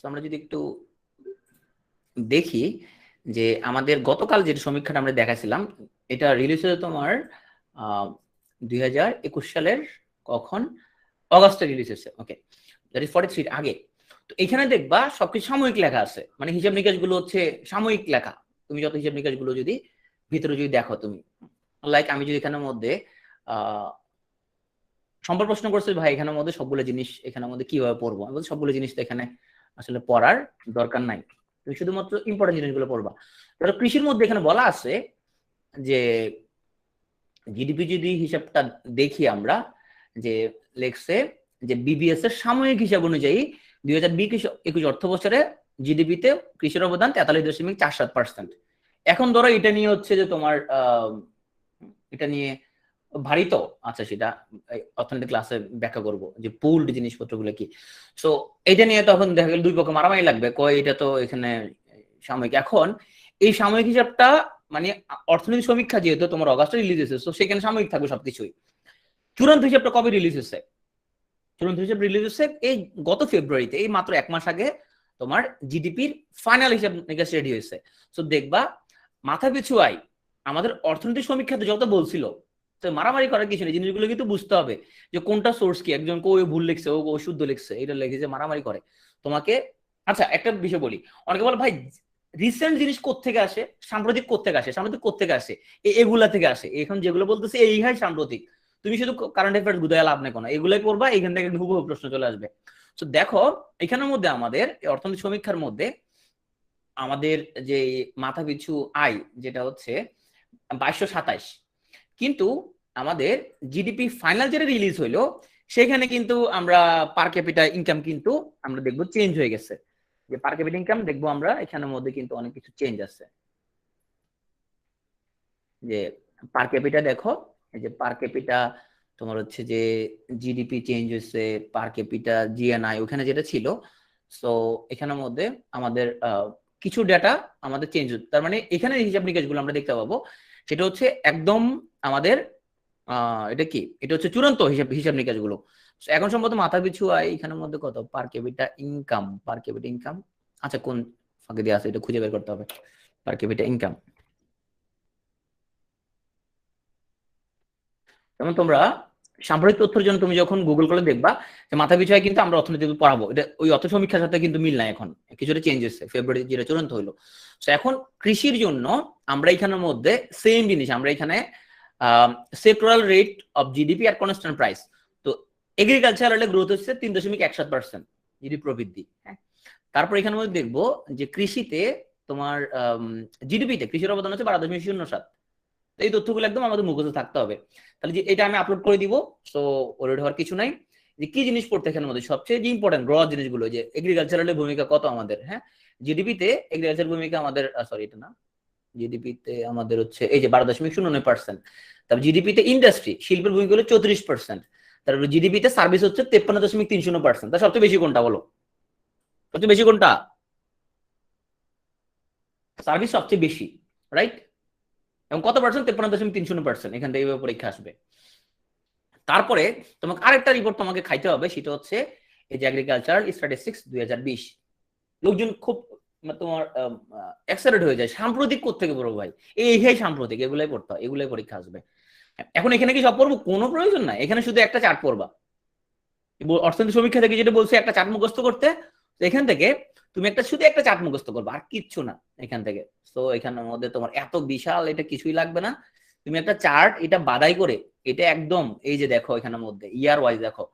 আমরা যদি একটু দেখি যে আমাদের গতকাল যে সমীক্ষাটা আমরা দেখাছিলাম, এটা রিলিজ হয়েছে তোমার 2021 সালের কখন, অগাস্টে রিলিজ হয়েছে। ওকে, দ্যাট ইজ 43 আগে। তো এখানে দেখবা সবকিছু সাময়িক লেখা আছে, মানে হিসাব নিকাশ গুলো হচ্ছে সাময়িক লেখা। তুমি যত হিসাব নিকাশ গুলো যদি ভিতরে যদি দেখো তুমি, লাইক আমি যদি এখানের মধ্যে সম্পর্ক প্রশ্ন করছি, ভাই এখানের মধ্যে সবগুলো জিনিস এখানের মধ্যে কিভাবে পড়বো, আমি বলছি সবগুলো জিনিস তো এখানে আসলে পড়ার দরকার নাই, তুমি শুধুমাত্র ইম্পর্টেন্ট জিনিসগুলো পড়বা। ধরো কৃষির মধ্যে এখানে বলা আছে যে জিডিপি যদি হিসাবটা দেখি আমরা, যে লেখছে যে বিবিএস এর সাময়িক হিসাব অনুযায়ী 2020-21 অর্থ বছরে জিডিপিতে কৃষির অবদান 43.47%। এখন ধরো এটা নিয়ে হচ্ছে যে তোমার এটা নিয়ে ভারী তো, আচ্ছা সেটা অর্থনীতি ক্লাসে ব্যাখ্যা করব যে পুলড জিনিসপত্রগুলো কি। সো এটা নিয়ে তখন দেখা গেল দুই পক্ষ মারামারি লাগবে, কয় এটা তো এখানে সাময়িক। এখন এই সাময়িক হিসাবটা মানে অর্থনীতি সমীক্ষা যেহেতু তোমার অগাস্টে রিলিজ হয়েছে, তো সেখানে সাময়িক থাকবে সবকিছুই। চূড়ান্ত হিসাবটা কবে রিলিজ হয়েছে? চূড়ান্ত হিসাব রিলিজ হয়েছে এই গত ফেব্রুয়ারিতে, এই মাত্র 1 মাস আগে তোমার জিডিপির ফাইনাল হিসাব নিকাশ রেডি হয়েছে। সো দেখবা মাথা পিছু আয় আমাদের অর্থনৈতিক সমীক্ষাতে যত বলছিল, তো মারামারি করার কিছু নেই, জিনিসগুলো কিন্তু বুঝতে হবে যে কোনটা সোর্স কি, একজন কেউ ভুল লিখছে ও শুদ্ধ লিখছে, এটা লিখে যে মারামারি করে তোমাকে। আচ্ছা একটা বিষয় বলি, অনেকে বলে ভাই রিসেন্ট জিনিস কোত্থেকে আসে, সাম্প্রতিক কোত্থেকে আসে, সাম্প্রতিক কোত্থেকে আসে, এগুলা থেকে আসে। এখন যেগুলো বলতেছে এই হয় সাম্প্রতিক, তুমি শুধু কারেন্ট অ্যাফেয়ার্স গুদায় লাভ নেই কোনো, এগুলাই পড়বা, এখান থেকে হুবহু প্রশ্ন চলে আসবে। তো দেখো এখানের মধ্যে আমাদের অর্থনৈতিক সমীক্ষার মধ্যে আমাদের যে মাথা পিছু আয় যেটা হচ্ছে 2227, কিন্তু আমাদের জিডিপি ফাইনাল যেটা রিলিজ হইলো সেখানে কিন্তু আমরা পার ক্যাপিটা ইনকাম কিন্তু আমরা দেখবো চেঞ্জ হয়ে গেছে। যে পার ক্যাপিটা ইনকাম দেখবো আমরা এখানের মধ্যে কিন্তু অনেক কিছু চেঞ্জ আছে। যে পার ক্যাপিটা দেখো, এই যে পার ক্যাপিটা তোমার হচ্ছে যে জিডিপি চেঞ্জ হয়েছে, পার ক্যাপিটা জিএনআই ওখানে যেটা ছিল, সো এখানের মধ্যে আমাদের কিছু ডেটা আমাদের চেঞ্জ হচ্ছে। তার মানে এখানে হিসাব নিকাশগুলো আমরা দেখতে পাবো, সেটা হচ্ছে একদম আমাদের এটা কি, এটা হচ্ছে চূড়ান্ত হিসাব হিসাব নিকাশগুলো। এখন সম্ভবত মাথা পিছু আয় এখানের মধ্যে কত, পার ক্যাপিটা ইনকাম, পার ক্যাপিটা ইনকাম, আচ্ছা কোন ফাঁকে দিয়ে আছে এটা খুঁজে বের করতে হবে। পার ক্যাপিটা ইনকাম, যেমন তোমরা সাম্প্রতিক তথ্যের জন্য তুমি যখন গুগল করে দেখবা যে মাথা পিছু আয় কিন্তু আমরা অর্থনীতি পড়াবো, এটা ওই অর্থ সমীক্ষার সাথে কিন্তু মিল নাই, এখন কিছুটা চেঞ্জ হচ্ছে ফেব্রুয়ারি যেটা চূড়ান্ত হইলো। তো এখন কৃষির জন্য আমরা এখানের মধ্যে সেম জিনিস, আমরা এখানে সেক্টরাল রেট অফ জিডিপি আর কনস্ট্যান্ট প্রাইস। তো এগ্রিকালচারাল গ্রোথ হচ্ছে 3.61% জিডিপি প্রবৃদ্ধি, হ্যাঁ। তারপর এখানে মধ্যে দেখবো যে কৃষিতে তোমার জিডিপিতে কৃষির অবদান হচ্ছে 12.07। এই তথ্যগুলো একদম আমাদের মুখস্থ থাকতে হবে। তাহলে যে এটা আমি আপলোড করে দিব, সো ওরিড হওয়ার কিছু নাই। যে কি জিনিস পড়তে এখানের মধ্যে সবচেয়ে যে ইম্পর্টেন্ট গ্রস জিনিসগুলো, যে এগ্রিকালচারালের ভূমিকা কত আমাদের, হ্যাঁ জিডিপিতে এগ্রিকালচার ভূমিকা আমাদের, সরি এটা না, জিডিপিতে আমাদের হচ্ছে এই যে 12.09%। তারপর জিডিপিতে ইন্ডাস্ট্রি শিল্পের ভূমিকা হলো 34%। তারপর জিডিপিতে সার্ভিস হচ্ছে 53.30%। তার সবচেয়ে বেশি কোনটা বলো, সবচেয়ে বেশি কোনটা? সার্ভিস সবচেয়ে বেশি, রাইট। এবং কত পার্সেন্ট? 53.30%। এখান থেকে পরীক্ষা আসবে। তারপরে তোমাকে আরেকটা রিপোর্ট তোমাকে খাইতে হবে, সেটা হচ্ছে এই যে এগ্রিকালচারাল স্ট্যাটিস্টিক্স 2020। লোকজন খুব তোমার এক্সাইটেড হয়ে যায়, সাম্প্রতিক কোত্থেকে পড়বো ভাই, এই সাম্প্রতিক, এগুলাই পড়তে হয়, এগুলাই পরীক্ষা আসবে। এখন এখানে কি সব পড়বো? কোনো প্রয়োজন নাই, এখানে শুধু একটা চার্ট পড়বা। অর্থনীতি সমীক্ষা থেকে যেটা বলছে একটা চার্ট মুখস্থ করতে, এখান থেকে তুমি একটা শুধু একটা চার্ট মুখস্থ করবা, আর কিচ্ছু না এখান থেকে। তো এখানের মধ্যে তোমার এত বিশাল এটা কিছুই লাগবে না, তুমি একটা চার্ট এটা বাদাই করে, এটা একদম এই যে দেখো এখানের মধ্যে ইয়ার ওয়াইজ দেখো,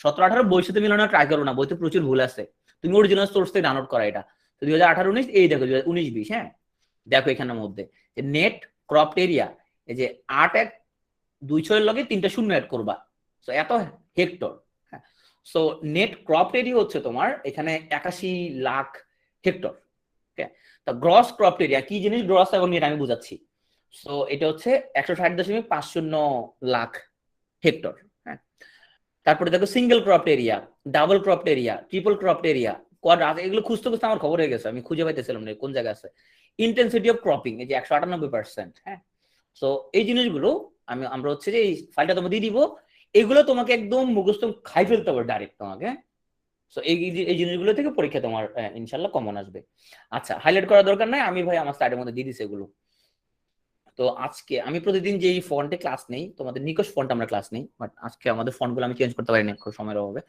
17-18 বইয়ের সাথে মিলানোর ট্রাই করো না, বইতে প্রচুর ভুল আছে, তুমি অরিজিনাল সোর্স থেকে ডাউনলোড করা এটা। তো 2018-19 এই দেখো 2019-20, হ্যাঁ দেখো এখানের মধ্যে নেট ক্রপড এরিয়া, এই যে 8,1,2,6 লগে 3টা শূন্য অ্যাড করবা, তো এত hectare. So net crop area হচ্ছে তোমার এখানে 81 লাখ হেক্টর। তো গ্রস ক্রপ এরিয়া কি জিনিস, গ্রস এবং নেট আমি বুঝাচ্ছি। সো এটা হচ্ছে 160.50 লাখ হেক্টর, হ্যাঁ। তারপরে দেখো single crop area, double crop area, triple crop area, কোয়াড্রাট, এগুলো খুঁজতে খুঁজতে আমার খবর হয়ে গেছে, আমি খুঁজে পাইতেছিলাম না কোন জায়গায় আছে। ইন্টেন্সিটি অফ ক্রপিং এই যে 198%, হ্যাঁ। সো এই জিনিসগুলো আমরা হচ্ছে যে এই ফাইলটা তোমাকে দিয়ে দিব, এগুলো তোমাকে একদম মুখস্থ খাই ফেলতে হবে ডাইরেক্ট তোমাকে। সো এই জিনিসগুলো থেকে পরীক্ষা তোমার ইনশাল্লাহ কমন আসবে। আচ্ছা, হাইলাইট করার দরকার নাই, আমি ভাই আমার স্লাইডের মধ্যে দিয়ে দিচ্ছি এগুলো। তো আজকে আমি প্রতিদিন যেই ফন্টে ক্লাস নেই, তোমাদের নিকশ ফন্ট আমরা ক্লাস নেই, বাট আজকে আমাদের ফন্টগুলো আমি চেঞ্জ করতে পারি না খুব সময়ের অভাবে।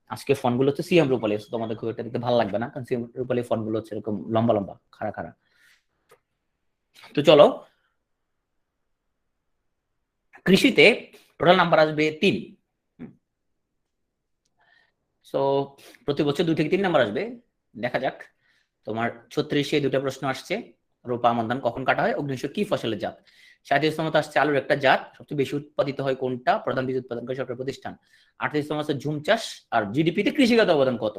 আজকে ফন্টগুলো হচ্ছে সিএম রূপালী, তোমাদের খুব একটা দেখতে ভালো লাগবে না, কারণ সিএম রূপালী ফন্টগুলো হচ্ছে এরকম লম্বা লম্বা খাড়া খাড়া। তো চলো, কৃষিতে টোটাল নাম্বার আসবে 3। সো প্রতি বছর 2 থেকে 3 নাম্বার আসবে। দেখা যাক। তোমার 36-এ 2টা প্রশ্ন আসছে। রোপা আমন ধান কখন কাটা হয়? অগ্নিশস্য কি ফসলের জাত? 37তম আসছে আলুর একটা জাত। সবচেয়ে বেশি উৎপাদিত হয় কোনটা? প্রধান বীজ উৎপাদনকারী সরকারি প্রতিষ্ঠান। 38তম আছে ঝুম চাষ। আর জিডিপিতে কৃষিগত অবদান কত?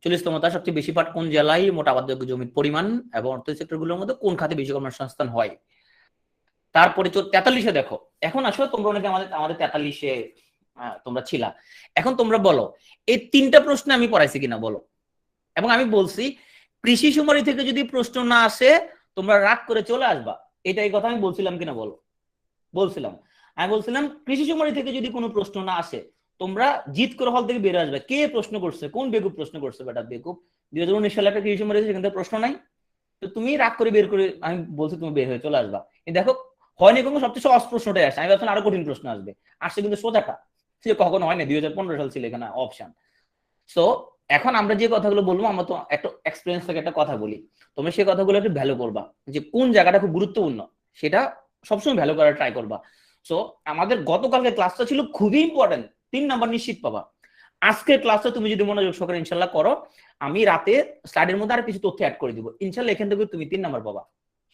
40তম সবচেয়ে বেশি পাট কোন জেলায়? মোট আবাদযোগ্য জমির পরিমাণ এবং অর্থ সেক্টরগুলোর মধ্যে কোন খাতে বেশি কর্মসংস্থান হয়? তারপরে 43-এ দেখো। এখন আসলে তোমরা অনেকে আমাদের 43-এ তোমরা ছিলা। এখন তোমরা বলো এই 3টা প্রশ্ন আমি পড়াইছি কিনা বলো। এবং আমি বলছি কৃষি সুমারি থেকে যদি প্রশ্ন না আসে তোমরা রাগ করে চলে আসবা, এটা এই কথা আমি বলছিলাম কিনা বলো? বলছিলাম। আমি বলছিলাম কৃষি সুমারি থেকে যদি কোনো প্রশ্ন না আসে তোমরা জিত করে হল থেকে বের আসবে। কে প্রশ্ন করছে? কোন বেকুব প্রশ্ন করছে? বেটা বেকুব, 2019 সালে একটা কৃষি সুমারি সেখান থেকে প্রশ্ন নাই। তো তুমি রাগ করে বের করে, আমি বলছি তুমি বের হয়ে চলে আসবা। দেখো হয়নি কোনো, সবচেয়ে সহজ প্রশ্নটাই আসে। আমি ভাবছিলাম আরো কঠিন প্রশ্ন আসবে, আসছে কিন্তু সোজাটা। সে কখনো হয় না, 2015 সাল ছিল এখানে অপশন। সো এখন আমরা যে কথাগুলো বলবো, আমরা তো একটা এক্সপিরিয়েন্স থেকে একটা কথা বলি, তোমরা সেই কথাগুলো একটু ভ্যালু করবা, যে কোন জায়গাটা খুব গুরুত্বপূর্ণ সেটা সবসময় ভ্যালু করার ট্রাই করবা। সো আমাদের গতকালকে ক্লাসটা ছিল খুবই ইম্পর্টেন্ট, 3 নাম্বার নিশ্চিত পাবা। আজকের ক্লাসটা তুমি যদি মনোযোগ সহকারে ইনশাল্লাহ করো, আমি রাতে স্লাইডের মধ্যে আর কিছু তথ্য অ্যাড করে দিব, ইনশাল্লাহ এখান থেকে তুমি 3 নাম্বার পাবা।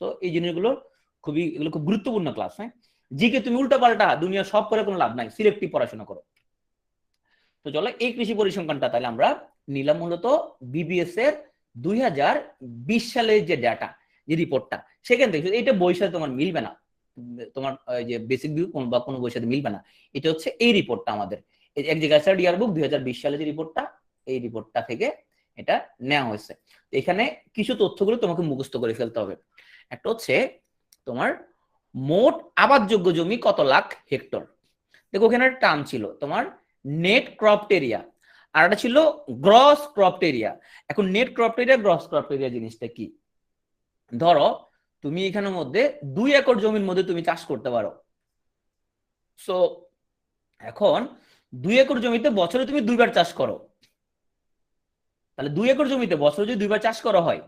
তো এই জিনিসগুলো এগুলো খুব গুরুত্বপূর্ণ ক্লাস। হ্যাঁ, জিকে তুমি উল্টা পাল্টা দুনিয়া সব করে কোনো লাভ নাই, সিলেক্টিভ পড়াশোনা করো। তো চলো, এই কৃষি পরিসংখ্যানটা তাহলে আমরা নিলাম মূলত বিবিএস এর 2020 সালের যে ডাটা, যে রিপোর্টটা, সেখান থেকে। এটা বইয়ের সাথে তোমার মিলবে না, তোমার যে বেসিক ভিউ বা কোনো বইয়ের সাথে মিলবে না। এটা হচ্ছে এই রিপোর্টটা আমাদের এগ্রিকালচার ইয়ারবুক 2020 সালের যে রিপোর্টটা, এই রিপোর্টটা থেকে এটা নেওয়া হয়েছে। এখানে কিছু তথ্যগুলো তোমাকে মুখস্থ করে ফেলতে হবে। একটা হচ্ছে তোমার মোট আবাদযোগ্য জমি কত লাখ হেক্টর। দেখো ওখানে একটা টার্ম ছিল তোমার নেট ক্রপড এরিয়া, আর একটা ছিল গ্রস ক্রপড এরিয়া। এখন net cropped area, gross cropped area জিনিসটা কি? ধরো তুমি এখানের মধ্যে 2 একর জমির মধ্যে তুমি চাষ করতে পারো। সো এখন 2 একর জমিতে বছরে তুমি 2বার চাষ করো, তাহলে 2 একর জমিতে বছরে যদি 2বার চাষ করা হয়,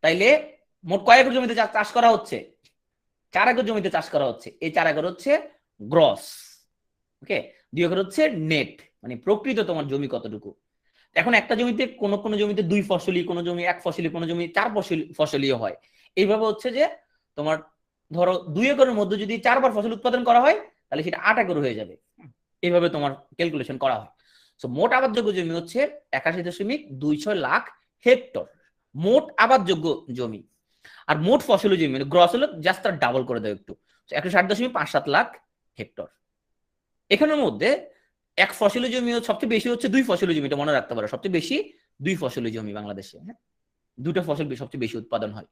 তাইলে মোট কয় একর জমিতে চাষ করা হচ্ছে? 4 একর জমিতে চাষ করা হচ্ছে। এই 4 একর হচ্ছে গ্রস, ওকে। 2 একর হচ্ছে নেট, মানে প্রকৃত তোমার জমি কতটুকু। এখন একটা জমিতে কোন জমিতে 2 ফসলি, কোন জমি 1 ফসলি, কোন জমি 4 ফসলিও হয়। এইভাবে হচ্ছে যে তোমার ধরো 2 একরের মধ্যে যদি 4বার ফসল উৎপাদন করা হয় তাহলে সেটা 8 একর হয়ে যাবে। এইভাবে তোমার ক্যালকুলেশন করা হয়। সো মোট আবাদযোগ্য জমি হচ্ছে 81.26 লাখ হেক্টর, মোট আবাদযোগ্য জমি। আর মোট ফসলি জমি মানে গ্রস হলো জাস্ট তার ডাবল করে দেয় একটু, 160.57 লাখ হেক্টর। এখানের মধ্যে 1 ফসলি জমি সবচেয়ে বেশি হচ্ছে 2 ফসলি জমি, এটা মনে রাখতে পারো। সবচেয়ে বেশি 2 ফসলি জমি বাংলাদেশে। হ্যাঁ, 2টা ফসল সবচেয়ে বেশি উৎপাদন হয়।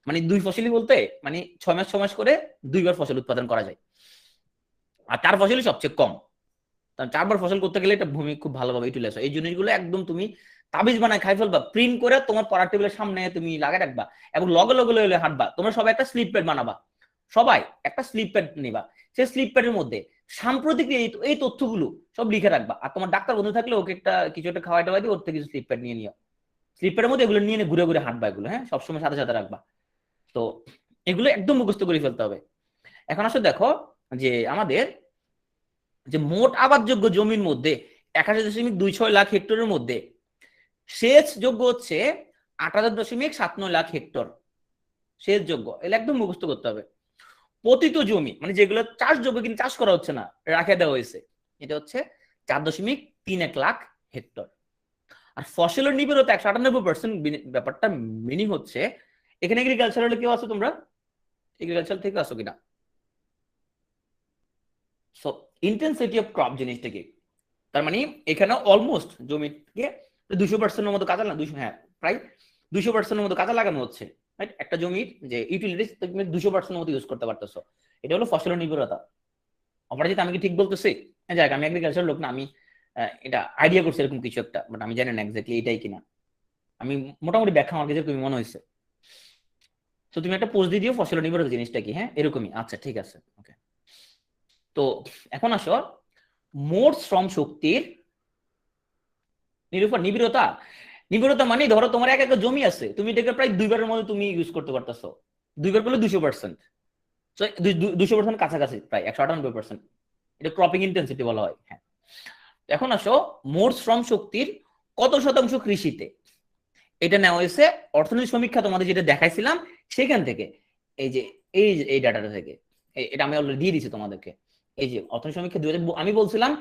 মানে 2 ফসলি বলতে মানে 6 মাস 6 মাস করে 2বার ফসল উৎপাদন করা যায়। আর 4 ফসলি সবচেয়ে কম, কারণ 4বার ফসল করতে গেলে এটা ভূমি খুব ভালোভাবে ইউটিলাইজ হয়। এই জিনিসগুলো একদম তুমি তাবিজ বানায় খাই ফেলবা, প্রিন্ট করে তোমার পড়ার টেবিলের সামনে তুমি লাগিয়ে রাখবা, এবং লগে লগে লগে হাঁটবা। তোমরা সবাই একটা স্লিপ প্যাড বানাবা, সবাই একটা স্লিপ প্যাড নিবা। সেই স্লিপ প্যাডের মধ্যে সাম্প্রতিক এই তথ্যগুলো সব লিখে রাখবা। আর তোমার ডাক্তার বন্ধু থাকলে ওকে একটা কিছু একটা খাওয়াই টাওয়াই দিয়ে ওর থেকে কিছু স্লিপ প্যাড নিয়ে নিও। স্লিপ প্যাডের মধ্যে এগুলো নিয়ে ঘুরে ঘুরে হাঁটবা, এগুলো হ্যাঁ সবসময় সাথে সাথে রাখবা। তো এগুলো একদম মুখস্থ করে ফেলতে হবে। এখন আসলে দেখো যে আমাদের যে মোট আবাদযোগ্য জমির মধ্যে 81.26 লাখ হেক্টরের মধ্যে সেচ যোগ্য হচ্ছে 78.79 লাখ হেক্টর সেচ যোগ্য। এগুলো একদম মুখস্থ করতে হবে। পতিত জমি মানে যেগুলো চাষযোগ্য কিন্তু চাষ করা হচ্ছে না, রাখে দেওয়া হয়েছে, এটা হচ্ছে 4.31 লাখ হেক্টর। আর ফসলের নিবিড়তা 198%। ব্যাপারটা মিনিং হচ্ছে এখানে এগ্রিকালচার হলে কেউ আছো তোমরা? এগ্রিকালচার থেকে আসো কিনা? সো ইন্টেন্সিটি অফ ক্রপ জিনিসটা কি? তার মানে এখানে অলমোস্ট জমিকে 200%-এর মতো কাজে, না 200, হ্যাঁ প্রায় 200%-এর মতো কাজে লাগানো হচ্ছে। রাইট, একটা জমির যে ইউটিলিটিস তুমি 200%-এর মতো ইউজ করতে পারতেছো। এটা হলো ফসলের নির্ভরতা। অপরাজিত আমি কি ঠিক বলতেছি? যাক, আমি এগ্রিকালচার লোক না, আমি এটা আইডিয়া করছে এরকম কিছু একটা, বাট আমি জানি না এক্স্যাক্টলি এটাই কিনা। আমি মোটামুটি ব্যাখ্যা আমার কাছে এরকমই মনে হয়েছে। তো তুমি একটা পোস্ট দিয়ে দিও ফসল নির্ভর জিনিসটা কি, হ্যাঁ এরকমই, আচ্ছা ঠিক আছে ওকে। তো এখন আসো মোট শ্রম শক্তির নিরূপণ নিবিড়তা। নিবিড়তা মানে ধরো তোমার এক একটা জমি আছে, তুমি এটাকে প্রায় 2 বারের মধ্যে তুমি ইউজ করতে পারতেছো, 2 বার করলে 200%, 200% কাছাকাছি, প্রায় 198%। এটা ক্রপিং ইন্টেন্সিটি বলা হয়। হ্যাঁ, এখন আসো মোট শ্রম শক্তির কত শতাংশ কৃষিতে। এটা নেওয়া হয়েছে অর্থনীতি সমীক্ষা তোমাদের যেটা দেখাইছিলাম সেখান থেকে, এই যে এই ডাটাটা থেকে। এটা আমি অলরেডি দিয়ে দিচ্ছি তোমাদেরকে। এই যে অর্থনীতি সমীক্ষা 2000, আমি বলছিলাম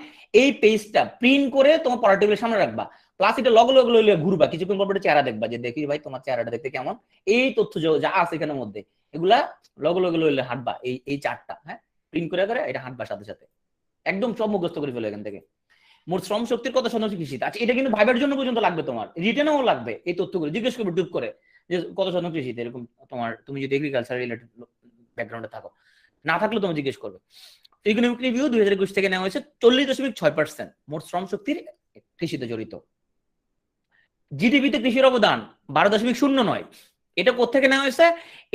এই পেজটা প্রিন্ট করে তোমার পড়ার টেবিলের সামনে রাখবা, প্লাস এটা লগ লগ ঘুরবা, কিছুক্ষণ পর চেহারা দেখবা যে দেখি ভাই তোমার চেহারাটা দেখতে কেমন, এই তথ্য যা আছে এখানের মধ্যে এগুলা লগ লগ হাঁটবা, এই চারটা, হ্যাঁ প্রিন্ট করে করে এটা হাঁটবা সাথে সাথে, একদম সব মুখস্থ করে ফেলো এখান থেকে। মোট শ্রম শক্তির কত শতাংশ কৃষিতে। আচ্ছা এটা কিন্তু ভাইবার জন্য পর্যন্ত লাগবে, তোমার রিটেনেও লাগবে এই তথ্যগুলো, জিজ্ঞেস করবে টুক করে যে কত শতাংশ কৃষিতে, এরকম তোমার তুমি যদি এগ্রিকালচার রিলেটেড ব্যাকগ্রাউন্ডে থাকো, না থাকলে তুমি জিজ্ঞেস করবে। ইকোনমিক রিভিউ 2021 থেকে নেওয়া হয়েছে 40.6% মোট শ্রম শক্তির কৃষিতে জড়িত। জিডিপিতে কৃষির অবদান 12.09। এটা কোথেকে নেওয়া হয়েছে,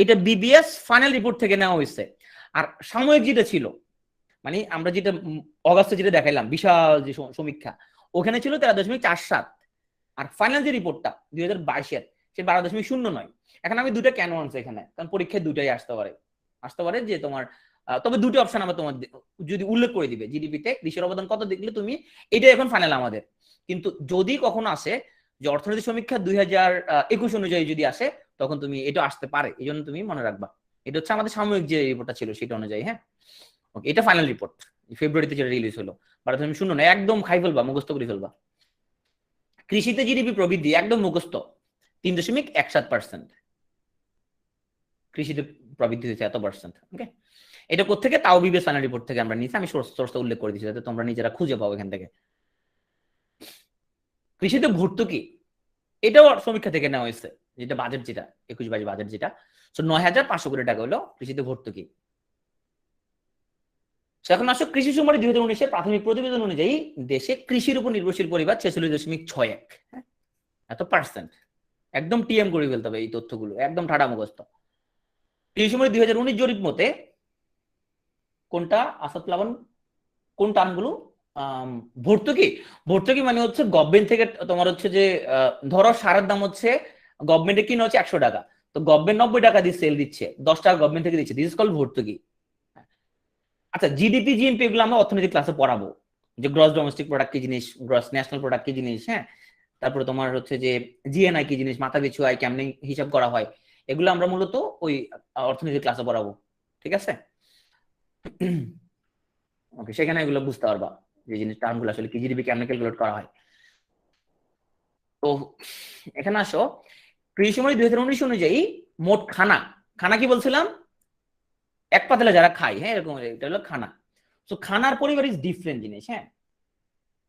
এটা বিবিএস ফাইনাল রিপোর্ট থেকে নেওয়া হয়েছে। আর সাময়িক যেটা ছিল, মানে আমরা যেটা অগাস্টে যেটা দেখাইলাম বিশাল যে সমীক্ষা, ওখানে ছিল 13.47, আর ফাইনাল যে রিপোর্টটা 2022-এর সে 12.09। এখন আমি দুটা কেন আনছি এখানে, কারণ পরীক্ষায় দুটাই আসতে পারে যে তোমার, তবে দুটো অপশন আমরা তোমার যদি উল্লেখ করে দিবে, জিডিপিতে কৃষির অবদান কত দেখলে তুমি এটাই এখন ফাইনাল আমাদের। কিন্তু যদি কখনো আসে যে অর্থনৈতিক সমীক্ষা 2021 অনুযায়ী যদি আসে, তখন তুমি এটা আসতে পারে, এই জন্য তুমি মনে রাখবা এটা হচ্ছে আমাদের সাময়িক যে রিপোর্টটা ছিল সেটা অনুযায়ী। হ্যাঁ ওকে, এটা ফাইনাল রিপোর্ট ফেব্রুয়ারিতে যেটা রিলিজ হলো, বাট তুমি শুনো না, একদম খাই ফেলবা, মুখস্থ করে ফেলবা। কৃষিতে জিডিপি প্রবৃদ্ধি একদম মুখস্থ 3.17%, কৃষিতে প্রবৃদ্ধি হয়েছে এত পার্সেন্ট। ওকে, এটা কোথেকে, তাও বিবিএস ফাইনাল রিপোর্ট থেকে আমরা নিয়েছি, আমি সোর্সটা উল্লেখ করে দিচ্ছি যাতে তোমরা নিজেরা খুঁজে পাও এখান থেকে। কৃষিতে ভর্তুকি, এটাও সমীক্ষা থেকে নেওয়া হয়েছে, যেটা বাজেট, যেটা 21-22 বাজেট যেটা, 9,500 কোটি টাকা হলো কৃষিতে ভর্তুকি। এখন আসো কৃষি সুমারি 2019-এর প্রাথমিক প্রতিবেদন অনুযায়ী দেশে কৃষির উপর নির্ভরশীল পরিবার 46.61, হ্যাঁ এত পার্সেন্ট, একদম টিএম করে ফেলতে হবে এই তথ্যগুলো, একদম ঠাডা মুখস্থ। কৃষি সুমারি 2019 জরিপ মতে কোনটা আসাদ প্লাবন, কোন টার্মগুলো, ভর্তুকি। ভর্তুকি মানে হচ্ছে গভর্নমেন্ট থেকে তোমার হচ্ছে যে ধরো সারের দাম হচ্ছে গভর্নমেন্টে কিনে হচ্ছে 100 টাকা, তো গভর্নমেন্ট 90 টাকা দিয়ে সেল দিচ্ছে, 10 টাকা গভর্নমেন্ট থেকে দিচ্ছে, দিস ইজ কল্ড ভর্তুকি। আচ্ছা জিডিপি জিএনপি এগুলো আমরা অর্থনৈতিক ক্লাসে পড়াবো, যে গ্রস ডোমেস্টিক প্রোডাক্ট কি জিনিস, গ্রস ন্যাশনাল প্রোডাক্ট কি জিনিস, হ্যাঁ তারপরে তোমার হচ্ছে যে জিএনআই কি জিনিস, মাথা পিছু আয় কেমনে হিসাব করা হয়, এগুলো আমরা মূলত ওই অর্থনৈতিক ক্লাসে পড়াবো, ঠিক আছে। ওকে, সেখানে এগুলো বুঝতে পারবা যে জিনিস টার্মগুলো আসলে কি, জিডিপি কেমনে ক্যালকুলেট করা হয়। তো এখানে আসো কৃষি সময় 2019 অনুযায়ী মোট খানা, খানা কি বলছিলাম, এক পাতলা যারা খায়, হ্যাঁ এরকম, এটা হলো খানা। তো খানার পরিবার ইজ ডিফারেন্ট জিনিস, হ্যাঁ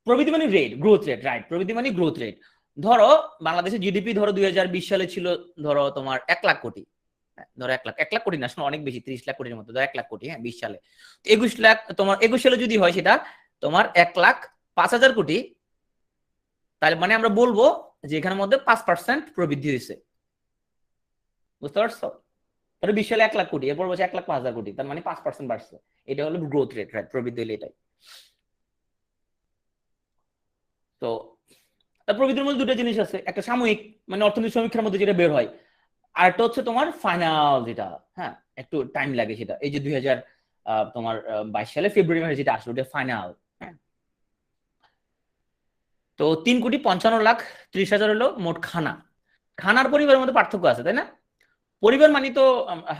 প্রবৃদ্ধি মানে রেট, গ্রোথ রেট, রাইট, প্রবৃদ্ধি মানে গ্রোথ রেট। ধরো বাংলাদেশের জিডিপি ধরো 2020 সালে ছিল ধরো তোমার 1 লাখ কোটি, ধরো 1 লাখ কোটি না, অনেক বেশি, 30 লাখ কোটির মতো, ধরো 1 লাখ কোটি, হ্যাঁ 20 সালে। 21 লাখ তোমার 21 সালে যদি হয় সেটা তোমার 1,05,000 কোটি, তাহলে মানে আমরা বলবো যে এখানের মধ্যে 5% প্রবৃদ্ধি হয়েছে, বুঝতে পারছো। তাহলে 20 সালে 1 লাখ কোটি, এরপর বলছে 1,05,000 কোটি, তার মানে 5% বাড়ছে, এটা হলো গ্রোথ রেট, রাইট, প্রবৃদ্ধি হলে এটাই। তো প্রবৃদ্ধির মধ্যে দুটো জিনিস আছে, একটা সাময়িক মানে অর্থনৈতিক সমীক্ষার মধ্যে যেটা বের হয়, আর একটা হচ্ছে তোমার ফাইনাল যেটা, হ্যাঁ একটু টাইম লাগে সেটা, এই যে 22 সালে ফেব্রুয়ারি মাসে যেটা আসলো ওটা ফাইনাল। হ্যাঁ তো 3,55,30,000 হলো মোট খানা। খানার পরিবারের মধ্যে পার্থক্য আছে তাই না, পরিবার মানে তো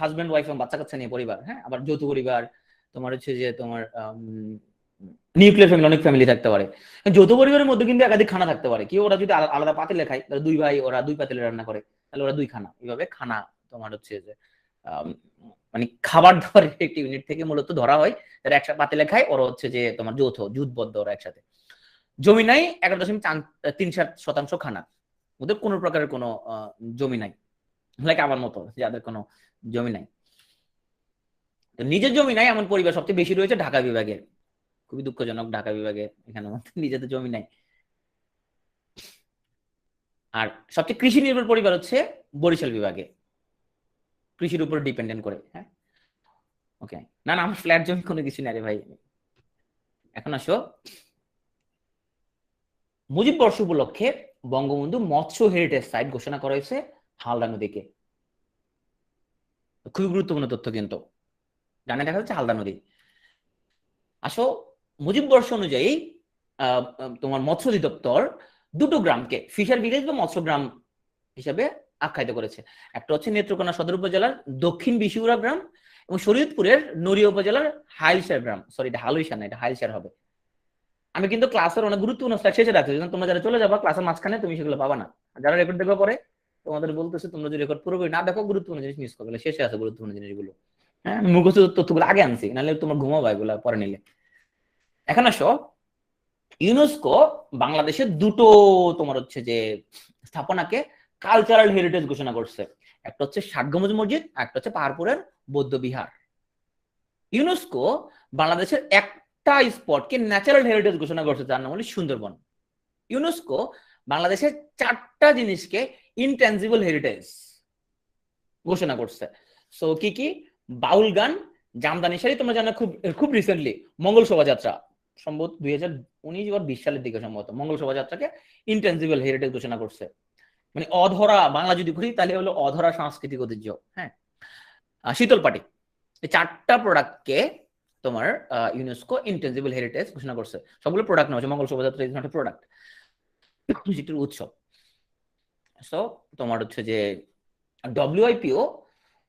হাজবেন্ড ওয়াইফ এবং বাচ্চা কাচ্চা নিয়ে পরিবার, হ্যাঁ আবার যৌথ পরিবার, তোমার হচ্ছে যে তোমার নিউক্লিয়ার ফ্যামিলি, অনেক ফ্যামিলি থাকতে পারে। যৌথ পরিবারের মধ্যে কিন্তু একাধিক খানা থাকতে পারে, কি ওরা যদি আলাদা পাতিলে খায়, তাহলে 2 ভাই ওরা 2 পাতিলে রান্না করে, তাহলে ওরা 2 খানা, এইভাবে খানা তোমার হচ্ছে যে মানে খাবার দাবারের একটি ইউনিট থেকে মূলত ধরা হয়, যারা একসাথে পাতিলে খায় ওরা হচ্ছে যে তোমার যৌথ জুটবদ্ধ, ওরা একসাথে। জমি নাই 11.37% খানা, ওদের কোনো প্রকারের কোনো জমি নাই, লাইক আমার মতো যাদের কোনো জমি নাই। তো নিজের জমি নাই এমন পরিবার সবচেয়ে বেশি রয়েছে ঢাকা বিভাগের, খুবই দুঃখজনক ঢাকা বিভাগে এখানে নিজেদের জমি নাই। আর সবচেয়ে কৃষি নির্ভর পরিবার হচ্ছে বরিশাল বিভাগে, কৃষির উপর ডিপেন্ডেন্ট করে। হ্যাঁ, ওকে। না না, আমার ফ্ল্যাট জমি কোনো কিছু নাই রে ভাই। এখন আসো, মুজিব বর্ষ উপলক্ষে বঙ্গবন্ধু মৎস্য হেরিটেজ সাইট ঘোষণা করা হয়েছে হালদা নদীকে। খুবই গুরুত্বপূর্ণ তথ্য কিন্তু, জানে দেখা যাচ্ছে হালদা নদী। আসো, মুজিব বর্ষ অনুযায়ী তোমার মৎস্য অধিদপ্তর দুটো গ্রামকে ফিশার ভিলেজ বা মৎস্য গ্রাম হিসাবে আখ্যায়িত করেছে। একটা হচ্ছে নেত্রকোনা সদর উপজেলার দক্ষিণ বিশিউরা গ্রাম এবং শরীয়তপুরের নড়িয়া উপজেলার হাইলসার গ্রাম। সরি, এটা হালুইসার না, এটা হাইলসার হবে। আমি কিন্তু ক্লাসের অনেক গুরুত্বপূর্ণ স্লাইড শেষে রাখছি, তোমরা যারা চলে যাবা ক্লাসের মাঝখানে তুমি সেগুলো পাবা না। যারা রেকর্ড দেখবা পরে তোমাদের বলতেছে তোমরা যদি রেকর্ড পুরোপুরি না দেখো গুরুত্বপূর্ণ জিনিস মিস করবে, শেষে আছে গুরুত্বপূর্ণ জিনিসগুলো। হ্যাঁ, আমি মুখস্থ তথ্যগুলো আগে আনছি, নাহলে তোমার ঘুমাবা এগুলা পরে নিলে। এখন আসো, ইউনেস্কো বাংলাদেশের দুটো তোমার হচ্ছে যে স্থাপনাকে কালচারাল হেরিটেজ ঘোষণা করছে। একটা হচ্ছে ষাট গম্বুজ মসজিদ, একটা হচ্ছে পাহাড়পুরের বৌদ্ধ বিহার। ইউনেস্কো বাংলাদেশের একটা স্পটকে ন্যাচারাল হেরিটেজ ঘোষণা করছে, যার নাম হলো সুন্দরবন। ইউনেস্কো বাংলাদেশের চারটা জিনিসকে ইনট্যানজিবল হেরিটেজ ঘোষণা করছে। সো কি কি? বাউল গান, জামদানি শাড়ি, তোমরা জানো খুব খুব রিসেন্টলি মঙ্গল শোভাযাত্রা, সম্ভবত 2019 বা 20 সালের দিকে সম্ভবত মঙ্গল শোভাযাত্রাকে ইনট্যানজিবল হেরিটেজ ঘোষণা করছে। মানে অধরা, বাংলা যদি করি তাহলে হলো অধরা সাংস্কৃতিক ঐতিহ্য। হ্যাঁ, শীতল পাটি, এই চারটা প্রোডাক্টকে তোমার ইউনেস্কো ইনট্যানজিবল হেরিটেজ ঘোষণা করছে। সবগুলো প্রোডাক্ট না, হচ্ছে Mangal Shobhajatra is not a product, যেটির উৎসব। সো তোমার হচ্ছে যে ডব্লিউআইপিও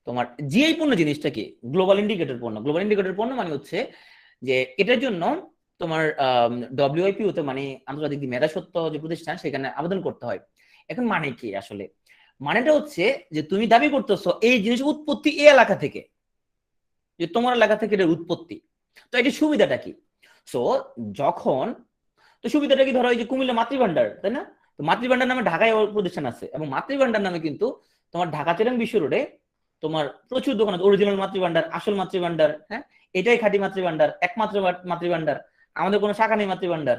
তোমার জিআই পণ্য জিনিসটা কি? গ্লোবাল ইন্ডিকেটর পণ্য। গ্লোবাল ইন্ডিকেটর পণ্য মানে হচ্ছে যে এটার জন্য তোমার ডব্লিউআইপিও তে মানে আন্তর্জাতিক মেধাস্বত্ব যে প্রতিষ্ঠান, সেখানে আবেদন করতে হয়। এখন মানে কি আসলে? মানেটা হচ্ছে যে তুমি দাবি করতেছো এই জিনিস উৎপত্তি এই এলাকা থেকে, যে তোমার এলাকা থেকে এটার উৎপত্তি। তো এটার সুবিধাটা কি? সো যখন, তো সুবিধাটা কি, ধরো এই যে কুমিল্লা মাতৃভান্ডার, তাই না? তো মাতৃভান্ডার নামে ঢাকায় প্রতিষ্ঠান আছে, এবং মাতৃভান্ডার নামে কিন্তু তোমার ঢাকা চিরাং বিশ্ব রোডে তোমার প্রচুর দোকান আছে, অরিজিনাল মাতৃভান্ডার, আসল মাতৃভান্ডার। হ্যাঁ, এটাই খাঁটি মাতৃভান্ডার, একমাত্র মাতৃভান্ডার, আমাদের কোনো শাখা নেই মাতৃভান্ডার।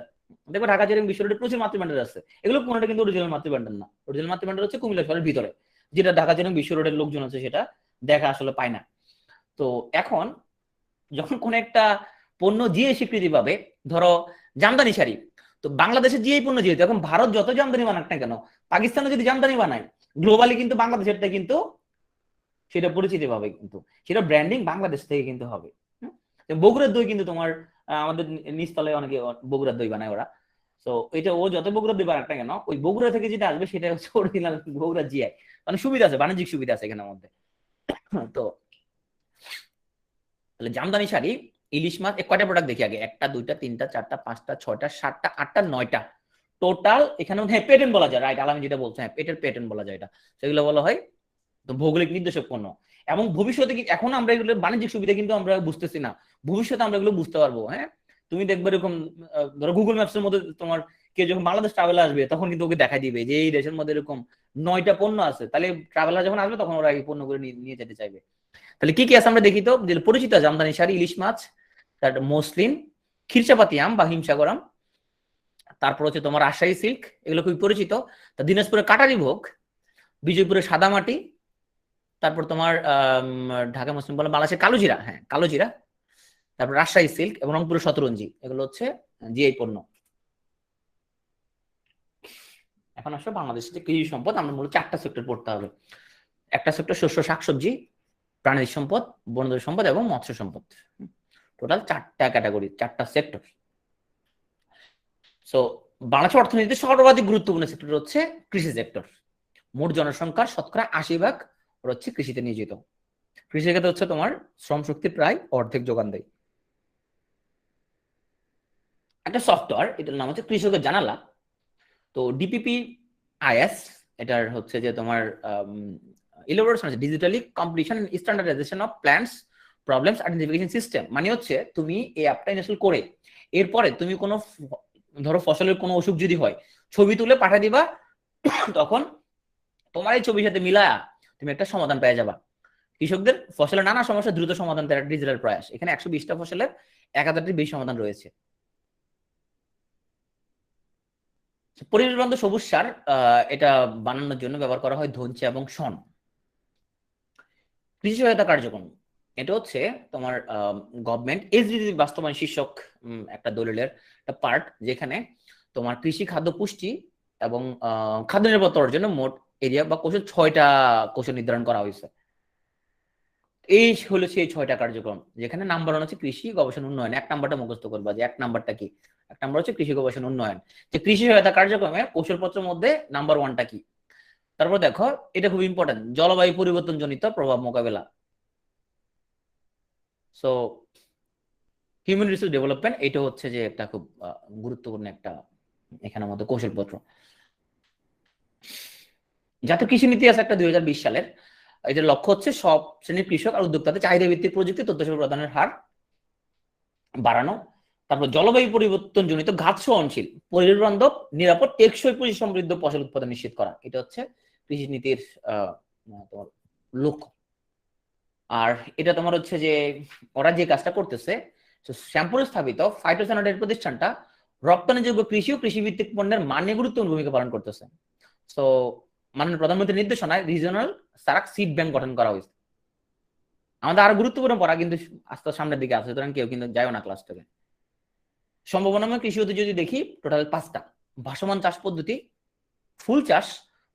দেখো ঢাকা চিরাং বিশ্ব রোডে প্রচুর মাতৃভান্ডার আছে, এগুলো কোনোটা কিন্তু অরিজিনাল মাতৃভান্ডার না। অরিজিনাল মাতৃভান্ডার হচ্ছে কুমিল্লা শহরের ভিতরে, যেটা ঢাকা চিরাং বিশ্ব রোডের লোকজন আছে সেটা দেখা আসলে পায় না। তো এখন যখন কোন একটা পণ্য জিএ স্বীকৃতি পাবে, ধরো জামদানি শাড়ি, তো বাংলাদেশের জিএ পণ্য যেহেতু, এখন ভারত যত জামদানি বানাক না কেন, পাকিস্তানে যদি জামদানি বানায়, গ্লোবালি কিন্তু বাংলাদেশেরটা কিন্তু সেটা পরিচিতি পাবে, কিন্তু সেটা ব্র্যান্ডিং বাংলাদেশ থেকে কিন্তু হবে। বগুড়ার দই কিন্তু তোমার আমাদের নিচতলায় অনেকে বগুড়ার দই বানায় ওরা। তো এটা ও যত বগুড়ার দই বানাক না কেন, ওই বগুড়া থেকে যেটা আসবে সেটা হচ্ছে অরিজিনাল বগুড়া জিআই। মানে সুবিধা আছে, বাণিজ্যিক সুবিধা আছে এখানের মধ্যে। তো তাহলে জামদানি শাড়ি, ইলিশ মাছ, কয়টা প্রোডাক্ট দেখি আগে? একটা, দুইটা, তিনটা, চারটা, পাঁচটা, ছয়টা, সাতটা, আটটা, নয়টা টোটাল এখানে। হ্যাঁ, পেটেন্ট বলা যায়, রাইট, আলামিন যেটা বলছে, হ্যাঁ পেটেন্ট বলা যায় এটা। সেগুলো বলা হয় তো ভৌগোলিক নির্দেশক পণ্য। এবং ভবিষ্যতে কি, এখন আমরা এগুলো বাণিজ্যিক সুবিধা কিন্তু আমরা বুঝতেছি না, ভবিষ্যতে আমরা এগুলো বুঝতে পারবো। হ্যাঁ, তুমি দেখবে এরকম, ধরো গুগল ম্যাপস এর মধ্যে তোমার কেউ যখন বাংলাদেশ ট্রাভেল আসবে, তখন কিন্তু ওকে দেখা দিবে যে এই দেশের মধ্যে এরকম 9টা পণ্য আছে, তাহলে ট্রাভেলার যখন আসবে তখন ওরা এই পণ্যগুলো নিয়ে যেতে চাইবে। তাহলে কি কি আছে আমরা দেখি তো। যে পরিচিত জামদানি শাড়ি, ইলিশ মাছ, তারপর মসলিন, খিরচাপাতি আম বা হিমসাগর আম, তারপর হচ্ছে তোমার রাজশাহী সিল্ক, এগুলো খুবই পরিচিত। তা দিনাজপুরের কাটারি ভোগ, বিজয়পুরের সাদামাটি, তারপর তোমার ঢাকা মুসলিম বলে বাংলাদেশের কালোজিরা, হ্যাঁ কালোজিরা, তারপর রাজশাহী সিল্ক এবং রংপুরের শতরঞ্জি, এগুলো হচ্ছে জিআই পণ্য। এখন আসলে বাংলাদেশের কৃষি সম্পদ আমরা মূলত 4টা সেক্টর পড়তে হবে। একটা সেক্টর শস্য শাকসবজি, প্রাণী সম্পদ, বনজ সম্পদ এবং মৎস্য সম্পদ। টোটাল 4টা ক্যাটাগরি, 4টা সেক্টর। সো বাংলাদেশের অর্থনীতিতে সর্বাধিক গুরুত্বপূর্ণ সেক্টর হচ্ছে কৃষি সেক্টর। মোট জনসংখ্যার শতকরা 80% হচ্ছে কৃষিতে নিয়োজিত। কৃষি ক্ষেত্রে হচ্ছে তোমার শ্রম শক্তি প্রায় অর্ধেক যোগান দেয়। একটা সফটওয়্যার, এটার নাম হচ্ছে কৃষকের জানালা। তো ডিপিপি আইএস, এটার হচ্ছে যে তোমার ইলাবোরেশন আছে digitally competition standardisation of plants problems identification system. মানে হচ্ছে তুমি এই অ্যাপটা ইনস্টল করে এরপরে তুমি কোনো ধরো ফসলের কোনো অসুখ যদি হয়, ছবি তুলে পাঠিয়ে দিবা, তখন তোমার এই ছবির সাথে মিলায়া তুমি একটা সমাধান পেয়ে যাবা। কৃষকদের ফসলের নানা সমস্যা দ্রুত সমাধান তার ডিজিটাল প্রয়াস। এখানে 120টা ফসলের 1000টির বেশি সমাধান রয়েছে। পরিবেশ বান্ধব সবুজ সার এটা বানানোর জন্য ব্যবহার করা হয় ধনচা এবং শন। কৃষি সহায়তা কার্যক্রম এটা হচ্ছে তোমার গভর্নমেন্ট এসডিজি বাস্তবায়ন শীর্ষক একটা দলিলের একটা পার্ট, যেখানে তোমার কৃষি, খাদ্য, পুষ্টি এবং খাদ্য নিরাপত্তার জন্য মোট এরিয়া বা কৌশল 6টা কৌশল নির্ধারণ করা হয়েছে। এই হলো সেই 6টা কার্যক্রম, যেখানে নাম্বার 1 হচ্ছে কৃষি গবেষণা উন্নয়ন। 1 নাম্বারটা মুখস্থ করবা যে 1 নাম্বারটা কি। 1 নাম্বার হচ্ছে কৃষি গবেষণা উন্নয়ন, যে কৃষি সহায়তা কার্যক্রমে কৌশলপত্রের মধ্যে নাম্বার 1টা কি। তারপর দেখো, এটা খুব ইম্পর্টেন্ট, জলবায়ু পরিবর্তন জনিত প্রভাব মোকাবেলা। সো হিউম্যান রিসোর্স ডেভেলপমেন্ট এটা হচ্ছে যে একটা খুব গুরুত্বপূর্ণ একটা এখানের মধ্যে কৌশলপত্র। জাতীয় কৃষি নীতি আছে একটা 2020 সালের। এটার লক্ষ্য হচ্ছে সব শ্রেণীর কৃষক আর উদ্যোক্তাদের চাহিদা ভিত্তিক প্রযুক্তি তথ্য সেবা প্রদানের হার বাড়ানো। তারপর জলবায়ু পরিবর্তন জনিত ঘাত সহনশীল, পরিবেশ বান্ধব, নিরাপদ, টেকসই, পুষ্টি সমৃদ্ধ ফসল উৎপাদন নিশ্চিত করা। এটা হচ্ছে কৃষি নীতির তোমার লক্ষ্য। আর এটা তোমার হচ্ছে যে ওরা যে কাজটা করতেছে, শ্যামপুরে স্থাপিত ফাইটোস্যানিটারি প্রতিষ্ঠানটা রপ্তানিযোগ্য কৃষি ও কৃষিভিত্তিক পণ্যের মানে গুরুত্বপূর্ণ ভূমিকা পালন করতেছে। সো মাননীয় প্রধানমন্ত্রীর নির্দেশনায় রিজিওনাল সারাক সিড ব্যাংক গঠন করা হয়েছে। আমাদের আরো গুরুত্বপূর্ণ পড়া কিন্তু আস্তে সামনের দিকে আছে, সুতরাং কেউ কিন্তু যায়ও না ক্লাস থেকে। সম্ভাবনাময় কৃষি ঐতিহ্য যদি দেখি, টোটাল 5টা: ভাসমান চাষ পদ্ধতি, ফুল চাষ,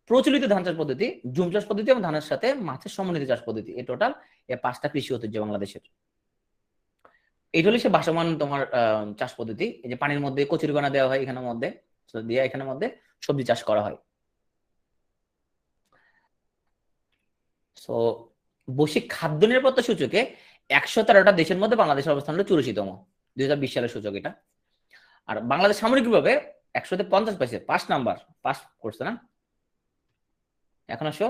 প্রচলিত ধান চাষ পদ্ধতি, জুম চাষ পদ্ধতি এবং ধানের সাথে মাছের সমন্বিত চাষ পদ্ধতি। এই টোটাল 5টা কৃষি ঐতিহ্য বাংলাদেশের। এটা হলো সে ভাসমান তোমার চাষ পদ্ধতি। এই যে পানির মধ্যে কচুরিপানা দেওয়া হয়, এখানের মধ্যে দিয়ে এখানের মধ্যে সবজি চাষ করা হয়। সো বৈশ্বিক খাদ্য নিরাপত্তা সূচকে 113টা দেশের মধ্যে বাংলাদেশের অবস্থান হলো 84তম, 2020 সালের সূচক এটা। আর বাংলাদেশ সামরিকভাবে 100তে 50 পাইছে, 5 নাম্বার পাস করছে না। এখন আসো,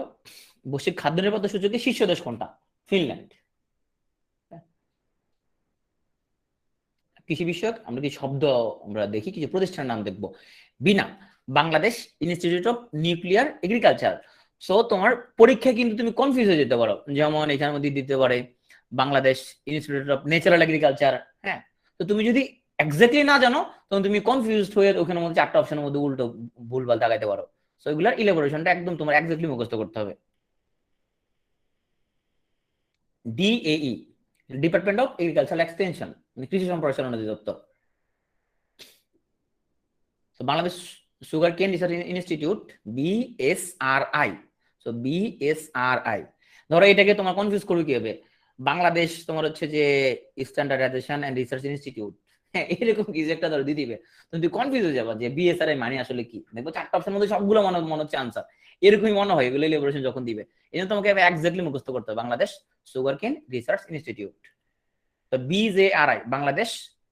বৈশ্বিক খাদ্য নিরাপত্তা সূচকে শীর্ষ দেশ কোনটা? ফিনল্যান্ড। কৃষি বিষয়ক আমরা কি শব্দ আমরা দেখি, কিছু প্রতিষ্ঠানের নাম দেখবো। BINA, Bangladesh institute of nuclear agriculture. So তোমার পরীক্ষায় কিন্তু তুমি কনফিউজ হয়ে যেতে পারো, যেমন এখানের মধ্যে দিতে পারে Bangladesh institute of natural agriculture. হ্যাঁ, তো তুমি যদি এক্স্যাক্টলি না জানো তখন তুমি কনফিউজড হয়ে ওখানের মধ্যে 4টা অপশনের মধ্যে উল্টো ভুলভাল দাগাইতে পারো। সো এগুলার ইলাবোরেশনটা একদম তোমার এক্স্যাক্টলি মুখস্থ করতে হবে। ডিএই, ডিপার্টমেন্ট অফ এগ্রিকালচারাল এক্সটেনশন, মানে কৃষি সম্প্রসারণ অধিদপ্তর। বাংলাদেশ সুগার কেন research institute, BSRI. So BSRI. ধরো এটাকে তোমার কনফিউজ করবে কি হবে, বাংলাদেশ তোমার হচ্ছে যে স্ট্যান্ডার্ডাইজেশন এন্ড রিসার্চ ইনস্টিটিউট। হ্যাঁ, এরকম কিছু একটা ধরো দিয়ে দিবে, তুমি কনফিউজ হয়ে যাবে যে বিএসআরআই মানে আসলে কি। দেখবো 4টা অপশনের মধ্যে সবগুলো মনে হচ্ছে আনসার, এরকমই মনে হয় এগুলো ইলাবোরেশন যখন দিবে। এই জন্য তোমাকে এক্স্যাক্টলি মুখস্থ করতে হবে বাংলাদেশ সুগার কেন রিসার্চ ইনস্টিটিউট। তো BJRI, Bangladesh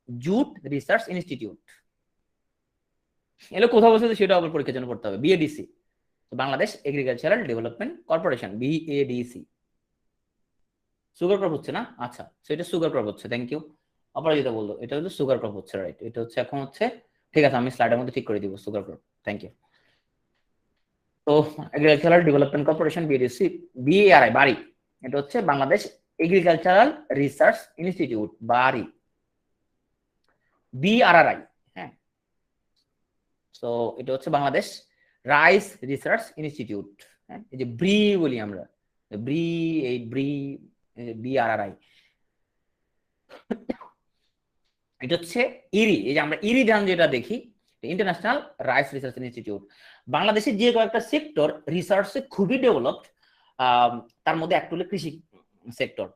jute research institute. এগুলো কোথাও বলছে সেটা আবার পরীক্ষার জন্য পড়তে হবে। BADC, Bangladesh agricultural development corporation, BADC. Sugar crop হচ্ছে না, আচ্ছা সেটা সুগার ক্রপ হচ্ছে, থ্যাংক ইউ। অপরাজিতা বললো এটা হচ্ছে সুগার ক্রপ হচ্ছে, রাইট। এটা হচ্ছে এখন হচ্ছে, ঠিক আছে আমি স্লাইডের মধ্যে ঠিক করে দিব সুগার ক্রপ, থ্যাংক ইউ। তো agricultural development corporation, BADC. BARI, বাড়ি, এটা হচ্ছে বাংলাদেশ এগ্রিকালচারাল রিসার্চ ইনস্টিটিউট, বাড়ি। বিআরআরআই, হ্যাঁ, তো এটা হচ্ছে বাংলাদেশ রাইস রিসার্চ ইনস্টিটিউট। হ্যাঁ, এই যে ব্রি বলি আমরা, ব্রি, এই ব্রি, বিআরআরআই। এটা হচ্ছে ইরি, এই যে আমরা ইরি ধান যেটা দেখি, ইন্টারন্যাশনাল রাইস রিসার্চ ইনস্টিটিউট। বাংলাদেশের যে কয়েকটা সেক্টর রিসার্চে খুবই ডেভেলপড, তার মধ্যে একটা হলো কৃষি সেক্টর।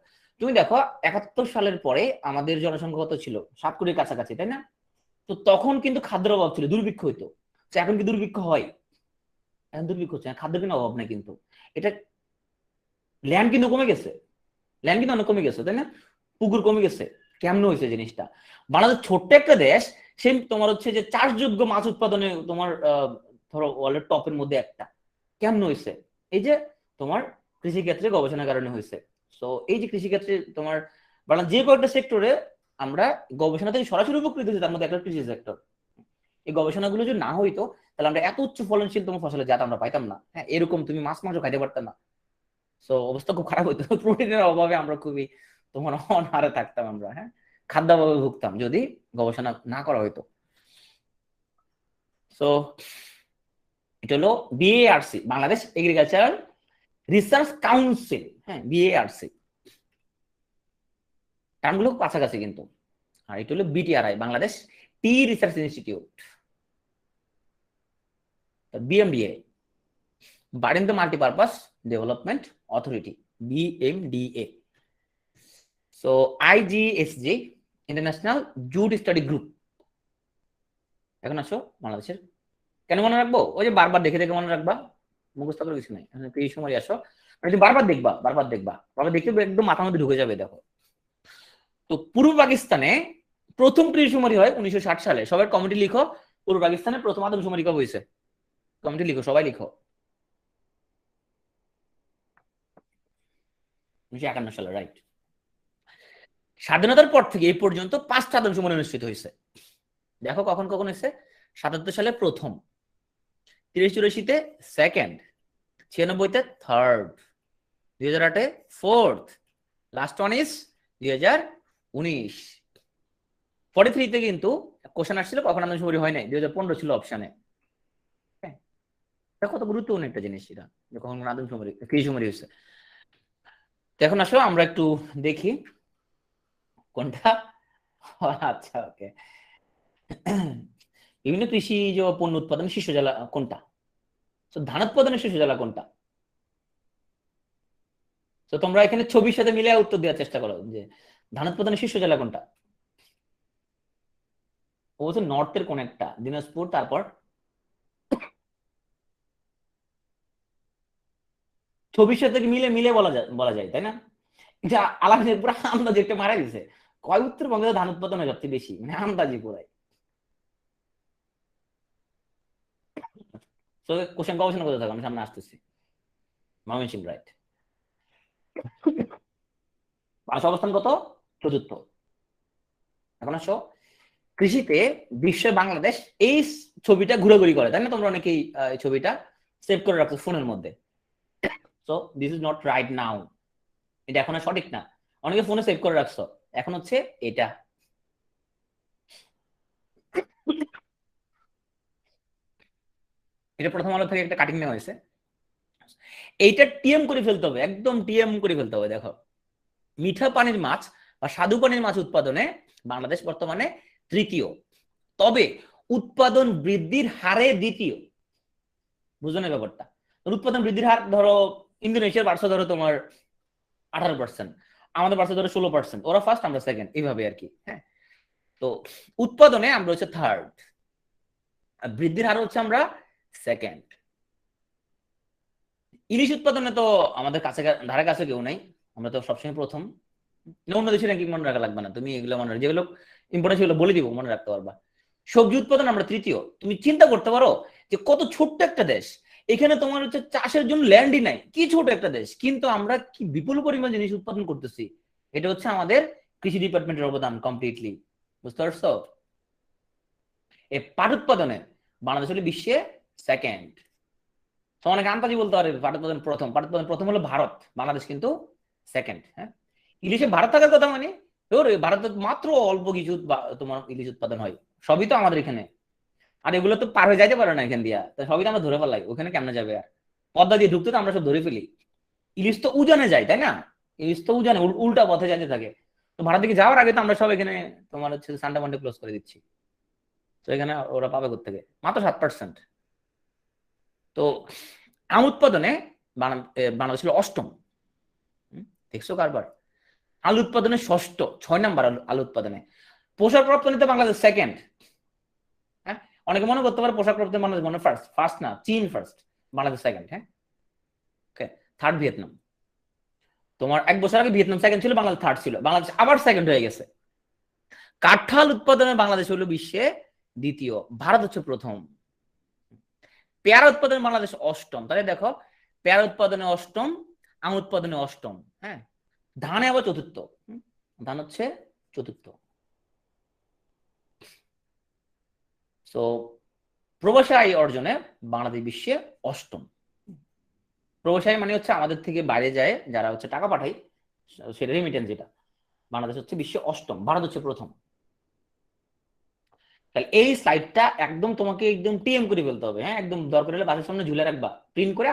তুমি দেখো 71 সালের পরে আমাদের জনসংখ্যা কত ছিল? 7 কোটির কাছাকাছি, তাই না? তো তখন কিন্তু খাদ্যের অভাব ছিল, দুর্ভিক্ষ হইতো। এখন কি দুর্ভিক্ষ হয়? এখন দুর্ভিক্ষ হচ্ছে না, খাদ্যের কোনো অভাব নেই, কিন্তু এটা ল্যান্ড কিন্তু কমে গেছে, ল্যান্ড কিন্তু অনেক কমে গেছে, তাই না? পুকুর কমে গেছে। কেমন হয়েছে জিনিসটা? বাংলাদেশ ছোট্ট একটা দেশ, সে তোমার হচ্ছে যে চাষযোগ্য মাছ উৎপাদনে তোমার ধরো ওয়ার্ল্ডের টপের মধ্যে একটা। কেমন হয়েছে? এই যে তোমার কৃষিক্ষেত্রে গবেষণার কারণে হয়েছে। তো এই যে কৃষিক্ষেত্রে তোমার বাংলা যে কয়েকটা সেক্টরে আমরা গবেষণা থেকে সরাসরি উপকৃত হয়েছি, তার মধ্যে একটা কৃষি সেক্টর। এই গবেষণাগুলো যদি না হইতো তাহলে আমরা এত উচ্চ ফলনশীল তোমার ফসলের জাত আমরা পাইতাম না। হ্যাঁ, এরকম তুমি মাছ মাংস খাইতে পারতাম না। সো অবস্থা খুব খারাপ হতো, প্রোটিনের অভাবে আমরা খুবই তোমার অনাহারে থাকতাম আমরা, হ্যাঁ, খাদ্যাভাবে ভুগতাম যদি গবেষণা না করা হতো। সো এটা হলো BARC, Bangladesh agricultural research council, হ্যাঁ, বিএআরসি, টার্মগুলো কাছাকাছি কিন্তু। আর এটা হলো BTRI, Bangladesh tea research institute, BMDA, Barind multipurpose development authority, BMDA. So IGSG, international jute study group. এখন আসো বাংলাদেশের, কেন মনে রাখবো? ওই যে বারবার দেখে দেখে মনে রাখবা, মুখস্থ করে কিছু নাই। এই সময় আসো, যদি বারবার দেখবা, বারবার দেখবা, বারবার দেখতে একদম মাথার মধ্যে ঢুকে যাবে। দেখো তো পূর্ব পাকিস্তানে প্রথম কৃষিশুমারি হয় 1960 সালে। সবাই কমিটি লিখো, পূর্ব পাকিস্তানে প্রথম আদমশুমারি কবে হয়েছে? কমিটি লিখো, সবাই লিখো। 1951 সালে, রাইট। স্বাধীনতার পর থেকে এই পর্যন্ত 5টা আদমশুমারি অনুষ্ঠিত হয়েছে। দেখো কখন কখন হয়েছে। 77 সালে প্রথম, 83-84-তে সেকেন্ড, 96-তে থার্ড, 2008-এ ফোর্থ, লাস্ট ওয়ান ইজ 2019। 43-তে কিন্তু কোশ্চেন আসছিল কখন আদমশুমারি হয় নাই, 2015 ছিল অপশনে। কত গুরুত্বপূর্ণ একটা জিনিস এটা, কখন আদমশুমারি কৃষিশুমারি হয়েছে। এখন আসো আমরা একটু দেখি কোনটা। আচ্ছা, ওকে। বিভিন্ন কৃষিজ পণ্য উৎপাদনের শীর্ষ জেলা কোনটা? তো ধান উৎপাদনের শীর্ষ জেলা কোনটা? তো তোমরা এখানে ছবির সাথে মিলে উত্তর দেওয়ার চেষ্টা করো যে ধান উৎপাদনের শীর্ষ জেলা কোনটা। অবশ্য নর্থের কোন একটা, দিনাজপুর, তারপর ছবির সাথে মিলে মিলে বলা যায় তাই না? এটা আলাদা পুরো আন্দাজ একটা মারা দিছে। কয় উত্তরবঙ্গে ধান উৎপাদন হয় সবচেয়ে বেশি, মানে আন্দাজি পুরাই। তো কোশ্চেন গবেষণা করতে থাকো, আমি সামনে আসতেছি। ময়মনসিংহ, রাইট। বাংলাদেশ অবস্থান কত? চতুর্থ। এখন আসো কৃষিতে বিশ্বে বাংলাদেশ, এই ছবিটা ঘোরাঘুরি করে তাই না? তোমরা অনেকেই এই ছবিটা সেভ করে রাখছো ফোনের মধ্যে। So this is not right now, এটা এখন আর সঠিক না। অনেকে ফোনে সেভ করে রাখছো, এখন হচ্ছে এটা। এটা প্রথম আলো থেকে একটা কাটিং নেওয়া হয়েছে। এইটা টিএম করে ফেলতে হবে, একদম টিএম করে ফেলতে হবে। দেখো, মিঠা পানির মাছ বা স্বাদু পানির মাছ উৎপাদনে বাংলাদেশ বর্তমানে তৃতীয়, তবে উৎপাদন বৃদ্ধির হারে দ্বিতীয়। বুঝলেন ব্যাপারটা? উৎপাদন বৃদ্ধির হার ধরো ইন্দোনেশিয়ার বাড়ছে ধরো তোমার 18%, আমাদের বাড়ছে ধরো 16%, ওরা ফার্স্ট আমরা সেকেন্ড, এইভাবে আর কি। হ্যাঁ, তো উৎপাদনে আমরা হচ্ছে থার্ড, আর বৃদ্ধির হার হচ্ছে আমরা সেকেন্ড। ইলিশ উৎপাদনে তো আমাদের কাছে ধারে কাছে কেউ নাই, আমরা তো সবসময় প্রথম। অন্য দেশের র্যাঙ্কিং মনে রাখা লাগবে না, তুমি এগুলো মনে রাখো, যেগুলো ইম্পর্টেন্ট সেগুলো বলে দিব, মনে রাখতে পারবা। সবজি উৎপাদন আমরা তৃতীয়। তুমি চিন্তা করতে পারো যে কত ছোট্ট একটা দেশ, এখানে তোমার হচ্ছে চাষের জন্য ল্যান্ডই নাই, কি ছোট একটা দেশ, কিন্তু আমরা কি বিপুল পরিমাণ জিনিস উৎপাদন করতেছি। এটা হচ্ছে আমাদের কৃষি ডিপার্টমেন্টের অবদান কমপ্লিটলি। বুঝতে পারছো? এই পাট উৎপাদনে বাংলাদেশ হলো বিশ্বে সেকেন্ড। তো অনেকে আন্দাজি বলতে পারে পাট উৎপাদন প্রথম, পাট উৎপাদন প্রথম হলো ভারত, বাংলাদেশ কিন্তু সেকেন্ড। হ্যাঁ, ইলিশে ভারত থাকার কথা মানে ভারতে মাত্র অল্প কিছু তোমার ইলিশ উৎপাদন হয়, সবই তো আমাদের এখানে। আর এগুলো তো পার হয়ে যাইতে পারে না এখান দিয়া, সবই তো আমরা ধরে ফেলাই, ওখানে কেমনে যাবে? আর পদ্মা দিয়ে ঢুকতে তো আমরা সব ধরে ফেলি। ইলিশ তো উজানে যায় তাই না? ইলিশ তো উজানে উল্টা পথে যাইতে থাকে। তো ভারত দিকে যাওয়ার আগে তো আমরা সব এখানে তোমার হচ্ছে সান্ডা মান্ডে ক্লোজ করে দিচ্ছি। তো এখানে ওরা পাবে কোথেকে? মাত্র 7%। তো আম উৎপাদনে বাংলাদেশ ছিল অষ্টম। দেখছো কারবার? আলু উৎপাদনে ষষ্ঠ, 6 নাম্বার আলু উৎপাদনে। পোশাক রপ্তানিতে বাংলাদেশ সেকেন্ড। হ্যাঁ, অনেকে মনে করতে পারে পোশাক রপ্তানি বাংলাদেশ মনে ফার্স্ট, ফার্স্ট না, চীন ফার্স্ট, বাংলাদেশ সেকেন্ড। হ্যাঁ, ওকে, থার্ড ভিয়েতনাম। তোমার 1 বছর আগে ভিয়েতনাম সেকেন্ড ছিল, বাংলাদেশ থার্ড ছিল, বাংলাদেশ আবার সেকেন্ড হয়ে গেছে। কাঁঠাল উৎপাদনে বাংলাদেশ হলো বিশ্বে দ্বিতীয়, ভারত হচ্ছে প্রথম। পেয়ারা উৎপাদনে বাংলাদেশ অষ্টম। তাহলে দেখো, পেয়ারা উৎপাদনে অষ্টম, আম উৎপাদনে অষ্টম। হ্যাঁ, ধানে আবার চতুর্থ। ধান হচ্ছে চতুর্থ। সো প্রবাসী আয় অর্জনে বাংলাদেশ বিশ্বে অষ্টম। প্রবাসী মানে হচ্ছে আমাদের থেকে বাইরে যায় যারা হচ্ছে টাকা পাঠায়, সেটা রেমিটেন্স যেটা। বাংলাদেশ হচ্ছে বিশ্বে অষ্টম, ভারত হচ্ছে প্রথম। তাহলে এই স্লাইডটা একদম তোমাকে একদম টিএম করে ফেলতে হবে, হ্যাঁ, একদম দরকার হলে বাসের সামনে ঝুলে রাখবা, প্রিন্ট করে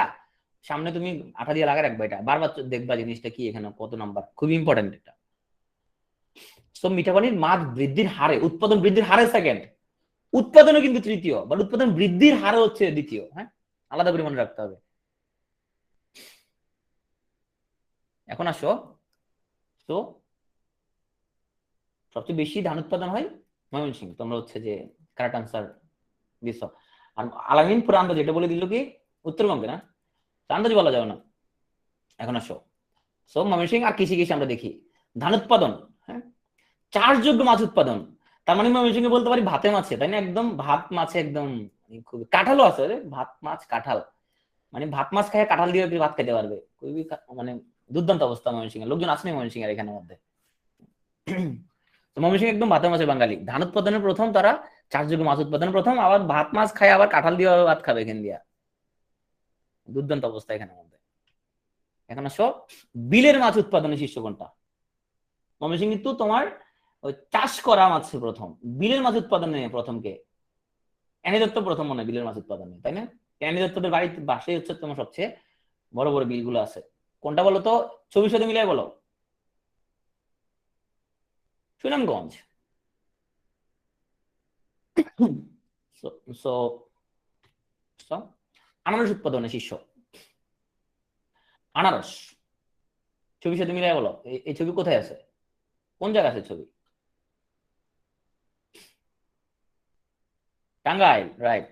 সামনে তুমি আঠা দিয়ে লাগা রাখবা, এটা বারবার দেখবা জিনিসটা কি এখানে কত নাম্বার, খুবই ইম্পর্টেন্ট এটা। তো মিঠা পানির মাছ বৃদ্ধির হারে, উৎপাদন বৃদ্ধির হারে সেকেন্ড, উৎপাদনও কিন্তু তৃতীয়, বাট উৎপাদন বৃদ্ধির হারে হচ্ছে দ্বিতীয়, হ্যাঁ, আলাদা করে মনে রাখতে হবে। এখন আসো, তো সবচেয়ে বেশি ধান উৎপাদন হয় ময়মনসিংহ, তোমরা হচ্ছে যে কারেক্ট আনসার দিছ। আর আলামিন পুরো আন্দাজ এটা বলে দিল কি উত্তরবঙ্গে, না আন্দাজ বলা যাবে না। এখন আসো, সো ময়মনসিংহ আর কৃষি কৃষি আমরা দেখি ধান উৎপাদন, হ্যাঁ, চাষযোগ্য মাছ উৎপাদন, তার মানে ময়মনসিংহে বলতে পারি ভাতে মাছে, তাই না, একদম ভাত মাছে একদম, খুব কাঁঠালও আছে রে, ভাত মাছ কাঁঠাল, মানে ভাত মাছ খায় কাঁঠাল দিয়ে ভাত খেতে পারবে, খুবই মানে দুর্দান্ত অবস্থা ময়মনসিংহের, লোকজন আসেনি ময়মনসিংহের এখানের মধ্যে। তো ময়মনসিংহ একদম ভাতের মাছের বাঙালি, ধান উৎপাদনের প্রথম তারা, চাষযোগ্য মাছ উৎপাদনের প্রথম, আবার ভাত মাছ খায়, আবার কাঁঠাল দিয়ে ভাত খাবে এখান দিয়া, দুর্দান্ত অবস্থা এখানের মধ্যে। এখন আসো, বিলের মাছ উৎপাদনের শীর্ষ কোনটা? ময়মনসিংহ কিন্তু তোমার ওই চাষ করা মাছের প্রথম, বিলের মাছ উৎপাদনে প্রথম কে? অ্যানি দত্ত প্রথম মনে হয় বিলের মাছ উৎপাদনে, তাই না? অ্যানি দত্তদের বাড়িতে বাসায় হচ্ছে তোমার সবচেয়ে বড় বড় বিলগুলো আছে, কোনটা বলো তো, ছবির সাথে মিলাই বলো। সুনামগঞ্জ। সো সো আনারস উৎপাদনে শীর্ষ, আনারস, ছবির সাথে মিলাই বলো, এই ছবি কোথায় আছে, কোন জায়গায় আছে ছবি? টাঙ্গাইল, রাইট।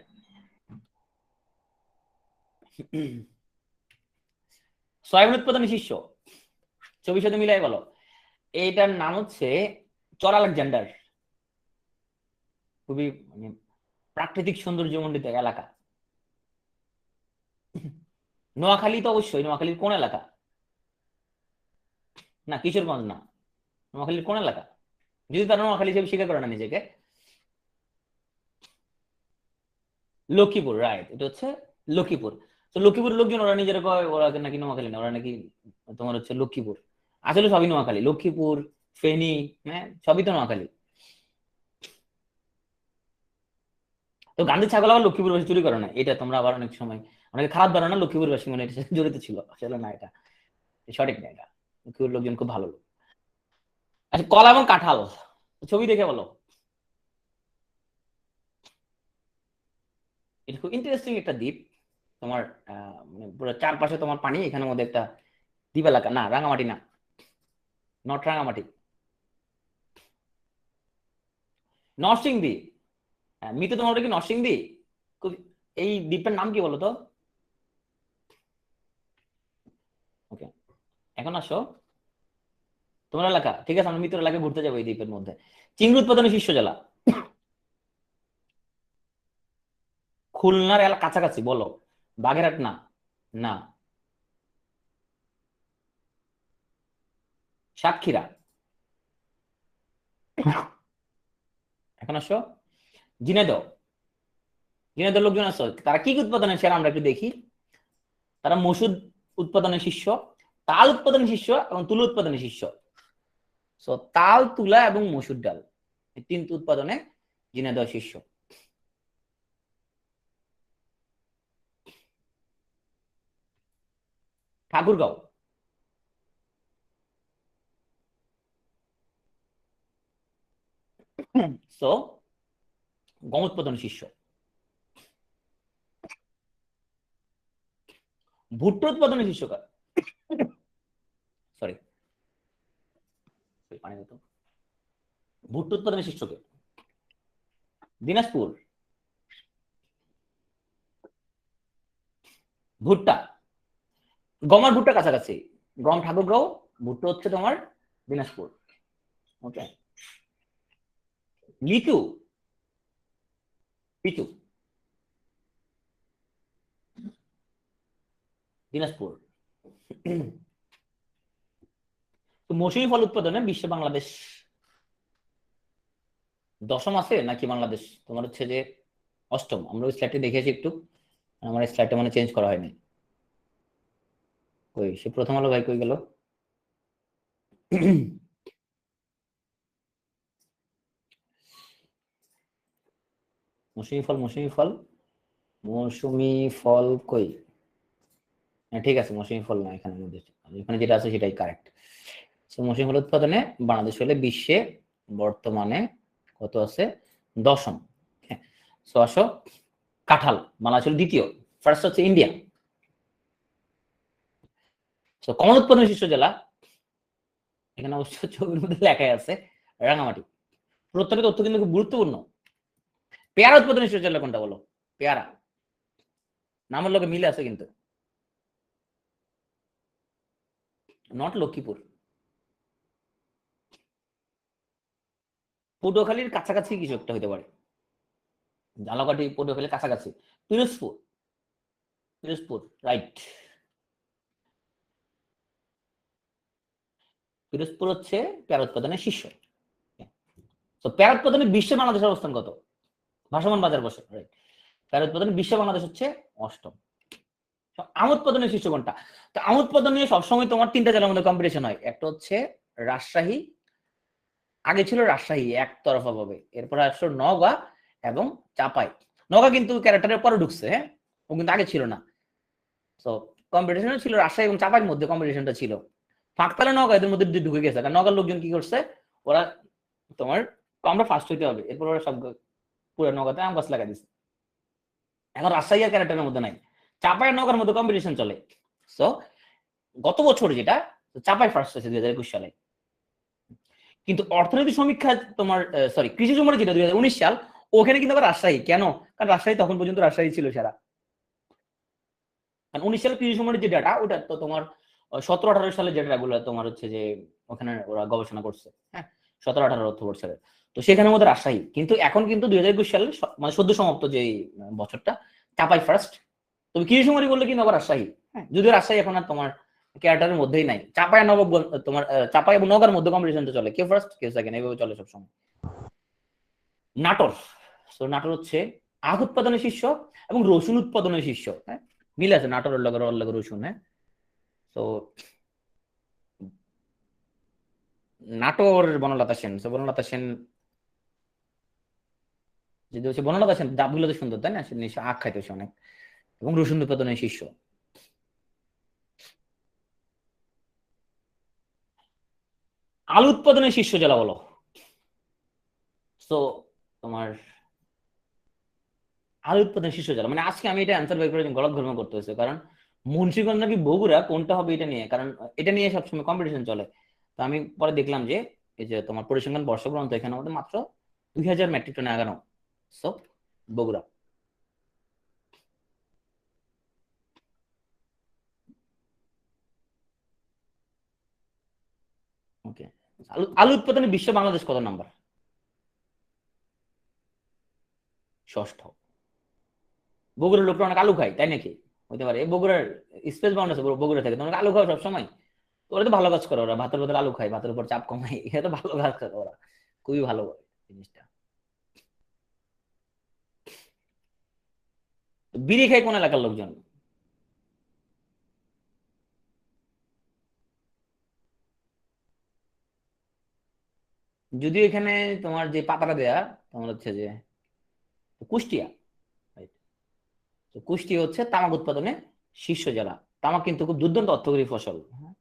সয়াবিন উৎপাদনে শীর্ষ, ছবির সাথে মিলাই বলো। এইটার নাম হচ্ছে চর আলেকজান্ডার, খুবই মানে প্রাকৃতিক সৌন্দর্যমণ্ডিত এলাকা। নোয়াখালী তো অবশ্যই, নোয়াখালীর কোন এলাকা? না কিশোরগঞ্জ না, নোয়াখালীর কোন এলাকা? যদি তারা নোয়াখালী হিসেবে স্বীকার করে না নিজেকে। লক্ষ্মীপুর, রাইট, এটা হচ্ছে লক্ষ্মীপুর। তো লক্ষ্মীপুরের লোকজন ওরা নিজেরা কয় ওরা নাকি নোয়াখালী না, ওরা নাকি তোমার হচ্ছে লক্ষ্মীপুর, আসলে সবই নোয়াখালী, লক্ষ্মীপুর, ফেনী, হ্যাঁ, সবই তো নোয়াখালী। তো গান্ধী ছাগল আবার লক্ষ্মীপুরবাসী চুরি করে না, এটা তোমরা আবার অনেক সময় অনেকে খারাপ ধারণা লক্ষ্মীপুরবাসী মানে এটা সাথে জড়িত ছিল, আসলে না, এটা সঠিক না, এটা লক্ষ্মীপুর লোকজন খুব ভালো লোক। আচ্ছা, কলা এবং কাঁঠাল, ছবি দেখে বলো। এটা খুব ইন্টারেস্টিং একটা দ্বীপ, তোমার মানে পুরো চারপাশে তোমার পানি, এখানের মধ্যে একটা দ্বীপ এলাকা, না রাঙামাটি না, নট রাঙামাটি, নরসিংদী। হ্যাঁ, মিতু তোমার ওটা কি নরসিংদী? খুব, এই দ্বীপটার নাম কি বলো তো? ওকে, এখন আসো, তোমার এলাকা ঠিক আছে, আমরা মিতুর এলাকায় ঘুরতে যাবো এই দ্বীপের মধ্যে। চিংড়ি উৎপাদনের শীর্ষ জেলা, খুলনার এলাকা কাছাকাছি বলো, বাগেরহাট না, না, সাতক্ষীরা। এখন আসো, ঝিনাইদহ, ঝিনাইদহ লোকজন আসো, তারা কি কি উৎপাদনে সেরা আমরা একটু দেখি। তারা মসুর উৎপাদনের শীর্ষ, তাল উৎপাদনের শীর্ষ এবং তুলো উৎপাদনের শীর্ষ। সো তাল, তুলা এবং মসুর ডাল, এই তিনটি উৎপাদনে ঝিনাইদহ শীর্ষ। ঠাকুরগাঁও, সো গম উৎপাদন শীর্ষ। ভুট্টা উৎপাদনের শীর্ষ কার? সরি, পানি দিত। ভুট্টা উৎপাদনের শীর্ষ কে? দিনাজপুর। ভুট্টা, গম আর ভুট্টা কাছাকাছি, গম ঠাকুরগাঁও, ভুট্টা হচ্ছে তোমার দিনাজপুর। ওকে, লিচু, পিচু, দিনাজপুর। তো মৌসুমী ফল উৎপাদনে বিশ্বে বাংলাদেশ দশম আছে নাকি বাংলাদেশ তোমার হচ্ছে যে অষ্টম? আমরা ওই স্লাইডে দেখেছি একটু, আমার স্লাইডটা মানে চেঞ্জ করা হয়নি। কই সে প্রথম আলো ভাই কই গেল? মৌসুমি ফল, মৌসুমি ফল, মৌসুমি ফল কই? হ্যাঁ ঠিক আছে, মৌসুমি ফল না এখানে মধ্যে, এখানে যেটা আছে সেটাই কারেক্ট। মৌসুমি ফল উৎপাদনে বাংলাদেশ হলে বিশ্বে বর্তমানে কত আছে? 10ম। হ্যাঁ, সো আসো কাঁঠাল বাংলাদেশ হলো দ্বিতীয়, ফার্স্ট হচ্ছে ইন্ডিয়া। তো কমল উৎপাদনের শীর্ষ জেলা, এখানে অবশ্য ছবির মধ্যে লেখাই আছে রাঙামাটি। প্রত্যেকটা তথ্য কিন্তু খুব গুরুত্বপূর্ণ। পেয়ারা উৎপাদনের শীর্ষ জেলা কোনটা বলো? পেয়ারা নামের লোকে মিলে আছে কিন্তু, নট লক্ষ্মীপুর। পটুয়াখালীর কাছাকাছি কিছু একটা হইতে পারে, ঝালকাঠি পটুয়াখালীর কাছাকাছি। পিরোজপুর, পিরোজপুর রাইট। পিরোজপুর হচ্ছে পেয়ারা উৎপাদনের শীর্ষ। তো পেয়ারা উৎপাদনে বিশ্বে বাংলাদেশের অবস্থান কত? ভাসমান বাজার বসে, রাইট। পেয়ারা উৎপাদনে বিশ্বে বাংলাদেশ হচ্ছে 8ম। আম উৎপাদনের শীর্ষ কোনটা? তো আম উৎপাদন নিয়ে সবসময় তোমার 3টা জেলার মধ্যে কম্পিটিশন হয়। একটা হচ্ছে রাজশাহী, আগে ছিল রাজশাহী একতরফা ভাবে, এরপর আসলো নওগাঁ এবং চাপাই। নওগাঁ কিন্তু ক্যারেক্টারের পরে ঢুকছে, হ্যাঁ, ও কিন্তু আগে ছিল না। তো কম্পিটিশন ছিল রাজশাহী এবং চাপাইয়ের মধ্যে, কম্পিটিশনটা ছিল। ফাঁকতালে নওগাঁ এদের মধ্যে ঢুকে গেছে, কারণ নওগাঁর লোকজন কি করছে, ওরা তোমার আমরা ফার্স্ট হইতে হবে, এরপর ওরা সব পুরো নওগাঁতে আম গাছ লাগাই দিচ্ছে। এখন রাজশাহী আর ক্যারেক্টারের মধ্যে নাই, চাপাই নওগাঁর মধ্যে কম্পিটিশন চলে। সো গত বছর যেটা চাপাই ফার্স্ট হয়েছে 2021 সালে, কিন্তু অর্থনৈতিক সমীক্ষা তোমার সরি কৃষি সমরে যেটা 2019 সাল, ওখানে কিন্তু আবার রাজশাহী। কেন? কারণ রাজশাহী তখন পর্যন্ত রাজশাহী ছিল সারা। কারণ 19 সালে কৃষি সমরের যে ডাটা, ওটা তো তোমার 17-18 সালে যে ডাটাগুলো তোমার হচ্ছে যে ওখানে ওরা গবেষণা করছে, হ্যাঁ, 17-18 অর্থবর্ষে। তো সেখানের মধ্যে রাজশাহী, কিন্তু এখন কিন্তু 2021 সালে মানে সদ্য সমাপ্ত যে বছরটা, চাপাই ফার্স্ট। তবে কৃষি সমরি বললে কিন্তু আবার রাজশাহী, হ্যাঁ, যদিও রাজশাহী এখন আর তোমার ক্যারেক্টারের মধ্যেই নাই। চাপাই নবাব তোমার চাপাই এবং নওগাঁর মধ্যে কম্পিটিশনটা চলে, কে ফার্স্ট কে সেকেন্ড, এইভাবে চলে সবসময়। নাটোর, তো নাটোর হচ্ছে আখ উৎপাদনের শীর্ষ এবং রসুন উৎপাদনের শীর্ষ, হ্যাঁ, মিল আছে নাটোরের লগে রসুন, হ্যাঁ। তো নাটোর বনলতা সেন, বনলতা সেন যদি হচ্ছে বনলতা সেন ডাবগুলো তো সুন্দর তাই না, সে নিশ্চয় আখ খাইতে অনেক, এবং রসুন উৎপাদনের শীর্ষ। আলু উৎপাদনের শীর্ষ জেলা বলো? তো তোমার আলু উৎপাদনের শীর্ষ জেলা, মানে আজকে আমি এটা অ্যান্সার বের করে গলত ঘর্ম করতে হয়েছে, কারণ মুন্সিগঞ্জ নাকি বগুড়া কোনটা হবে এটা নিয়ে, কারণ এটা নিয়ে সবসময় কম্পিটিশন চলে। তো আমি পরে দেখলাম যে এই যে তোমার পরিসংখ্যান বর্ষগ্রন্থ, এখানে আমাদের মাত্র 2000 মেট্রিক টনে আগানো। সো বগুড়া। ওকে, আলু আলু উৎপাদনে বিশ্বে বাংলাদেশ কত নাম্বার? 6ষ্ঠ। বগুড়ার লোকরা অনেক আলু খায় তাই নাকি? হতে পারে, এই বগুড়ার স্পেস বাউন্ড আছে বগুড়া থেকে, তোমরা আলু খাও সবসময়। তো ওরা তো ভালো কাজ করে, ওরা ভাতের ভাতের আলু খায়, ভাতের উপর চাপ কমায়, এটা তো ভালো কাজ করে ওরা, খুবই ভালো জিনিসটা। বিড়ি খায় কোন এলাকার লোকজন? যদিও এখানে তোমার যে পাতাটা দেয়া তোমার হচ্ছে যে কুষ্টিয়া, right? তো কুষ্টিয়া হচ্ছে তামাক উৎপাদনে শীর্ষ জেলা। তামাক কিন্তু খুব দুর্দান্ত অর্থকরী ফসল, হ্যাঁ?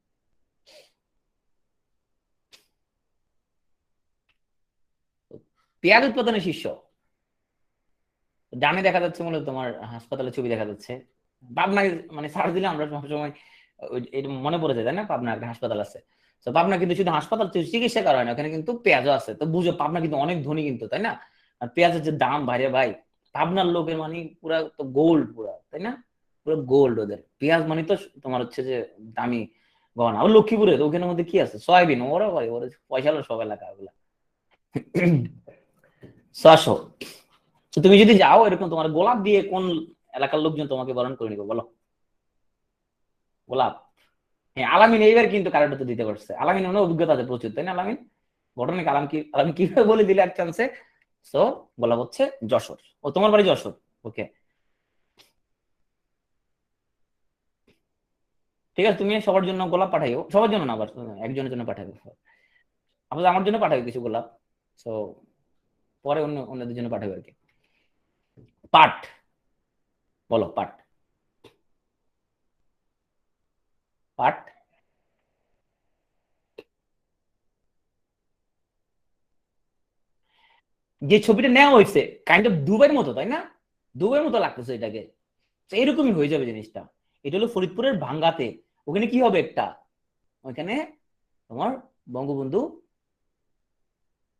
তো পেঁয়াজ উৎপাদনে শীর্ষ, ডানে দেখা যাচ্ছে মূলত তোমার হাসপাতালের ছবি দেখা যাচ্ছে। পাবনায় মানে সার্চ দিলে আমরা সবসময় এটা মনে পড়ে যায় তাই না, পাবনা একটা হাসপাতাল আছে। তো পাবনা কিন্তু শুধু হাসপাতাল চিকিৎসা করা হয় না, ওখানে কিন্তু পেঁয়াজও আছে। তো বুঝো পাবনা কিন্তু অনেক ধনী কিন্তু, তাই না? আর পেঁয়াজের যে দাম ভাই রে ভাই, পাবনার লোকের মানে পুরা তো গোল্ড পুরা, তাই না? পুরো গোল্ড ওদের পেঁয়াজ মানে তো তোমার হচ্ছে যে দামি গহনা। আর লক্ষ্মীপুরে তো ওখানের মধ্যে কি আছে, সয়াবিন, ওরা ভাই ওরা পয়সা হলো সব এলাকা ওগুলা। 600। তো তুমি যদি যাও এরকম, তোমার গোলাপ দিয়ে কোন এলাকার লোকজন তোমাকে বরণ করে নিবে বলো? গোলাপ, হ্যাঁ আলামিন এইবার কিন্তু কারেক্ট দিতে পারছে। আলামিন অনেক অভিজ্ঞতা আছে প্রচুর, তাই না? আলামিন ঘটনা আলাম কি আলামিন কিভাবে বলে দিলে এক চান্সে। সো গোলাপ হচ্ছে যশোর। ও তোমার বাড়ি যশোর, ওকে ঠিক আছে, তুমি সবার জন্য গোলাপ পাঠাইও, সবার জন্য না, আবার একজনের জন্য পাঠাইও, আপাতত আমার জন্য পাঠাইও কিছু গোলাপ, তো পরে অন্যদের জন্য পাঠাবো আর কি। পাট, বলো পাট। পাট, যে ছবিটা নেওয়া হয়েছে কাইন্ড অফ দুবাইয়ের মতো, তাই না? দুবাইয়ের মতো লাগতেছে এটাকে, তো এরকমই হয়ে যাবে জিনিসটা। এটা হলো ফরিদপুরের ভাঙ্গাতে, ওখানে কি হবে একটা, ওখানে তোমার বঙ্গবন্ধু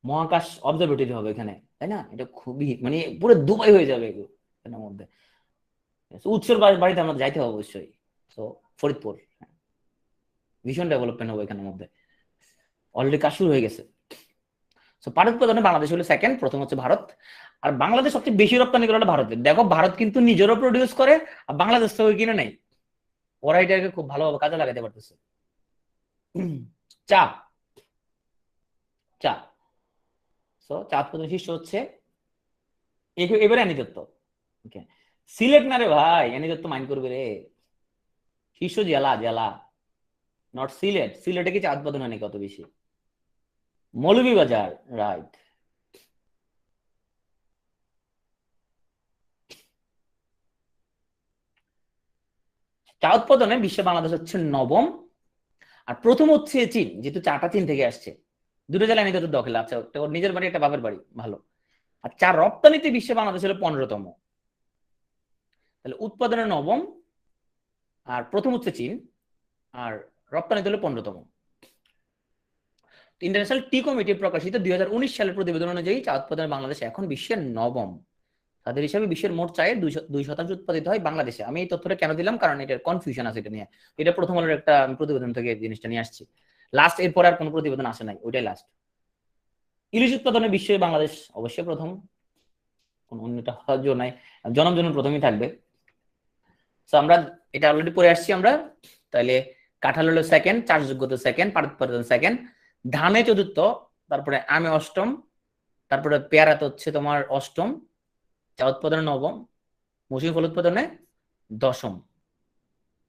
মহাকাশ অবজারভেটরি হবে এখানে, তাই না? এটা খুবই মানে পুরো দুবাই হয়ে যাবে এখানের মধ্যে। উৎসর বাড়িতে আমরা যাইতে হবে অবশ্যই। তো ফরিদপুর ভীষণ ডেভেলপমেন্ট হবে এখানের মধ্যে, অলরেডি কাজ শুরু হয়ে গেছে। তো পাট উৎপাদনে বাংলাদেশ হলো সেকেন্ড, প্রথম হচ্ছে ভারত। আর বাংলাদেশ সবচেয়ে বেশি রপ্তানি করে ভারতে। দেখো ভারত কিন্তু নিজেরও প্রডিউস করে, আর বাংলাদেশ থেকে কিনে নেই, ওরা এটাকে খুব ভালোভাবে কাজে লাগাতে পারতেছে। চা, চা, তো চা উৎপাদন শীর্ষ হচ্ছে এবারে এনি দত্ত। ওকে, সিলেট না রে ভাই, এনি দত্ত মাইন্ড করবে রে, শীর্ষ জেলা, জেলা নট সিলেট। সিলেটে কি চা উৎপাদন হয় নাকি কত বেশি? মৌলভীবাজার, রাইট। চা উৎপাদনে বিশ্বে বাংলাদেশ হচ্ছে নবম, আর প্রথম হচ্ছে চীন, যেহেতু চাটা চীন থেকে আসছে। দুটো জেলা এনে তো দখলে, আচ্ছা ওর নিজের বাড়ি একটা বাপের বাড়ি, ভালো। আর চা রপ্তানিতে বিশ্বে বাংলাদেশ হলো 15তম, তাহলে উৎপাদনে নবম, আর প্রথম হচ্ছে চীন, আর রপ্তানিতে হলো 15তম। ইন্টারন্যাশনাল টি কমিটি প্রকাশিত 2019 সালের প্রতিবেদন অনুযায়ী চা উৎপাদনে বাংলাদেশ এখন বিশ্বের নবম। তাদের হিসাবে বিশ্বের মোট চায়ের 2% উৎপাদিত হয় বাংলাদেশে। আমি এই তথ্যটা কেন দিলাম, কারণ এটার কনফিউশন আছে এটা নিয়ে। এটা প্রথম আলোর একটা প্রতিবেদন থেকে জিনিসটা নিয়ে আসছি, লাস্ট, এরপর আর কোনো প্রতিবেদন আসে নাই, ওইটাই লাস্ট। ইলিশ উৎপাদনে বিশ্বে বাংলাদেশ অবশ্যই প্রথম, কোন অন্যটা হওয়ার নাই, জনম জনম প্রথমই থাকবে। তো আমরা এটা অলরেডি পড়ে আসছি আমরা। তাহলে কাঁঠাল হলো সেকেন্ড, চাষযোগ্যতা সেকেন্ড, পাট উৎপাদন সেকেন্ড, ধানে চতুর্থ, তারপরে আমে অষ্টম, তারপরে পেয়ারাতে হচ্ছে তোমার অষ্টম, চা উৎপাদনে নবম, মৌসুমী ফল উৎপাদনে দশম।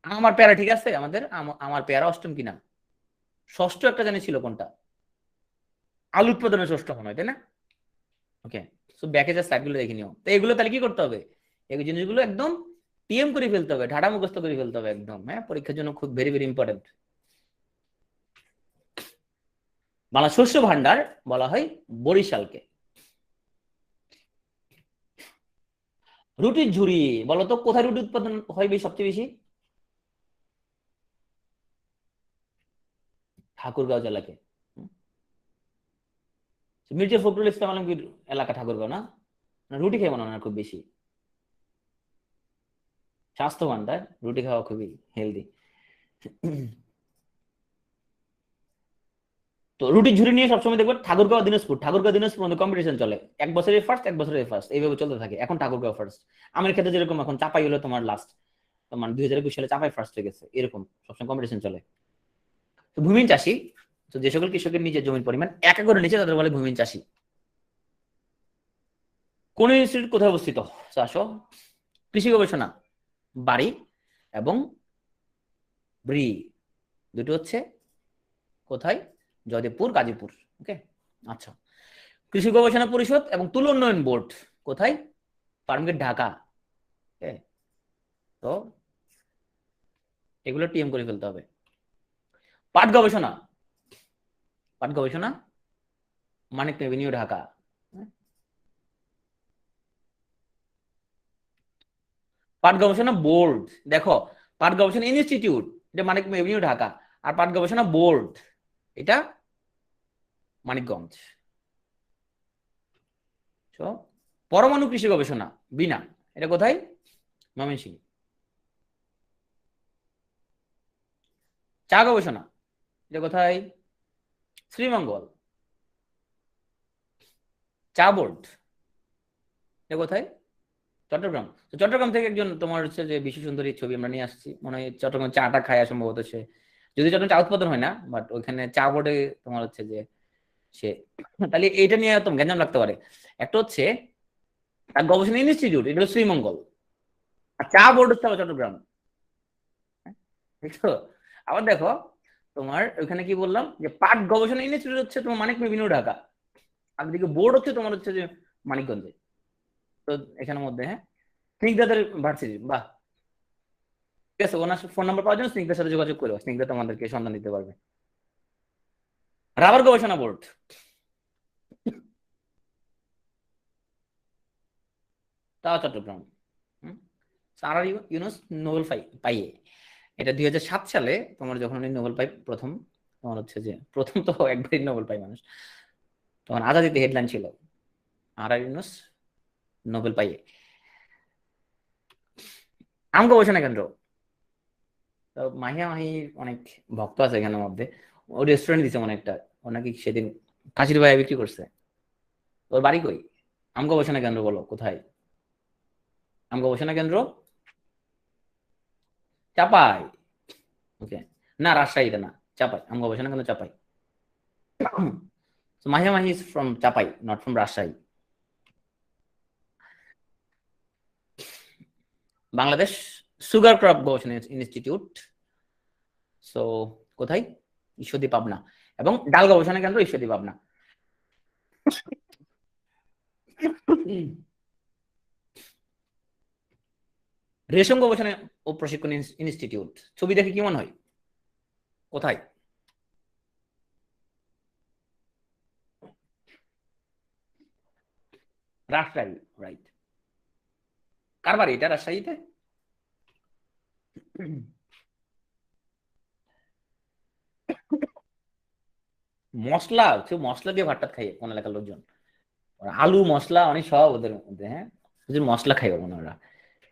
আমার পেয়ারা ঠিক আছে, আমাদের আমার পেয়ারা অষ্টম কিনা, ষষ্ঠ একটা জানি ছিল কোনটা, আলু উৎপাদনে ষষ্ঠ মনে হয়, তাই না? ওকে, সো ব্যাকে যা স্লাইডগুলো দেখে নিও। তো এগুলো তাহলে কি করতে হবে, এই জিনিসগুলো একদম টিএম করে ফেলতে হবে, ঢাড়া মুখস্থ করে ফেলতে হবে একদম, হ্যাঁ, পরীক্ষার জন্য খুব ভেরি ভেরি ইম্পর্টেন্ট। বাংলা শস্য ভান্ডার বলা হয় বরিশালকে। রুটির ঝুড়ি, বলতো কোথায় রুটি উৎপাদন হয় সবচেয়ে বেশি? ঠাকুরগাঁও জেলাকে। মির্জা ফখরুল ইসলাম আলমগীর এলাকা ঠাকুরগাঁও না? রুটি খেয়ে মনে হয় না খুব বেশি, স্বাস্থ্যবান, তাই রুটি খাওয়া খুবই হেলদি। তো রুটির ঝুড়ি নিয়ে সবসময় দেখবে ঠাকুরগাঁও দিনাজপুর, ঠাকুরগাঁও দিনাজপুর মধ্যে কম্পিটিশন চলে, এক বছরের ফার্স্ট, এক বছরের ফার্স্ট, এইভাবে চলতে থাকে। এখন ঠাকুরগাঁও ফার্স্ট, আমার ক্ষেত্রে যেরকম এখন চাপাই হলো তোমার লাস্ট, তোমার 2021 সালে চাপাই ফার্স্ট হয়ে গেছে, এরকম সবসময় কম্পিটিশন চলে। তো ভূমিহীন চাষী, তো যে সকল কৃষকের নিজের জমির পরিমাণ 1 একরের নিচে তাদের বলে ভূমিহীন চাষী। কোন ইনস্টিটিউট কোথায় অবস্থিত? আসো, কৃষি গবেষণা বাড়ি এবং ব্রি, দুটো হচ্ছে কোথায়, জয়দেবপুর, গাজীপুর। ওকে, আচ্ছা। কৃষি গবেষণা পরিষদ এবং তুলো উন্নয়ন বোর্ড কোথায়? ফার্মগেট, ঢাকা। তো এগুলো টিএম করে ফেলতে হবে। পাট গবেষণা, পাট গবেষণা মানিক এভিনিউ, ঢাকা। পাট গবেষণা বোর্ড, দেখো পাট গবেষণা ইনস্টিটিউট এটা মানিক এভিনিউ, ঢাকা। আর পাট গবেষণা বোর্ড এটা মানিকগঞ্জ। পরমাণু কৃষি গবেষণা বিনা, এটা কোথায়? ময়মনসিংহ। চা গবেষণা এটা কোথায়? শ্রীমঙ্গল। চা বোর্ড এটা কোথায়? চট্টগ্রাম। তো চট্টগ্রাম থেকে একজন তোমার হচ্ছে যে বিশ্ব সুন্দরী ছবি আমরা নিয়ে আসছি, মনে হয় চট্টগ্রাম চাটা খায় সম্ভবত সে, যদি চট্টগ্রাম চা উৎপাদন হয় না, বাট ওইখানে চা বোর্ডে তোমার হচ্ছে যে সে। তাহলে এটা নিয়ে তোমার গ্যাঞ্জাম লাগতে পারে। একটা হচ্ছে গবেষণা ইনস্টিটিউট, এটা হলো শ্রীমঙ্গল, আর চা বোর্ড হচ্ছে চট্টগ্রাম, দেখছো? আবার দেখো তোমার ওখানে কি বললাম যে পাট গবেষণা ইনস্টিটিউট হচ্ছে তোমার মানিক মেভিনিউ ঢাকা, আর দিকে বোর্ড হচ্ছে তোমার হচ্ছে যে মানিকগঞ্জে। তো এখানের মধ্যে হ্যাঁ স্নিগ্ধাদের ভার্সিটি, বাহ, ঠিক আছে। ওনার ফোন নাম্বার পাওয়ার জন্য স্নিগ্ধার সাথে যোগাযোগ করো, স্নিগ্ধা তোমাদেরকে সন্ধান দিতে পারবে। রাবার গবেষণা বোর্ড, তা চট্টগ্রাম। সারা ইউনুস নোবেল পাইয়ে, এটা 2007 সালে তোমার যখন উনি নোবেল পাই প্রথম, তোমার হচ্ছে যে প্রথম তো একবারই নোবেল পাই মানুষ, তখন আজাদিতে হেডলাইন ছিল আর ইউনুস নোবেল পাইয়ে। আম গবেষণা কেন্দ্র, তো মাহিয়া মাহির অনেক ভক্ত আছে এখানের মধ্যে। ও রেস্টুরেন্ট দিছে মনে একটা, ও নাকি সেদিন কাশির ভাইয়া বিক্রি করছে। ওর বাড়ি কই? আম গবেষণা কেন্দ্র বলো কোথায়? আম গবেষণা কেন্দ্র চাপাই, ওকে, না রাজশাহীতে না, চাপাই। আম গবেষণা কেন্দ্র চাপাই। So Mahia Mahi is from Chapai, not from Rajshahi. Bangladesh sugar crop গবেষণা ইনস্টিটিউট, সো কোথায়? ঈশ্বরদী পাবনা। এবং ডাল গবেষণা কেন্দ্র ঈশ্বরদী পাবনা। রেশম গবেষণা ও প্রশিক্ষণ ইনস্টিটিউট, ছবি দেখে কি মনে হয় কোথায়? রাজশাহী, রাইট। কার বাড়ি এটা রাজশাহীতে? মশলা হচ্ছে, মশলা দিয়ে ভাতটা খাইয়ে কোন এলাকার লোকজন, ওরা আলু মশলা অনেক সব ওদের মধ্যে, হ্যাঁ ওদের মশলা খাইবে মনে ওরা।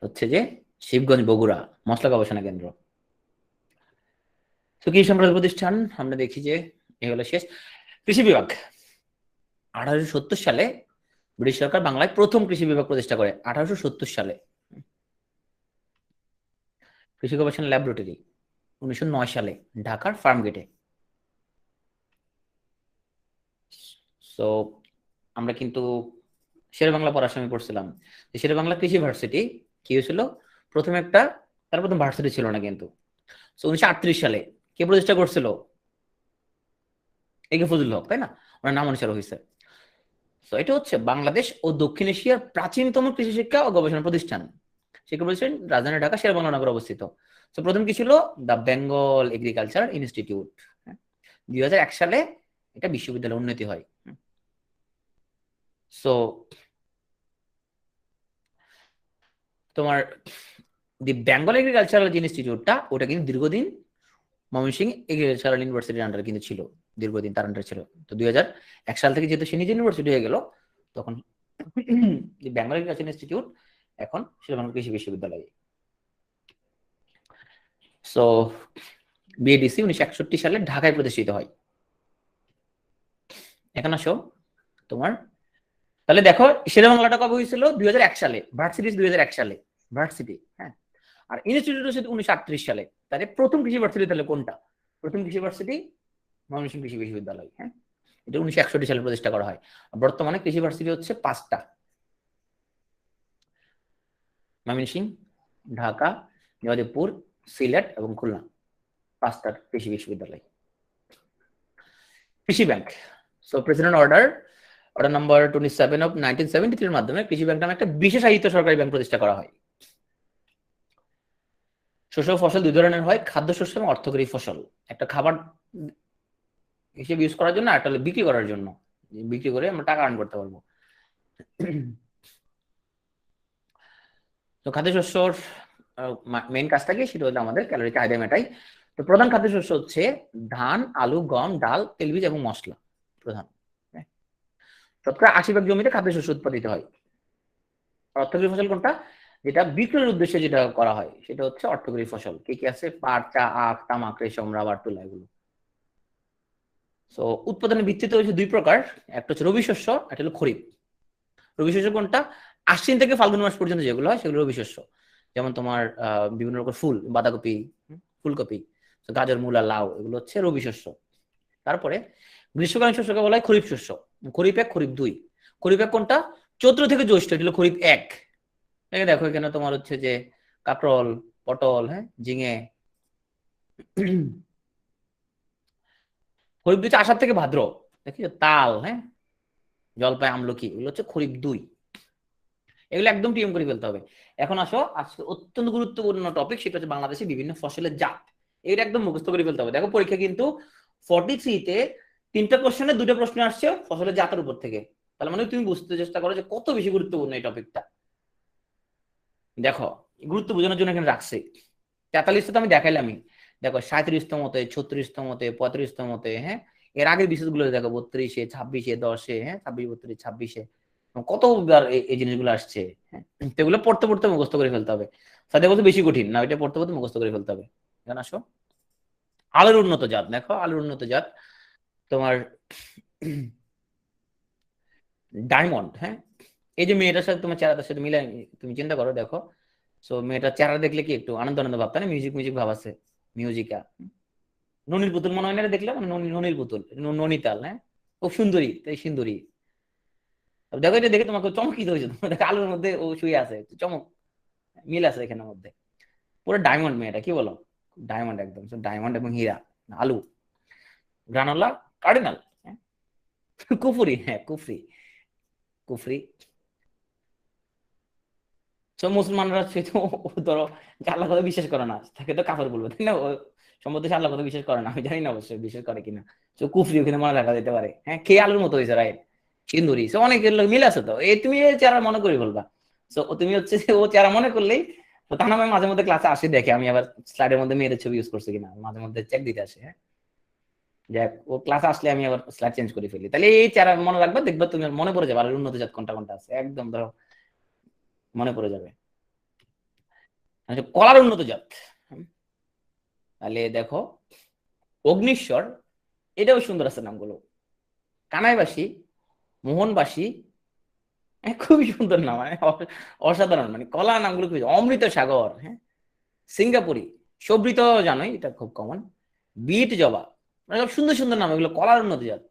হচ্ছে যে শিবগঞ্জ বগুড়া মশলা গবেষণা কেন্দ্র। তো কৃষি সম্প্রদায় প্রতিষ্ঠান আমরা দেখি যে এগুলো শেষ। কৃষি বিভাগ 1870 সালে ব্রিটিশ সরকার বাংলায় প্রথম কৃষি বিভাগ প্রতিষ্ঠা করে, 1870 সালে। কৃষি গবেষণা ল্যাবরেটরি 1909 সালে ঢাকার ফার্ম গেটে। সো আমরা কিন্তু শেরে বাংলা পড়ার সময় পড়ছিলাম শেরে বাংলা কৃষি ভার্সিটি কি হয়েছিল প্রথম একটা, তার প্রথম ভার্সিটি ছিল না কিন্তু। 1938 সালে কে প্রতিষ্ঠা করছিল? এ কে ফজলুল হক, তাই না? ওনার নাম অনুসারে হয়েছে। তো এটা হচ্ছে বাংলাদেশ ও দক্ষিণ এশিয়ার প্রাচীনতম কৃষি শিক্ষা ও গবেষণা প্রতিষ্ঠান। শিক্ষা প্রতিষ্ঠান রাজধানী ঢাকা, শেরে বাংলা নগর অবস্থিত। তো প্রথম কি ছিল? The Bengal agriculture institute. 2001 সালে এটা বিশ্ববিদ্যালয় উন্নতি হয়। সো তোমার দি বেঙ্গল এগ্রিকালচারাল ইনস্টিটিউটটা ওটা কিন্তু দীর্ঘদিন ময়মনসিংহ এগ্রিকালচারাল ইউনিভার্সিটির আন্ডারে কিন্তু ছিল, দীর্ঘদিন তার আন্ডারে ছিল। তো 2001 সাল থেকে যেহেতু সে নিজে ইউনিভার্সিটি হয়ে গেল, তখন বেঙ্গল এগ্রিকালচার ইনস্টিটিউট এখন শেরেবাংলা কৃষি বিশ্ববিদ্যালয়। সো বিএডিসি 1961 সালে ঢাকায় প্রতিষ্ঠিত হয়। এখন আসো তোমার, তাহলে দেখো শেরেবাংলাটা কবে হয়েছিল? 2001 সালে, ভার্সিটি 2001 সালে, ভার্সিটি, হ্যাঁ। আর ইনস্টিটিউট হচ্ছে 1938 সালে। তাহলে প্রথম কৃষি ভার্সিটি তাহলে কোনটা? প্রথম কৃষি ভার্সিটি ময়মনসিংহ কৃষি বিশ্ববিদ্যালয়, হ্যাঁ। এটা 1961 সালে প্রতিষ্ঠা করা হয়। বর্তমানে কৃষি ভার্সিটি হচ্ছে 5টা: ময়মনসিংহ, ঢাকা, জয়দেবপুর, সিলেট এবং খুলনা, 5টা কৃষি বিশ্ববিদ্যালয়। কৃষি bank, so president order number 27 of 1973 এর মাধ্যমে কৃষি ব্যাংক নামে একটা বিশেষায়িত সরকারি ব্যাংক প্রতিষ্ঠা করা হয়। শস্য ফসল দুই ধরনের হয়, খাদ্যশস্য এবং অর্থকরী ফসল। একটা খাবার হিসেবে ইউজ করার জন্য, একটা হলো বিক্রি করার জন্য, বিক্রি করে আমরা টাকা আর্ন করতে পারবো। তো খাদ্যশস্যর মেইন কাজটা কি? সেটা হলো আমাদের ক্যালোরি চাহিদা মেটাই। তো প্রধান খাদ্যশস্য হচ্ছে ধান, আলু, গম, ডাল, তেলবীজ এবং মশলা প্রধান। শতকরা 80% জমিতে খাদ্যশস্য উৎপাদিত হয়। অর্থকরী ফসল কোনটা? যেটা বিক্রয়ের উদ্দেশ্যে যেটা করা হয় সেটা হচ্ছে অর্থকরী ফসল। কি কি আছে? পাট, চা, আখ, তামাক, রেশম, রাবার, তুলা, এগুলো। তো উৎপাদনের ভিত্তিতে হচ্ছে দুই প্রকার, একটা হচ্ছে রবি শস্য, একটা হলো খরিফ। রবি শস্য কোনটা? আশ্বিন থেকে ফাল্গুন মাস পর্যন্ত যেগুলো হয় সেগুলো রবি শস্য। যেমন তোমার বিভিন্ন রকম ফুল, বাঁধাকপি, ফুলকপি, গাজর, মূলা, লাউ, এগুলো হচ্ছে রবি শস্য। তারপরে গ্রীষ্মকালীন শস্যকে বলা হয় খরিফ শস্য। খরিফ 1, খরিফ 2। খরিফ 1 কোনটা? চৈত্র থেকে জ্যৈষ্ঠ, এটা হলো খরিফ 1। দেখো এখানে তোমার হচ্ছে যে কাঁকরোল, পটল, হ্যাঁ, ঝিঙে, খরিফ 2 হচ্ছে আষাঢ় থেকে ভাদ্র, দেখি তাল, হ্যাঁ, জলপাই, আমলকি, এগুলো হচ্ছে খরিফ 2। এগুলো একদম টিএম করে ফেলতে হবে। এখন আসো আজকে অত্যন্ত গুরুত্বপূর্ণ টপিক, সেটা হচ্ছে বাংলাদেশে বিভিন্ন ফসলের জাত। এটা একদম মুখস্থ করে ফেলতে হবে। দেখো পরীক্ষা কিন্তু 43-তে 3টা কোশ্চেনে 2টা প্রশ্ন আসছে ফসলের জাতের উপর থেকে। তাহলে মানে তুমি বুঝতে চেষ্টা করো যে কত বেশি গুরুত্বপূর্ণ এই টপিকটা। দেখো গুরুত্ব বোঝানোর জন্য এখানে রাখছি। 43টা তো আমি দেখাইলামই। দেখো 37তমতে, 36তমতে, 35তমতে, হ্যাঁ, এর আগের বিশেষ গুলো দেখো 32-এ, 26-এ, 10-এ, হ্যাঁ, 26, 32, 26-এ কতবার এই জিনিসগুলো আসছে। হ্যাঁ, তো এগুলো পড়তে পড়তে মুখস্থ করে ফেলতে হবে। সাথে বলতে বেশি কঠিন না, এটা পড়তে পড়তে মুখস্থ করে ফেলতে হবে। এখন আসো আলুর উন্নত জাত। দেখো আলুর উন্নত জাত তোমার ডায়মন্ড। হ্যাঁ, এই যে মেয়েটার সাথে তোমার চেহারাটার সাথে মিলে তুমি চিন্তা করো, দেখো সো মেয়েটার চেহারা দেখলে কি একটু আনন্দ আনন্দ ভাব, তাই না? মিউজিক মিউজিক ভাব আছে, মিউজিকা। ননির পুতুল মনে হয় না এটা দেখলে, মানে ননির পুতুল, ননিতাল, হ্যাঁ, খুব সুন্দরী, তাই সুন্দরী। দেখো এটা দেখে তোমাকে চমকিত হয়েছে, তোমার দেখো আলুর মধ্যে ও শুয়ে আছে, চমক, মিল আছে এখানের মধ্যে। পুরো ডায়মন্ড মেয়েটা, কি বলো? ডায়মন্ড একদম, ডায়মন্ড এবং হীরা। আলু, গ্রানোলা, কার্ডিনাল, হ্যাঁ, কুফরি, হ্যাঁ কুফরি, কুফরি। সব মুসলমানরা সে তো ধরো যে আল্লাহ কথা বিশ্বাস করে না, তাকে তো কাফের বলবো, তাই না? ও সম্ভবত সে আল্লাহ কথা বিশ্বাস করে না, আমি জানি না অবশ্যই বিশ্বাস করে কিনা। তো কুফরি ওখানে মনে রাখা যেতে পারে। হ্যাঁ, খেয়ে আলুর মতো হয়েছে, রাইট, সিন্দুরি। সে অনেক মিল আছে তো, এই তুমি এই চেহারা মনে করে বলবা। তো তুমি হচ্ছে যে ও চেহারা মনে করলেই তো, তা নামে মাঝে মধ্যে ক্লাসে আসি, দেখে আমি আবার স্লাইডের মধ্যে মেয়েদের ছবি ইউজ করছি কিনা মাঝে মধ্যে চেক দিতে আসে। হ্যাঁ, যাক ও ক্লাসে আসলে আমি আবার স্লাইড চেঞ্জ করে ফেলি। তাহলে এই চেহারা মনে রাখবা, দেখবা তুমি মনে পড়ে যাবে আলুর উন্নত জাত কোনটা কোনটা আছে, একদম ধরো মনে পড়ে যাবে। আচ্ছা, কলার উন্নত জাত। হুম, তাহলে দেখো অগ্নিশ্বর, এটাও সুন্দর আছে নামগুলো। কানাইবাসী, মোহনবাসী, খুবই সুন্দর নাম, মানে অসাধারণ, মানে কলা নামগুলো খুবই। অমৃত সাগর, হ্যাঁ, সিঙ্গাপুরি, সবৃত, জানোই এটা খুব কমন। বিট জবা, মানে সব সুন্দর সুন্দর নাম, এগুলো কলার উন্নত জাত।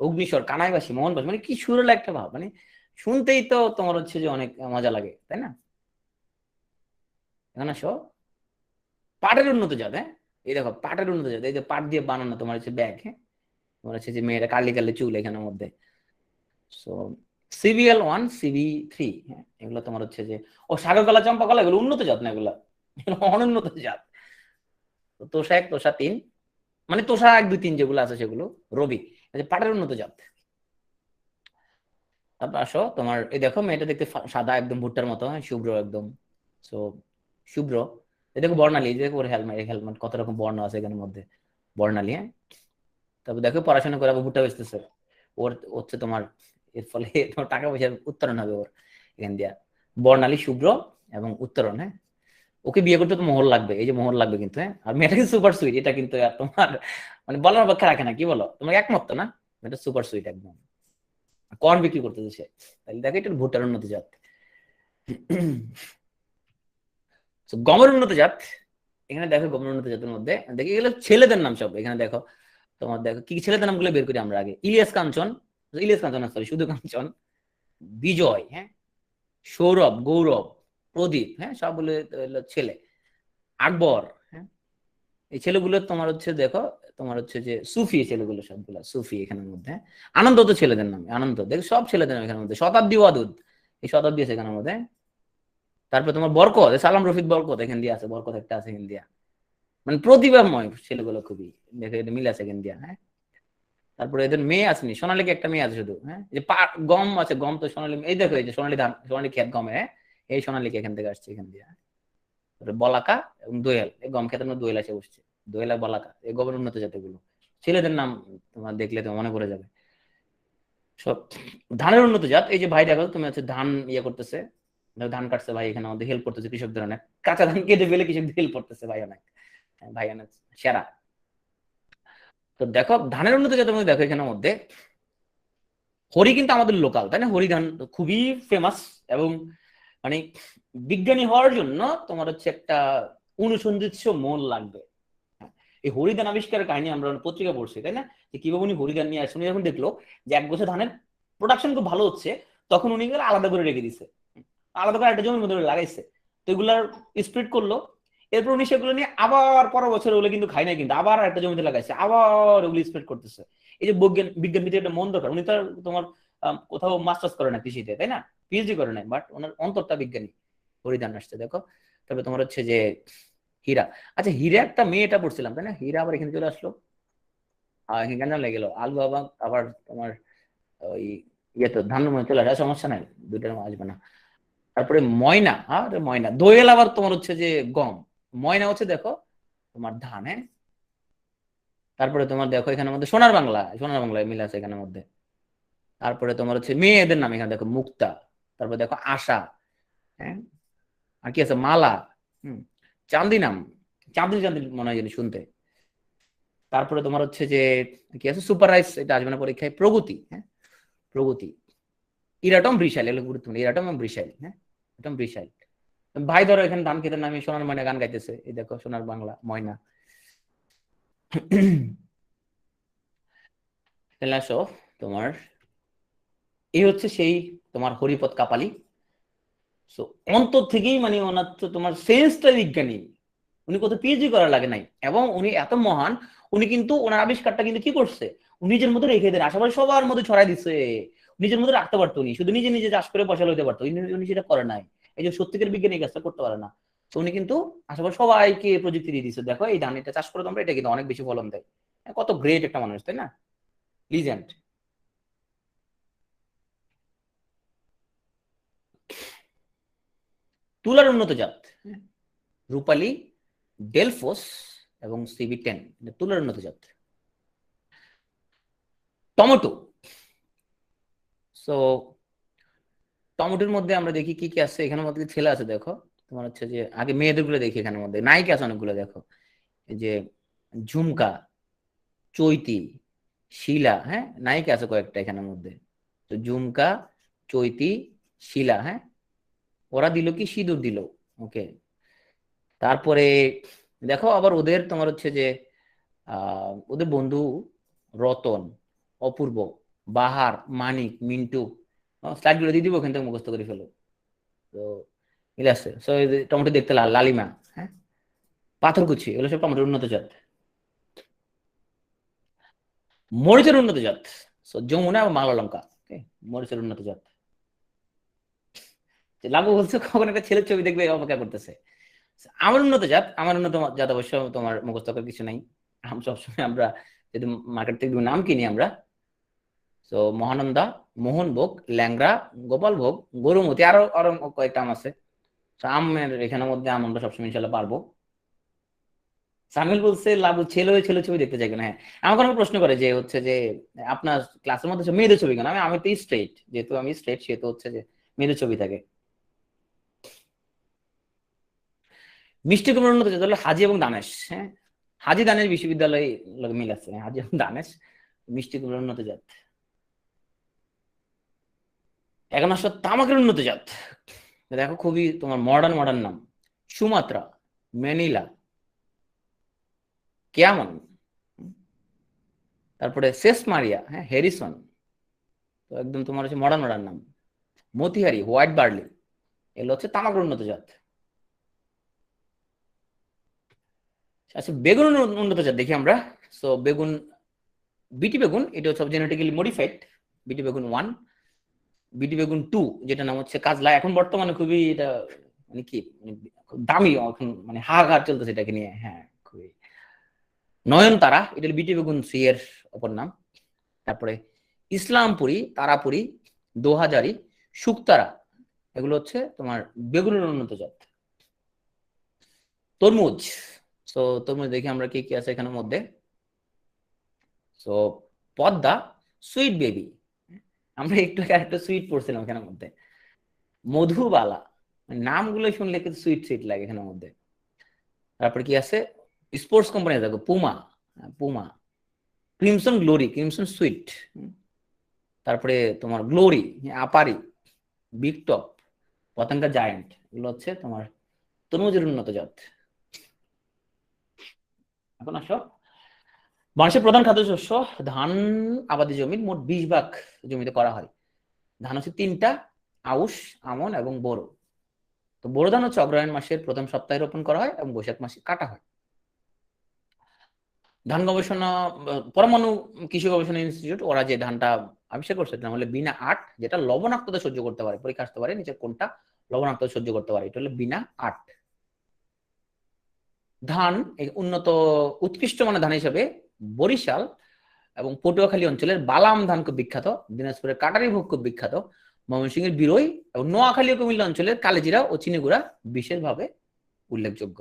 অগ্নিশ্বর, কানাইবাসী, মোহনবাসী, মানে কি সুরেলা একটা ভাব, মানে শুনতেই তো তোমার হচ্ছে যে অনেক মজা লাগে, তাই না? এখন আসো পাটের উন্নত জাত। হ্যাঁ, এই দেখো পাটের উন্নত জাত, এই যে পাট দিয়ে বানানো তোমার হচ্ছে ব্যাগ। হ্যাঁ, তোমার হচ্ছে যে মেয়েরা কালি কালি চুল এখানের মধ্যে। সো CBL1, CB3, হ্যাঁ, এগুলো তোমার হচ্ছে যে ও সাগর কলা, চম্পা কলা, এগুলো উন্নত জাত না, এগুলো এগুলো অনুন্নত জাত। তো তোষা 1, তোষা 3, মানে তোষা 1, 2, 3 যেগুলো আছে সেগুলো রবি। আচ্ছা, পাটের উন্নত জাত। তারপর আসো তোমার এই দেখো মেয়েটা দেখতে সাদা একদম ভুট্টার মতো, হ্যাঁ, শুভ্র একদম। সো শুভ্র। এই দেখো বর্ণালী, এই দেখো ওর হেলমেট, হেলমেট কত রকম বর্ণ আছে এখানের মধ্যে, বর্ণালী। হ্যাঁ, তারপর দেখো পড়াশোনা করে আবার ভুট্টা বেচতেছে। ওর হচ্ছে তোমার এর ফলে তোমার টাকা পয়সার উত্তরণ হবে ওর এখান দিয়া। বর্ণালী, শুভ্র এবং উত্তরণ। হ্যাঁ, ওকে বিয়ে করতে তো মোহর লাগবে, এই যে মোহর লাগবে কিন্তু। হ্যাঁ, আর মেয়েটা কিন্তু সুপার সুইট, এটা কিন্তু আর তোমার মানে বলার অপেক্ষা রাখে না, কি বলো? তোমার একমত তো না? এটা সুপার সুইট একদম, কর্ন বিক্রি করতেছে সে। তাহলে দেখো এটা ভুট্টার উন্নত জাত। So, গমের উন্নত জাত। এখানে দেখো গমের উন্নত জাতের মধ্যে দেখি এগুলো ছেলেদের নাম সব। এখানে দেখো তোমার দেখো কি কি ছেলেদের নামগুলো বের করি আমরা আগে। ইলিয়াস কাঞ্চন, ইলিয়াস কাঞ্চন সরি, শুধু কাঞ্চন। বিজয়, হ্যাঁ, সৌরভ, গৌরব, প্রদীপ, হ্যাঁ, সবগুলো হলো ছেলে। আকবর, হ্যাঁ, এই ছেলেগুলো তোমার হচ্ছে দেখো তোমার হচ্ছে যে সুফি, ছেলেগুলো সবগুলো সুফি এখানের মধ্যে। হ্যাঁ? আনন্দ তো ছেলেদের নামে, আনন্দ দেখো সব ছেলেদের নাম এখানের মধ্যে। শতাব্দী, ওয়াদুদ, এই শতাব্দী আছে এখানের মধ্যে। তারপর তোমার বরকত, সালাম রফিক বরকত এখান দিয়ে আছে, বরকত একটা আছে এখান দিয়া। মানে প্রতিভাময় ছেলেগুলো খুবই, দেখে এটা মিল আছে এখান দিয়া। হ্যাঁ, তারপরে এদের মেয়ে আসেনি, সোনালীকে একটা মেয়ে আছে শুধু। হ্যাঁ, যে গম আছে, গম তো সোনালী, এই দেখো এই যে সোনালী ধান, সোনালী ক্ষেত গমে। হ্যাঁ, এই সোনালীকে এখান থেকে আসছে এখান দিয়ে। বলাকা এবং দোয়েল, এই গম খেতের মধ্যে দোয়েল এসে বসছে। দোয়েল আর বলাকা, এই গমের উন্নত জাতের ছেলেদের নাম তোমার দেখলে তোমার মনে পড়ে যাবে সব। ধানের উন্নত জাত, এই যে ভাই দেখো তুমি হচ্ছে ধান ইয়ে করতেছে, ধান কাটছে ভাই, এখানে আমাদের হেল্প করতেছে কৃষকদের অনেক, কাঁচা ধান কেটে ফেলে কৃষকদের হেল্প করতেছে ভাই অনেক। ভাই অনেক সেরা। তো দেখো ধানের উন্নত জাতের মধ্যে দেখো এখানের মধ্যে হরি কিন্তু আমাদের লোকাল, তাই না? হরি ধান খুবই ফেমাস। এবং মানে বিজ্ঞানী হওয়ার জন্য তোমার হচ্ছে একটা অনুসন্ধিৎস মন লাগবে। এই হরিধান আবিষ্কারের কাহিনী আমরা পত্রিকা পড়ছি, তাই না? যে কিভাবে উনি হরিধান নিয়ে আসে, উনি যখন দেখলো যে এক বছর ধানের প্রোডাকশন খুব ভালো হচ্ছে, তখন উনি আলাদা করে রেখে দিছে, আলাদা করে একটা জমির মধ্যে লাগাইছে। তো এগুলার স্প্রেড করলো। এরপর উনি সেগুলো নিয়ে আবার পরের বছর ওগুলো কিন্তু খাই নাই, কিন্তু আবার একটা জমিতে লাগাইছে, আবার ওগুলো স্প্রেড করতেছে। এই যে বিজ্ঞান ভিত্তিক একটা মন দরকার। উনি তো তোমার কোথাও মাস্টার্স করে না কৃষিতে, তাই না, পিএইচডি করে নাই, বাট ওনার অন্তরটা বিজ্ঞানী। পরিধান আসছে দেখো। তবে তোমার হচ্ছে যে হীরা। আচ্ছা, হীরা একটা মেয়েটা পড়ছিলাম, তাই না? হীরা আবার এখানে চলে আসলো, এখানে কেন লেগে গেল? আলু আবার তোমার ওই ইয়ে তো ধান চলে আসে, সমস্যা নাই, দুইটার আসবে না। তারপরে ময়না, আরে ময়না। দোয়েল আবার তোমার হচ্ছে যে গম, ময়না হচ্ছে দেখো তোমার ধান, হ্যাঁ। তারপরে তোমার দেখো এখানের মধ্যে সোনার বাংলা, সোনার বাংলায় মিল আছে এখানের মধ্যে। তারপরে তোমার হচ্ছে মেয়েদের নাম, এখানে দেখো মুক্তা। তারপরে দেখো আশা, হ্যাঁ। আর কি আছে? মালা, হম। চান্দি নাম, চাঁদনি চাঁদনি মনে হয় জানি শুনতে। তারপরে তোমার হচ্ছে যে কি আছে? সুপার রাইস, এটা আসবে না পরীক্ষায়। প্রগতি, হ্যাঁ, প্রগতি। ইরাটম ব্রিশাইল, এগুলো গুরুত্বপূর্ণ। ইরাটম এবং ব্রিশাইল, হ্যাঁ, ইরাটম ব্রিশাইল। ভাই ধরো এখানে ধান খেতের নামে সোনার ময়না গান গাইতেছে, এই দেখো সোনার বাংলা ময়না। তাহলে আসো তোমার, এই হচ্ছে সেই তোমার হরিপদ কাপালি। সো অন্তর থেকেই মানে ওনার তো তোমার সেন্সটা বিজ্ঞানী। উনি কত পিএইচডি করা লাগে নাই, এবং উনি এত মহান। উনি কিন্তু ওনার আবিষ্কারটা কিন্তু কি করছে, উনি নিজের মধ্যে রেখে দেন, আশেপাশে সবার মধ্যে ছড়াই দিচ্ছে। নিজের মধ্যে রাখতে পারতো, উনি শুধু নিজে নিজে চাষ করে পয়সা লইতে পারতো, উনি সেটা করে নাই। এই যে সত্যিকার বিজ্ঞানী কাজটা করতে পারে না। তো উনি কিন্তু আশেপাশে সবাইকে প্রযুক্তি দিয়ে দিচ্ছে, দেখো এই ধান এটা চাষ করে তোমরা, এটা কিন্তু অনেক বেশি ফলন দেয়। কত গ্রেট একটা মানুষ, তাই না? লিজেন্ড। তুলার উন্নত জাত, রূপালী, ডেলফোস এবং সিবি10, তুলার উন্নত জাত। টমেটো। সো টমেটোর মধ্যে আমরা দেখি কি কি আছে, এখানের মধ্যে ছেলে আছে দেখো। তোমার হচ্ছে যে আগে মেয়েদের গুলো দেখি, এখানের মধ্যে নায়িকা আছে অনেকগুলো দেখো। এই যে ঝুমকা, চৈতি, শিলা, হ্যাঁ, নায়িকা আছে কয়েকটা এখানের মধ্যে। তো ঝুমকা, চৈতি, শিলা, হ্যাঁ। ওরা দিল কি? সিঁদুর দিল। ওকে। তারপরে দেখো আবার ওদের তোমার হচ্ছে যে ওদের বন্ধু রতন, অপূর্ব, বাহার, মানিক, মিন্টু। স্লাইড গুলো দিয়ে দিব, ওখান থেকে মুখস্থ করে ফেলো। তো মিলে আসছে। সো টমেটো দেখতে লাল, লালিমা, হ্যাঁ। পাথরকুচি, এগুলো সব টমেটোর উন্নত জাত। মরিচের উন্নত জাত, সো যমুনা এবং বাংলা লঙ্কা, মরিচের উন্নত জাত। লাগু বলছে কখন একটা ছেলের ছবি দেখবে অপেক্ষা করতেছে। আমার উন্নত জাত, আমার উন্নত জাত অবশ্য তোমার মুখস্থ করার কিছু নাই। সবসময় আমরা যদি মার্কেট থেকে নাম কিনি আমরা, তো মহানন্দা, মোহনভোগ, ল্যাংড়া, গোপাল ভোগ, গরুমতি, আরো আরো কয়েকটা আম আছে। আমের এখানের মধ্যে আম আমরা সবসময় ইনশাল্লাহ পারবো। সামিল বলছে লাবু ছেলে হয়ে ছেলে ছবি দেখতে চাই কেন? হ্যাঁ, আমাকে অনেক প্রশ্ন করে যে হচ্ছে যে আপনার ক্লাসের মধ্যে মেয়েদের ছবি কেন? আমি তো স্ট্রেট, যেহেতু আমি স্ট্রেট, সেহেতু হচ্ছে যে মেয়েদের ছবি থাকে। মিষ্টি কুমড়ার উন্নত জাত হলো হাজী এবং দানেশ, হ্যাঁ। হাজী দানেশ বিশ্ববিদ্যালয় মিল আছে, হাজী এবং দানেশ মিষ্টি কুমড়ার উন্নত জাত। এখন আসলে তামাকের উন্নত জাত। দেখো খুবই তোমার মডার্ন মডার্ন নাম। সুমাত্রা, ম্যানিলা, কেয়ামন, তারপরে সেস মারিয়া, হ্যাঁ, হ্যারিসন। তো একদম তোমার হচ্ছে মডার্ন মডার্ন নাম। মতিহারি, হোয়াইট বার্লি, এগুলো হচ্ছে তামাকের উন্নত জাত। আচ্ছা, বেগুন উন্নত জাত দেখি আমরা। সো বেগুন, বিটি বেগুন, এটা হচ্ছে জেনেটিক্যালি মডিফাইড। বিটি বেগুন 1, বিটি বেগুন 2, যেটা নাম হচ্ছে কাজলা। এখন বর্তমানে খুবই এটা মানে কি মানে খুব দামি, এখন মানে হাহাকার চলতেছে এটাকে নিয়ে, হ্যাঁ, খুবই। নয়নতারা, এটা বিটি বেগুন 3 এর অপর নাম। তারপরে ইসলামপুরি, তারাপুরি, দোহাজারি, শুকতারা, এগুলো হচ্ছে তোমার বেগুনের উন্নত জাত। তরমুজ। তো তরমুজ দেখি আমরা কি কি আছে এখানের মধ্যে। তো পদ্মা, সুইট বেবি, আমরা একটু একটা সুইট পড়ছিলাম এখানের মধ্যে। মধুবালা, নামগুলো শুনলে কিন্তু সুইট সুইট লাগে এখানের মধ্যে। তারপরে কি আছে? স্পোর্টস কোম্পানি দেখো, Puma, Puma. Crimson glory, crimson sweet. তারপরে তোমার গ্লোরি, আপারি, বিগ টপ, পতঙ্গা জায়ান্ট, এগুলো হচ্ছে তোমার তরমুজের উন্নত জাত। এখন আসো, বাংলাদেশের প্রধান খাদ্যশস্য ধান। আবাদি জমির মোট 20 ভাগ জমিতে করা হয়। ধান হচ্ছে 3টা, আউশ, আমন এবং বোরো। তো বোরো ধান হচ্ছে অগ্রহায়ণ মাসের প্রথম সপ্তাহে রোপণ করা হয় এবং বৈশাখ মাসে কাটা হয়। ধান গবেষণা পরমাণু কৃষি গবেষণা ইনস্টিটিউট ওরা যে ধানটা আবিষ্কার করছে এটা হলো বিনা 8, যেটা লবণাক্ততা সহ্য করতে পারে। পরীক্ষা আসতে পারে নিচে কোনটা লবণাক্ততা সহ্য করতে পারে, এটা হলো বিনা 8। ধান উন্নত উৎকৃষ্ট মানের ধান হিসেবে বরিশাল এবং পটুয়াখালী অঞ্চলের বালাম ধান খুব বিখ্যাত, দিনাজপুরের কাটারি ভোগ খুব বিখ্যাত, ময়মনসিংহের বিরই এবং নোয়াখালী ও কুমিল্লা অঞ্চলের কালেজিরা ও চিনিগুড়া বিশেষভাবে উল্লেখযোগ্য।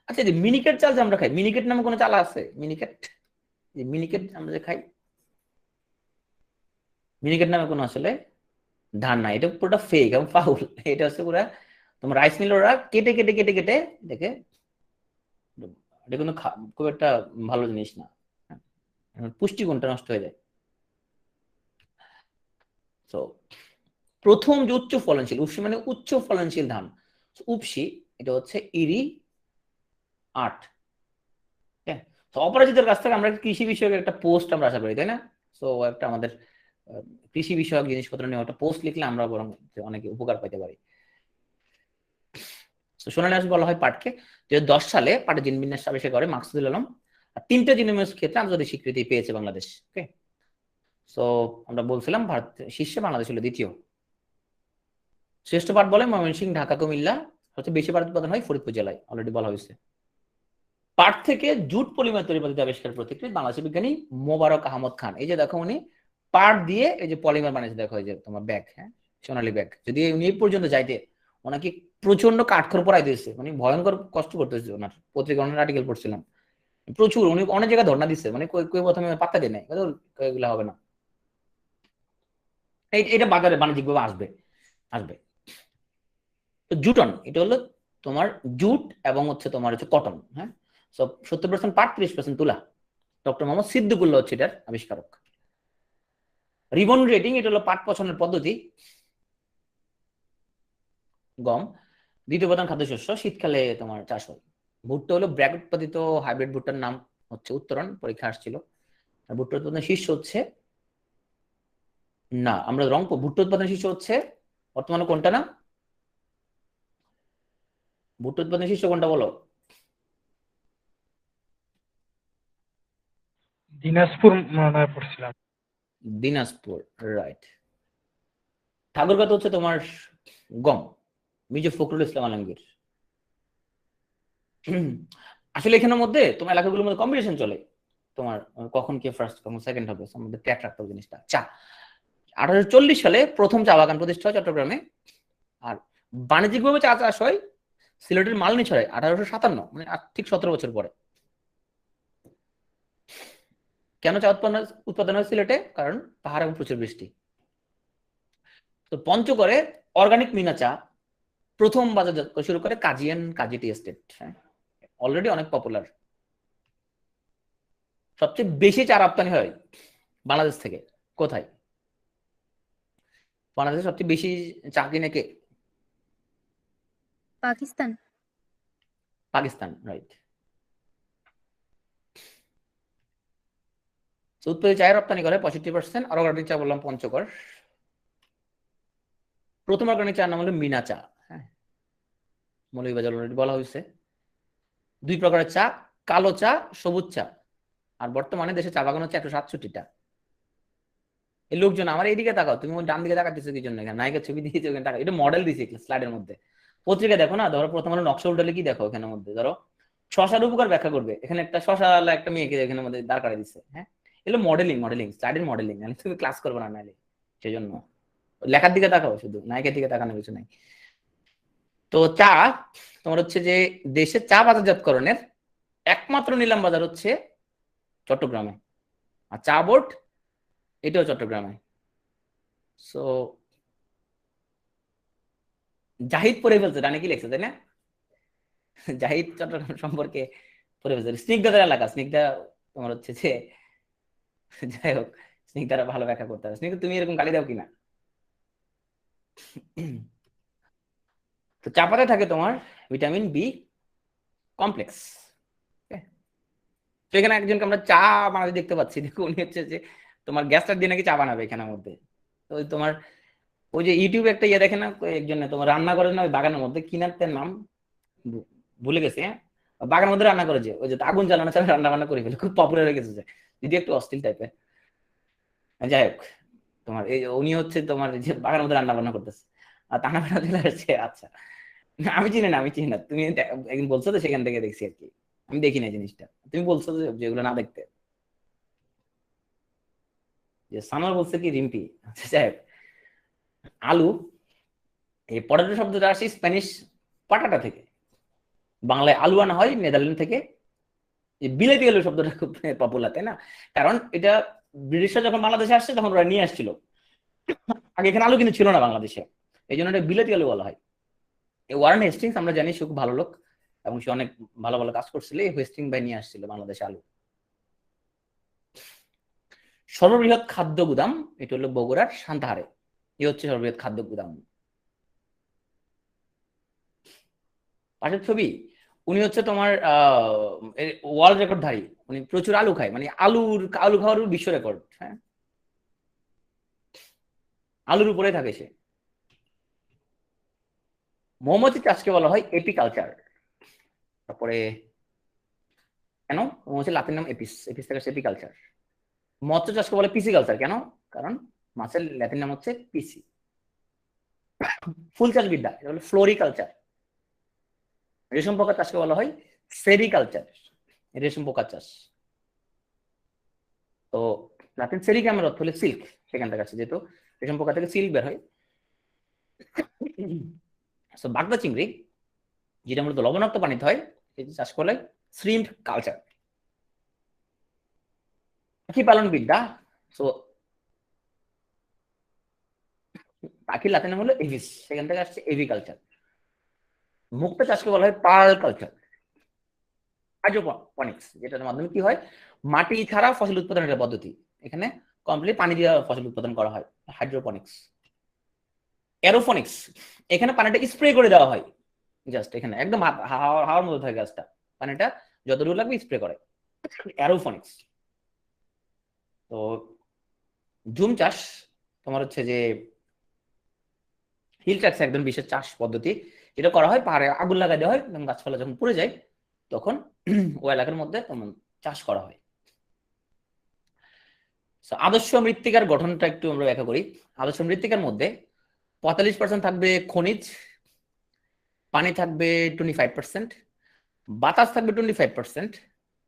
আচ্ছা, যে মিনিকেট চাল যে আমরা খাই, মিনিকেট নামে কোনো চাল আছে? মিনিকেট, যে মিনিকেট আমরা যে খাই, মিনিকেট নামে কোনো আসলে ধান নাই, এটা পুরোটা ফেক এবং ফাউল। এটা হচ্ছে পুরো তোমার রাইস মিলরা কেটে কেটে কেটে কেটে দেখে, এটা কিন্তু খুব একটা ভালো জিনিস না, পুষ্টিগুণটা নষ্ট হয়ে যায়। তো প্রথম যে উচ্চ ফলনশীল, উপসি মানে উচ্চ ফলনশীল ধান, উপসি এটা হচ্ছে ইরি 8। তো অপরাজিতের কাছ থেকে আমরা কৃষি বিষয়ক একটা পোস্ট আমরা আশা করি, তাই না? তো একটা আমাদের কৃষি বিষয়ক জিনিসপত্র নিয়ে একটা পোস্ট লিখলে আমরা বরং অনেকে উপকার পাইতে পারি। সোনালী আঁশ বলা হয় পাটকে। 2010 সালে পাটের জিন বিন্যাস আবিষ্কার করে মাকসুদুল আলম, আর 3টে জিনোমের ক্ষেত্রে আন্তর্জাতিক স্বীকৃতি পেয়েছে বাংলাদেশ। ওকে, তো আমরা বলছিলাম ভারত শীর্ষে, বাংলাদেশ হলো দ্বিতীয়। শ্রেষ্ঠ পাট বলে ময়মনসিংহ, ঢাকা, কুমিল্লা। সবচেয়ে বেশি পাট উৎপাদন হয় ফরিদপুর জেলায়, অলরেডি বলা হয়েছে। পাট থেকে জুট পলিমার তৈরি পদ্ধতি আবিষ্কার প্রতিকৃত বাংলাদেশের বিজ্ঞানী মোবারক আহমদ খান। এই যে দেখো উনি পাট দিয়ে এই যে পলিমার বানিয়েছে, দেখো এই যে তোমার ব্যাগ, হ্যাঁ সোনালী ব্যাগ। যদি উনি এই পর্যন্ত যাইতে ওনাকে প্রচন্ড কাঠখড় পড়াই দিয়েছে, মানে ভয়ঙ্কর কষ্ট করতেছে। ওনার পত্রিকা অনেক আর্টিকেল পড়ছিলাম, প্রচুর। উনি অনেক জায়গায় ধর্ণা দিচ্ছে, মানে কই প্রথমে পাত্তা দিয়ে নাই, এগুলো হবে না। এটা বাজারে বাণিজ্যিক ভাবে আসবে আসবে। তো জুটন এটা হলো তোমার জুট এবং হচ্ছে তোমার হচ্ছে কটন, হ্যাঁ। 70% পাট, 30% তুলা। ডক্টর মোহাম্মদ সিদ্দিকুল্লাহ হচ্ছে এটার আবিষ্কারক। রিবন রেটিং এটা হলো পাট পছন্দের পদ্ধতি। গম দ্বিতীয় প্রধান খাদ্যশস্য, শীতকালে তোমার চাষ হয়। ভুট্টা হলো ব্র্যাক উৎপাদিত হাইব্রিড ভুট্টার নাম হচ্ছে উত্তরণ, পরীক্ষা আসছিল। আর ভুট্টা উৎপাদনের শীর্ষ হচ্ছে, না আমরা রংপুর। ভুট্টা উৎপাদনের শীর্ষ হচ্ছে বর্তমানে কোনটা, না ভুট্টা উৎপাদনের শীর্ষ কোনটা বলো? দিনাজপুর মনে হয় পড়ছিলাম। দিনাজপুর, রাইট। ঠাকুরগাঁও হচ্ছে তোমার গম, মির্জা ফখরুল ইসলাম আলমগীর। আসলে এখানের মধ্যে তোমার এলাকাগুলোর মধ্যে কম্পিটিশন চলে, তোমার কখন কে ফার্স্ট কখন সেকেন্ড হবে, আমাদের ট্র্যাক রাখতে হবে জিনিসটা। চা 1840 সালে প্রথম চা বাগান প্রতিষ্ঠা হয় চট্টগ্রামে। আর বাণিজ্যিকভাবে চা চাষ হয় সিলেটের মালনীছড়ায় 1857, মানে ঠিক 17 বছর পরে। কেন চা উৎপাদন হয় সিলেটে? কারণ পাহাড় এবং প্রচুর বৃষ্টি। তো পঞ্চগড়ে অর্গানিক মিনা চা প্রথম বাজারজাত শুরু করে কাজিয়ান কাজি টি এস্টেট, হ্যাঁ অলরেডি অনেক পপুলার। সবচেয়ে বেশি চা রপ্তানি হয় বাংলাদেশ থেকে কোথায়? বাংলাদেশে সবচেয়ে বেশি চা কিনে কে? পাকিস্তান। পাকিস্তান, রাইট। উৎপাদিত চায়ের রপ্তানি করে 65%। আর অর্গানিক চা বললাম পঞ্চগড়। প্রথম অর্গানিক চার নাম হলো মিনা চা, হ্যাঁ মৌলভীবাজার অলরেডি বলা হয়েছে। 2 প্রকারের চা, কালো চা, সবুজ চা। আর বর্তমানে দেশে চা বাগান হচ্ছে 167টা। এই লোকজন আমার এইদিকে তাকাও, তুমি ডান দিকে তাকাচ্ছো কি জন্য? এখানে নায়িকার ছবি দিয়েছে, ওখানে টাকা, এটা মডেল দিয়েছে স্লাইডের মধ্যে। পত্রিকা দেখো না, ধরো প্রথম আলো নকশা উল্টালে কি দেখো এখানের মধ্যে? ধরো শশার উপকার ব্যাখ্যা করবে, এখানে একটা শশা একটা মেয়েকে এখানে মধ্যে দাঁড় করাই দিচ্ছে, হ্যাঁ এগুলো মডেলিং, স্লাইডের মডেলিং। নাহলে তুমি ক্লাস করবে না, নাহলে সেই জন্য লেখার দিকে তাকাও, শুধু নায়িকার দিকে তাকানো কিছু নাই। তো চা তোমার হচ্ছে যে দেশে চা বাজারজাতকরণের একমাত্র নিলাম বাজার হচ্ছে চট্টগ্রামে, আর চা বোর্ড এটাও চট্টগ্রামে। সো জাহিদ পড়ে ফেলছে, ডানে কি লেখছে তাই না? জাহিদ চট্টগ্রাম সম্পর্কে পড়ে ফেলছে। স্নিগ্ধাদের এলাকা, স্নিগ্ধা তোমার হচ্ছে যে, যাই হোক স্নিগ্ধারা ভালো ব্যাখ্যা করতে হবে। স্নিগ্ধা তুমি এরকম গালি দাও কিনা? তো চা পাতায় থাকে তোমার ভিটামিন বি কমপ্লেক্স। তো এখানে একজনকে আমরা চা বানাতে দেখতে পাচ্ছি, দেখো উনি হচ্ছে যে তোমার গ্যাসটার দিয়ে নাকি চা বানাবে এখানের মধ্যে। তো তোমার ওই যে ইউটিউবে একটা ইয়ে দেখে না, একজন তোমার রান্না করে না ওই বাগানের মধ্যে, কি না তার নাম ভুলে গেছে, হ্যাঁ, বাগানের মধ্যে রান্না করে, যে ওই যে আগুন জ্বালানো ছাড়া রান্না বান্না করে ফেলে, খুব পপুলার হয়ে গেছে, যে যদি একটু অস্থির টাইপের। যাই হোক, তোমার এই উনি হচ্ছে তোমার এই যে বাগানের মধ্যে রান্না বান্না করতেছে, আর টানা বান্না চলে আসছে। আচ্ছা, না, আমি চিনি না, আমি চিনি না, তুমি একদিন বলছো তো, সেখান থেকে দেখছি আর কি। আমি দেখি না এই জিনিসটা, তুমি বলছো যে যেগুলো না দেখতে, যে সানোয়ার বলছে কি রিম্পি। আচ্ছা, যাই হোক, আলু, এই পটেটো শব্দটা আসে স্প্যানিশ পাটাটা থেকে, বাংলায় আলু আনা হয় নেদারল্যান্ড থেকে। এই বিলেতি আলু শব্দটা খুব পপুলার, তাই না? কারণ এটা ব্রিটিশরা যখন বাংলাদেশে আসছে তখন ওরা নিয়ে আসছিল, আগে এখানে আলু কিন্তু ছিল না বাংলাদেশে, এই জন্য এটা বিলেতি আলু বলা হয়। এই ওয়ারেন হেস্টিংস আমরা জানি সে খুব ভালো লোক, এবং সে অনেক ভালো ভালো কাজ করছিল, এই হেস্টিং বাই নিয়ে আসছিল বাংলাদেশে আলু। সর্ববৃহৎ খাদ্য গুদাম, এটা হলো বগুড়ার সান্তাহারে, এই হচ্ছে সর্ববৃহৎ খাদ্য গুদাম। পাশের ছবি, উনি হচ্ছে তোমার ওয়ার্ল্ড রেকর্ড ধারী, উনি প্রচুর আলু খায়, মানে আলু খাওয়ার বিশ্ব রেকর্ড, হ্যাঁ, আলুর উপরে থাকে সে। মৌমাছি চাষকে বলা হয় এপিকালচার। তারপরে কেন মৌমাছি লাতিন নাম এপিস, এপিস থেকে এপিকালচার। মৎস্য চাষকে বলে পিসিকালচার, কেন? কারণ মাছের ল্যাতিন নাম হচ্ছে পিসি। ফুল চাষ বিদ্যা, এটা হলো ফ্লোরিকালচার। রেশম পোকা চাষকে বলা হয় সেরিকালচার, রেশম পোকা চাষ। তো লাতিন সেরিকামের অর্থ হলো সিল্ক, সেখান থেকে আছে, যেহেতু রেশম পোকা থেকে সিল্ক বের হয়। বাগদা চিংড়ি, যেটা মূলত লবণাক্ত পানিতে হয়, সেটি চাষ করলে শ্রিম্প কালচার। পাখি পালন বিদ্যা, সো পাখির লাতিন নাম হলো এভিস, সেখান থেকে আসছে এভিকালচার। মুক্তা চাষকে বলা হয় পার্ল কালচার। হাইড্রোপনিক্স, যেটার মাধ্যমে কি হয়, মাটি ছাড়া ফসল উৎপাদনের একটা পদ্ধতি, এখানে কমপ্লিট পানি দিয়ে ফসল উৎপাদন করা হয়, হাইড্রোপনিক্স। এরোফনিক্স, এখানে পানিটা স্প্রে করে দেওয়া হয়, জাস্ট এখানে একদম হাওয়ার মধ্যে থাকে গাছটা, পানিটা যতটুকু লাগবে স্প্রে করে, এরোফনিক্স। তো জুম চাষ তোমার হচ্ছে যে হিল ট্যাক্স, একদম বিশেষ চাষ পদ্ধতি, যেটা করা হয় পাহাড়ে আগুন লাগাই দেওয়া হয়, এবং গাছপালা যখন পড়ে যায় তখন ওই এলাকার মধ্যে তেমন চাষ করা হয়। আদর্শ মৃত্তিকার গঠনটা একটু আমরা ব্যাখ্যা করি। আদর্শ মৃত্তিকার মধ্যে 45% থাকবে খনিজ, পানি থাকবে 25%, বাতাস থাকবে 25%,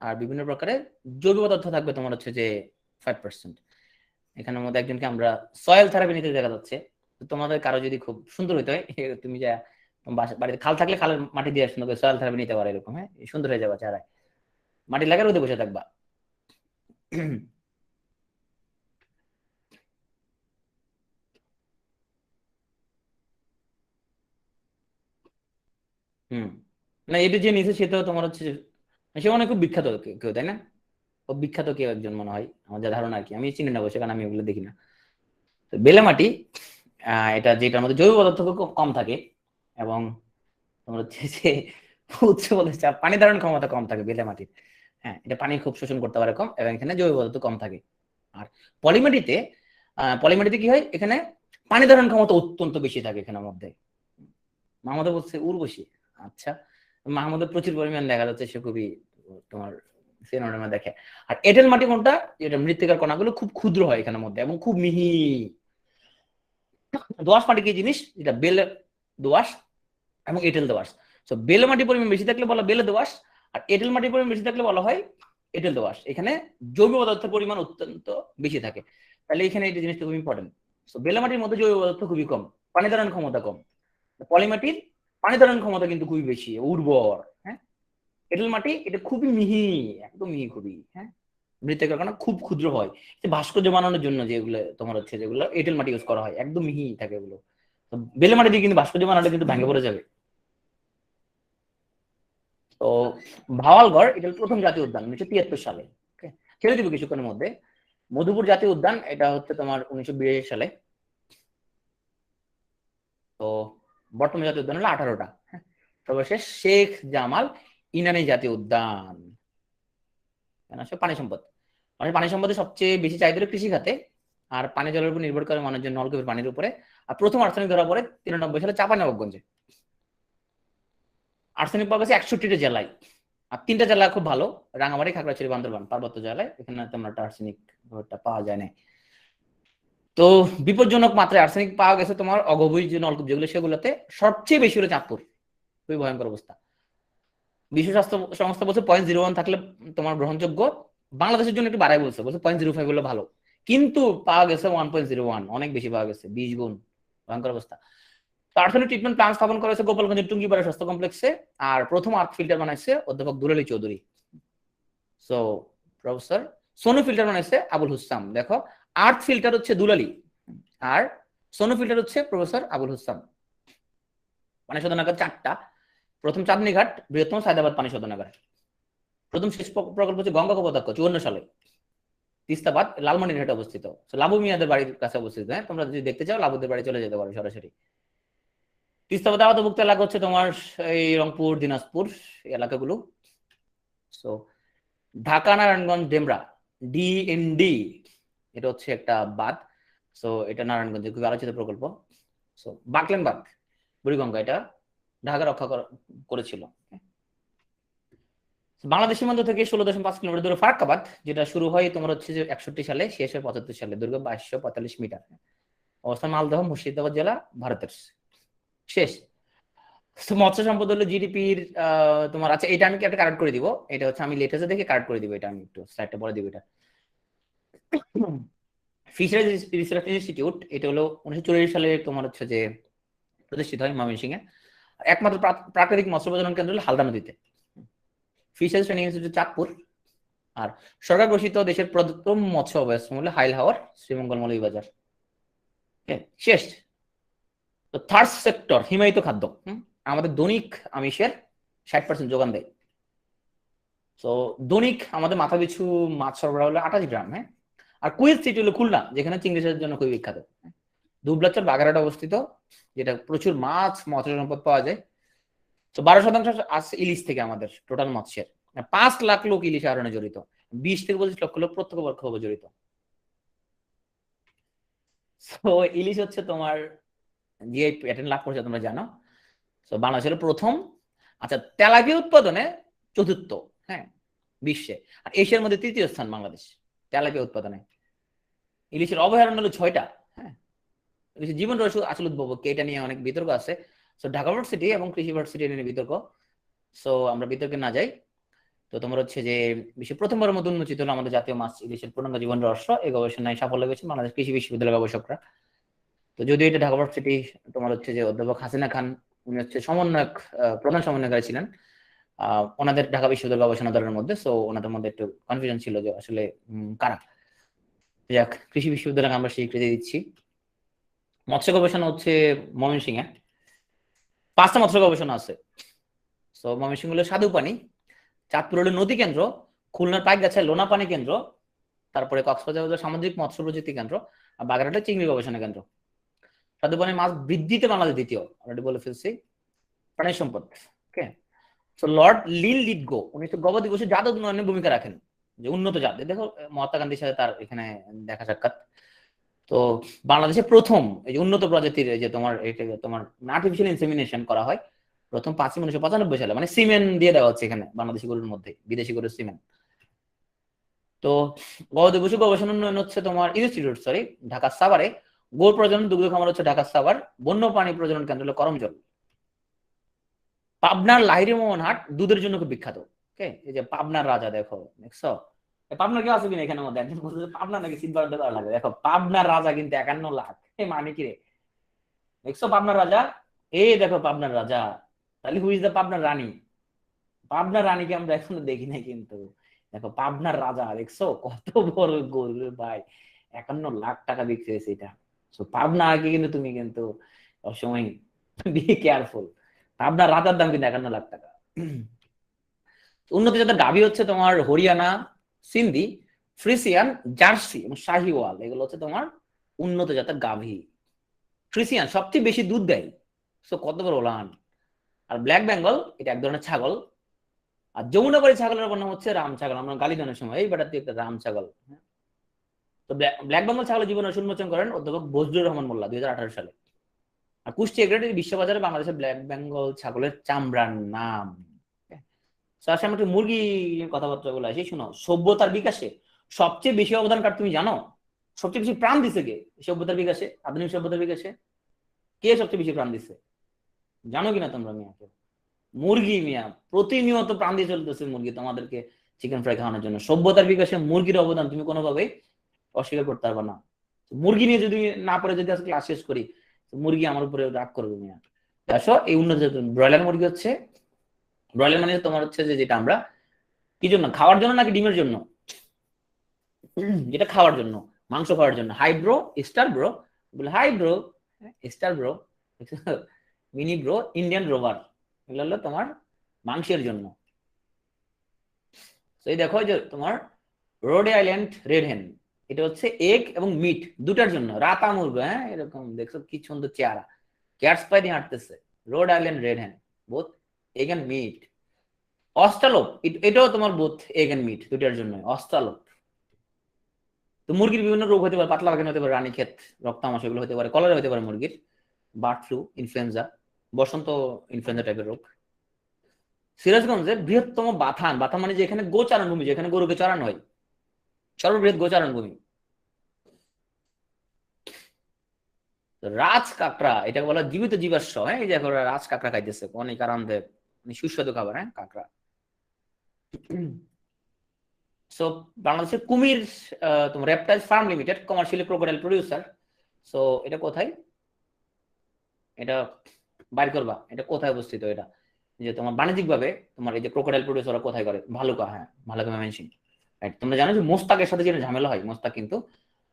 আর বিভিন্ন প্রকারের জৈব পদার্থ থাকবে তোমার হচ্ছে যে 5%। এখানের মধ্যে একজনকে আমরা সয়েল থেরাপি নিতে দেখা যাচ্ছে। তোমাদের কারো যদি খুব সুন্দর হইতে হয়, তুমি যা বাড়িতে খাল থাকলে খালের মাটি দিয়ে সুন্দর করে সয়েল থেরাপি নিতে পারো, এরকম, হ্যাঁ, সুন্দর হয়ে যাবে চেহারায়, মাটি লাগার রোদে বসে থাকবা। হম, না, এটা যে নিচে সে তো তোমার হচ্ছে সে অনেক খুব বিখ্যাত কেউ, তাই না? ও বিখ্যাত কেউ একজন মনে হয়, আমার যা ধারণা আর কি, আমি চিনি না বসে, কারণ আমি ওগুলো দেখি না। তো বেলে মাটি, এটা যেটার মধ্যে জৈব পদার্থ খুব কম থাকে, এবং তোমার হচ্ছে যে উচ্চ পদে পানি ধারণ ক্ষমতা কম থাকে বেলে মাটির, হ্যাঁ, এটা পানি খুব শোষণ করতে পারে কম, এবং এখানে জৈব পদার্থ কম থাকে। আর পলিমাটিতে, পলিমাটিতে কি হয়, এখানে পানি ধারণ ক্ষমতা অত্যন্ত বেশি থাকে এখানের মধ্যে। মাহমুদা বলছে উর্বশী, আচ্ছা, মাহমুদের প্রচুর পরিমাণ দেখা যাচ্ছে, সে খুবই তোমার সিনোনিমে দেখে। আর এঁটেল মাটি কোনটা, যেটা মৃত্তিকার কণাগুলো খুব ক্ষুদ্র হয় এখানের মধ্যে এবং খুব মিহি। দোআঁশ মাটি কি জিনিস, যেটা বেলে দোআঁশ এবং এঁটেল দোআঁশ। তো বেলে মাটির পরিমাণ বেশি থাকলে বলা বেলে দোআঁশ, আর এঁটেল মাটির পরিমাণ বেশি থাকলে বলা হয় এঁটেল দোআঁশ। এখানে জৈব পদার্থের পরিমাণ অত্যন্ত বেশি থাকে, তাহলে এখানে এই জিনিসটা খুব ইম্পর্টেন্ট। তো বেলে মাটির মধ্যে জৈব পদার্থ খুবই কম, পানি ধারণ ক্ষমতা কম। পলিমাটির পানি ধারণ ক্ষমতা কিন্তু খুবই বেশি, উর্বর, হ্যাঁ। এঁটেল মাটি এটা খুবই মিহি, একদম মিহি খুবই, হ্যাঁ, মৃত্তিকার কণা খুব ক্ষুদ্র হয়। ভাস্কর্য বানানোর জন্য যেগুলো তোমার হচ্ছে, যেগুলো এঁটেল মাটি ইউজ করা হয়, একদম মিহি থাকে এগুলো। বেলে মাটি দিয়ে কিন্তু ভাস্কর্য বানালে কিন্তু ভেঙে পড়ে যাবে। তো ভাওয়ালগড়, এটা প্রথম জাতীয় উদ্যান 1973 সালে, ছেড়ে দিব কিছুক্ষণের মধ্যে। মধুপুর জাতীয় উদ্যান, এটা হচ্ছে তোমার 1982 সালে। তো বর্তমান জাতীয় উদ্যান হলো 18টা। সর্বশেষ শেখ জামাল ইনানি জাতীয় উদ্যান, পানি সম্পদ, মানে পানি সম্পদের সবচেয়ে বেশি চাহিদা হলো কৃষি খাতে, আর পানি জলের উপর নির্ভর করে মানুষজন নলকূপের পানির উপরে। আর প্রথম আর্সেনিক ধরা পড়ে 93 সালে চাঁপাইনবাবগঞ্জে। আর্সেনিক পাওয়া গেছে 61টা জেলায়। আর 3টা জেলা খুব ভালো, রাঙামাটি, খাগড়াছড়ি, বান্দরবান, পার্বত্য জেলায়। এখানে তেমন একটা আর্সেনিক পাওয়া যায় না। তো বিপজ্জনক মাত্রায় আর্সেনিক পাওয়া গেছে তোমার অগভীর যে নলকূপ যেগুলো, সেগুলোতে সবচেয়ে বেশি হলো চাঁদপুর। খুবই ভয়ঙ্কর অবস্থা। বিশ্ব স্বাস্থ্য সংস্থা বলছে 0.01 থাকলে তোমার গ্রহণযোগ্য। বাংলাদেশের জন্য একটু বাড়াই বলছে 0.05 হলে ভালো, কিন্তু পাওয়া গেছে 1.01, অনেক বেশি পাওয়া গেছে, 20 গুণ। ভয়ঙ্কর অবস্থা। আর্সেনিক ট্রিটমেন্ট প্ল্যান্ট স্থাপন করা হয়েছে গোপালগঞ্জের টুঙ্গিপাড়া স্বাস্থ্য কমপ্লেক্সে। আর প্রথম আর্থ ফিল্টার বানাইছে অধ্যাপক Dulali Chowdhury. So professor Sonu filter বানাইছে আবুল হুসাম। দেখো, আর্থ ফিল্টার হচ্ছে দুলালী, আর সোনু ফিল্টার হচ্ছে প্রফেসর আবুল হুসাম। পানি শোধনাগার 4টা। প্রথম চাঁদনী ঘাট, বৃহত্তম সায়দাবাদ পানি শোধনাগার। প্রথম শেষ প্রকল্প হচ্ছে গঙ্গা কপোতাক্ষ 54 সালে। তিস্তাবাদ লালমনিরহাটে অবস্থিত। লাবু মিয়াদের বাড়ির কাছে অবস্থিত। হ্যাঁ, তোমরা যদি দেখতে চাও লাবুদের বাড়ি চলে যেতে পারো সরাসরি। তিস্তাবাদ আওতাভুক্ত এলাকা হচ্ছে তোমার এই রংপুর, দিনাজপুর এলাকাগুলো। সো ঢাকা নারায়ণগঞ্জ ডেমরা ডিএনডি, এটা হচ্ছে একটা বাঁধ। সো এটা নারায়ণগঞ্জে খুবই আলোচিত প্রকল্প। সো বাকলেন বাঁধ বুড়িগঙ্গা, এটা ঢাকা রক্ষা করেছিল। বাংলাদেশ সীমান্ত থেকে 16.5 কিলোমিটার দূরে ফারাক্কাবাদ, যেটা শুরু হয় তোমার হচ্ছে যে 61 সালে, শেষ হয় 75 সালে। দৈর্ঘ্য 2245 মিটার। অবস্থান মালদহ, মুর্শিদাবাদ জেলা, ভারতের। শেষ। মৎস্য সম্পদ হলো জিডিপির তোমার, আচ্ছা এটা আমি একটা কারেক্ট করে দিব। এটা হচ্ছে আমি লেটেস্টে দেখে কারেক্ট করে দিব, এটা আমি একটু স্লাইডটা পরে দিব। এটা ফিশারিজ রিসার্চ ইনস্টিটিউট, এটা হলো 1944 সালে তোমার হচ্ছে যে প্রতিষ্ঠিত হয় ময়মনসিংহে। একমাত্র প্রাকৃতিক মৎস্য প্রজনন কেন্দ্র হলো হালদা নদীতে। Fisheries training institute Chandpur. আর সরকার ঘোষিত দেশের প্রথম মৎস্য অভয়াশ্রম হলো হাইল হাওর, শ্রীমঙ্গল মৌলভীবাজার। শেষ। তো থার্ড সেক্টর হিমায়িত খাদ্য, আমাদের দৈনিক আমিষের 60% যোগান দেয়। তো দৈনিক আমাদের মাথা পিছু মাছ সরবরাহ হলো 28 গ্রাম। হ্যাঁ, আর কুইজ সিটি হলো খুলনা, যেখানে চিংড়ির জন্য খুবই বিখ্যাত। দুবলাচর বাগেরহাট অবস্থিত, যেটা প্রচুর মাছ মৎস্য সম্পদ পাওয়া যায়। তো 12% আছে ইলিশ থেকে আমাদের টোটাল মৎস্যের। 5 লাখ লোক ইলিশ আহরণে জড়িত, 20 থেকে 25 লক্ষ লোক প্রত্যক্ষ পরোক্ষভাবে জড়িত। তো ইলিশ হচ্ছে তোমার যে প্যাটার্ন লাভ করছে তোমরা জানো। তো বাংলাদেশের প্রথম। আচ্ছা, তেলাপিয়া উৎপাদনে চতুর্থ, হ্যাঁ, বিশ্বে। আর এশিয়ার মধ্যে 3য় স্থান বাংলাদেশ তেলাপিয়া উৎপাদনে। ইলিশের অভয়ারণ্য হলো 6টা। হ্যাঁ, ইলিশের জীবন রহস্য আসলে উদ্ভাবক, এটা নিয়ে অনেক বিতর্ক আছে। সো ঢাকা ভার্সিটি এবং কৃষি ভার্সিটি নিয়ে বিতর্ক। সো আমরা বিতর্কে না যাই। তো তোমার হচ্ছে যে বিশ্বের প্রথমবারের মতো উন্মোচিত হলো আমাদের জাতীয় মাছ ইলিশের পূর্ণাঙ্গ জীবন রহস্য। এই গবেষণায় সাফল্য পেয়েছেন বাংলাদেশ কৃষি বিশ্ববিদ্যালয়ের গবেষকরা। তো যদিও এটা ঢাকা ভার্সিটি তোমার হচ্ছে যে অধ্যাপক হাসিনা খান, উনি হচ্ছে সমন্বয়ক, প্রধান সমন্বয়কারী ছিলেন ওনাদের ঢাকা বিশ্ববিদ্যালয় গবেষণা দলের মধ্যে। সো ওনাদের মধ্যে একটু কনফিউশন ছিল যে আসলে কারা। যাক, কৃষি বিশ্ববিদ্যালয়কে আমরা স্বীকৃতি দিচ্ছি। মৎস্য গবেষণা হচ্ছে ময়মনসিংহে 5টা মৎস্য গবেষণা আছে। সো ময়মনসিংহ হলো স্বাদু পানি, চাঁদপুর হলো নদী কেন্দ্র, খুলনার পাইকগাছায় লোনা পানি কেন্দ্র, তারপরে কক্সবাজার হলো সামুদ্রিক মৎস্য প্রযুক্তি কেন্দ্র, আর বাগেরহাটে চিংড়ি গবেষণা কেন্দ্র। স্বাদু পানির মাছ বৃদ্ধিতে বাংলাদেশ দ্বিতীয়, অলরেডি বলে ফেলছি। প্রাণী সম্পদ, ওকে। তো লর্ড লিল লিডগো উনি তো গবাদি পশু জাত উন্নয়নে ভূমিকা রাখেন, যে উন্নত জাত। দেখো মহাত্মা গান্ধীর সাথে তার এখানে দেখা সাক্ষাৎ। তো বাংলাদেশে প্রথম এই যে উন্নত প্রজাতির যে তোমার এটা তোমার আর্টিফিশিয়াল ইনসেমিনেশন করা হয় প্রথম 5 1995 সালে, মানে সিমেন্ট দিয়ে দেওয়া হচ্ছে এখানে বাংলাদেশি গরুর মধ্যে, বিদেশি গরুর সিমেন্ট। তো গবাদি পশু গবেষণা উন্নয়ন হচ্ছে তোমার ইনস্টিটিউট, সরি, ঢাকা সাভারে। গরু প্রজনন দুগ্ধ খামার হচ্ছে ঢাকা সাভার। বন্য প্রাণী প্রজনন কেন্দ্র হলো করমজল। পাবনার লাহিড়ী মোহনহাট দুধের জন্য খুব বিখ্যাত। ওকে, এই যে পাবনার রাজা, দেখো দেখছো পাবনার কেউ আছে কিনা এখানে মধ্যে? একজন বলছে পাবনা নাকি সিলভার দেওয়া লাগে। দেখো পাবনার রাজা কিন্তু 51 লাখ। মানে কি রে, দেখছো পাবনার রাজা? এই দেখো পাবনার রাজা। তাহলে হুইজ দ্য পাবনার রানী? পাবনার রানীকে আমরা এখনো দেখি নাই, কিন্তু দেখো পাবনার রাজা, দেখছো কত বড় গরু ভাই, 51 লাখ টাকা বিক্রি হয়েছে এটা। পাবনা আগে কিন্তু তুমি কিন্তু সবসময় বি কেয়ারফুল। পাবনার রাজার দাম কিন্তু 51 লাখ টাকা। উন্নত জাতের গাভী হচ্ছে তোমার হরিয়ানা, সিন্ধি, ফ্রিসিয়ান, জার্সি এবং শাহিওয়াল। এগুলো হচ্ছে তোমার উন্নত জাতের গাভী। ফ্রিসিয়ান সবচেয়ে বেশি দুধ দেয়, সো কত বড় ওলান। আর ব্ল্যাক বেঙ্গল এটা এক ধরনের ছাগল। আর যমুনাপাড়ি ছাগলের নাম হচ্ছে রাম ছাগল। আমরা গালি দেওয়ার সময় এই বেটা তুই একটা রাম ছাগল। তো ব্ল্যাক বেঙ্গল ছাগলের জীবন উন্মোচন করেন অধ্যাপক বজলুর রহমান মোল্লা 2018 সালে। আর কুষ্টিয়া গ্রেড বিশ্ববাজারে বাংলাদেশের ব্ল্যাক বেঙ্গল ছাগলের চামড়ার নাম। আসলে আমরা একটু মুরগি কথাবার্তা বলে আসি। শুনো, সভ্যতার বিকাশে সবচেয়ে বেশি অবদান কার তুমি জানো? সবচেয়ে বেশি প্রাণ দিছে কে সভ্যতার বিকাশে, আধুনিক সভ্যতার বিকাশে? কে সবচেয়ে বেশি প্রাণ দিচ্ছে জানো কিনা তোমরা? মিয়াকে মুরগি। মিয়া প্রতিনিয়ত প্রাণ দিয়ে চলতেছে মুরগি তোমাদেরকে চিকেন ফ্রাই খাওয়ানোর জন্য। সভ্যতার বিকাশে মুরগির অবদান তুমি কোনোভাবেই অস্বীকার করতে পারবে না। মুরগি নিয়ে যদি না পড়ে যদি আজকে ক্লাস শেষ করি, মুরগি আমার উপরে রাগ করবে। মিয়া আসো, এই উন্নত ব্রয়লার মুরগি হচ্ছে, ব্রয়লার মানে তোমার হচ্ছে যে যেটা আমরা কি জন্য খাওয়ার জন্য নাকি ডিমের জন্য? যেটা খাওয়ার জন্য, মাংস খাওয়ার জন্য। হাই ব্রো, স্টার ব্রো, বলে hi bro, star bro, mini bro, Indian rover, এগুলো হলো তোমার মাংসের জন্য। এই দেখো যে তোমার রোডে আইল্যান্ড রেড হেন, এটা হচ্ছে এগ এবং মিট দুটার জন্য। রাতা মুরগি, হ্যাঁ এরকম দেখছো কি সুন্দর চেহারা, ক্যাটস পাই দিয়ে হাঁটতেছে। রোড আইল্যান্ড রেড হেন, বোথ এগ এন্ড মিট। অস্ট্রালোপ, এটাও তোমার বোথ এগ এন্ড মিট দুটার জন্য। অস্ট্রালোপ। তো মুরগির বিভিন্ন রোগ হতে পারে, পাতলা পায়খানা হতে পারে, রানীক্ষেত, রক্তামাশয়, এগুলো হতে পারে, কলেরা হতে পারে মুরগির, বার্ড ফ্লু, ইনফ্লুয়েঞ্জা, বসন্ত ইনফ্লুয়েঞ্জা টাইপের রোগ। সিরাজগঞ্জের বৃহত্তম বাথান, বাথান মানে যেখানে গোচারণ ভূমি, যেখানে গরুকে চড়ানো হয়, সর্ববৃহৎ গোচারণ ভূমি। রাজ কাঁকড়া, এটাকে বলা জীবিত জীবাশ্ম। হ্যাঁ, এই যে রাজ কাঁকড়া খাইতেছে অনেক আরামে, সুস্বাদু খাবার। হ্যাঁ, কাঁকড়া। সো বাংলাদেশের কুমির তোমার reptile farm limited commercially crocodile producer. So এটা কোথায়? এটা বাইর করবা, এটা কোথায় অবস্থিত? এটা যে তোমার বাণিজ্যিক ভাবে তোমার এই যে ক্রোকোডাইল প্রডিউসার কোথায় করে? ভালুকা। হ্যাঁ, ভালুকা ময়মনসিংহ। রাইট। তোমরা জানো যে মোস্তাকের সাথে যে ঝামেলা হয়, মোস্তাক কিন্তু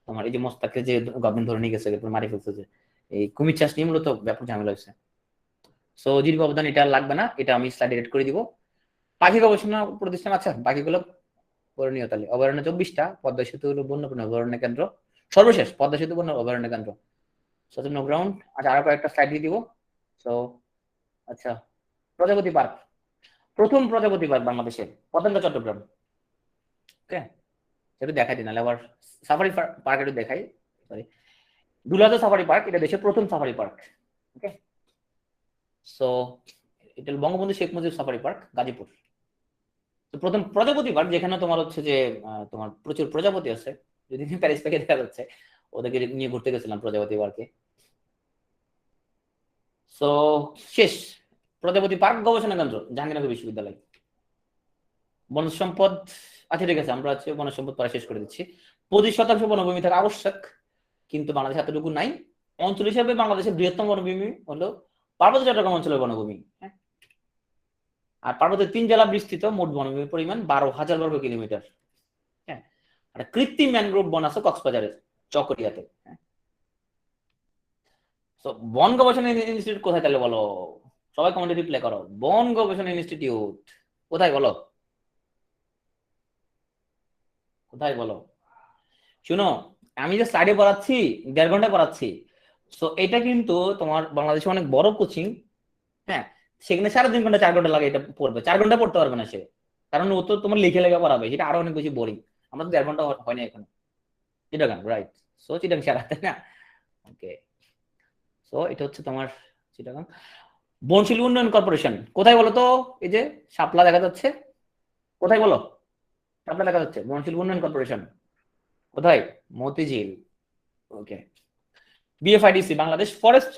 তোমার এই যে মোস্তাককে যে গভর্নমেন্ট ধরে নিয়ে গেছে, মারি ফেলছে, যে এই কুমির চাষ নিয়ে মূলত ব্যাপক ঝামেলা হয়েছে। সো জীবিকা অবদান এটা লাগবে না, এটা আমি স্লাইড এডিট করে দিব। পাখি গবেষণা প্রতিষ্ঠান আছে, বাকিগুলো করণীয় তাহলে। অভয়ারণ্য 24টা, পদ্মা সেতু হলো বন্যপ্রাণী অভয়ারণ্য কেন্দ্র, সর্বশেষ পদ্মা সেতু বন্য অভয়ারণ্য কেন্দ্র, সচেতন গ্রাউন্ড। আচ্ছা, আরো কয়েকটা স্লাইড দিয়ে দিব। সো আচ্ছা, প্রজাপতি পার্ক, প্রথম প্রজাপতি পার্ক বাংলাদেশে পতেঙ্গা, চট্টগ্রাম। ওকে, সেটা দেখাই দিন, আবার সাফারি পার্ক একটু দেখাই। সরি, দুলাদা সাফারি পার্ক, এটা দেশের প্রথম সাফারি পার্ক। ওকে, সো এটা বঙ্গবন্ধু শেখ মুজিব সাফারি পার্ক, গাজীপুর। তো প্রথম প্রজাপতি পার্ক, যেখানে তোমার হচ্ছে যে তোমার প্রচুর প্রজাপতি আছে, যদি প্যারিস থেকে দেখা যাচ্ছে, ওদেরকে নিয়ে ঘুরতে গেছিলাম প্রজাপতি পার্কে। সো শেষ, প্রজাপতি পার্ক গবেষণা কেন্দ্র, জাহাঙ্গীরনগর বিশ্ববিদ্যালয়। বনজ সম্পদ, আচ্ছা ঠিক আছে, আমরা হচ্ছে বনজ সম্পদ পরে শেষ করে দিচ্ছি। 25% বনভূমি থাকা আবশ্যক, কিন্তু বাংলাদেশে এতটুকু নাই। অঞ্চল হিসেবে বাংলাদেশের বৃহত্তম বনভূমি হলো পার্বত্য চট্টগ্রাম অঞ্চলের বনভূমি। হ্যাঁ, আর পার্বত্যের 3 জেলা বিস্তৃত, মোট বনভূমির পরিমাণ 12,000 বর্গ কিলোমিটার। হ্যাঁ, আর কৃত্রিম ম্যানগ্রোভ বন আছে কক্সবাজারের চকরিয়াতে। হ্যাঁ, তো বন গবেষণা ইনস্টিটিউট কোথায় তাহলে বলো? সবাই কমেন্টে রিপ্লাই করো, বন গবেষণা ইনস্টিটিউট কোথায় বলো? কোথায় বলো? শুনো, আমি যে স্লাইডে পড়াচ্ছি 1.5 ঘন্টা পড়াচ্ছি। তো এটা কিন্তু তোমার বাংলাদেশে অনেক বড় কোচিং। হ্যাঁ, সেখানে 3.5 ঘন্টা 4 ঘন্টা লাগে এটা পড়বে, 4 ঘন্টা পড়তে পারবে না সে, কারণ ও তো তোমার লিখে লেখা পড়াবে, সেটা আরো অনেক বেশি বোরিং। আমরা তো 1.5 ঘন্টা হয় না এখন। চিটাগাং, রাইট। সো চিটাগাং সেরা, তাই না? ওকে, সো এটা হচ্ছে তোমার চিটাগাং। বনশিল উন্নয়ন কর্পোরেশন কোথায় বলো তো? এই যে শাপলা দেখা যাচ্ছে, কোথায় বলো? শাপলা দেখা যাচ্ছে, বনশিল উন্নয়ন কর্পোরেশন কোথায়? Motijheel. Okay. BFIDC, Bangladesh forest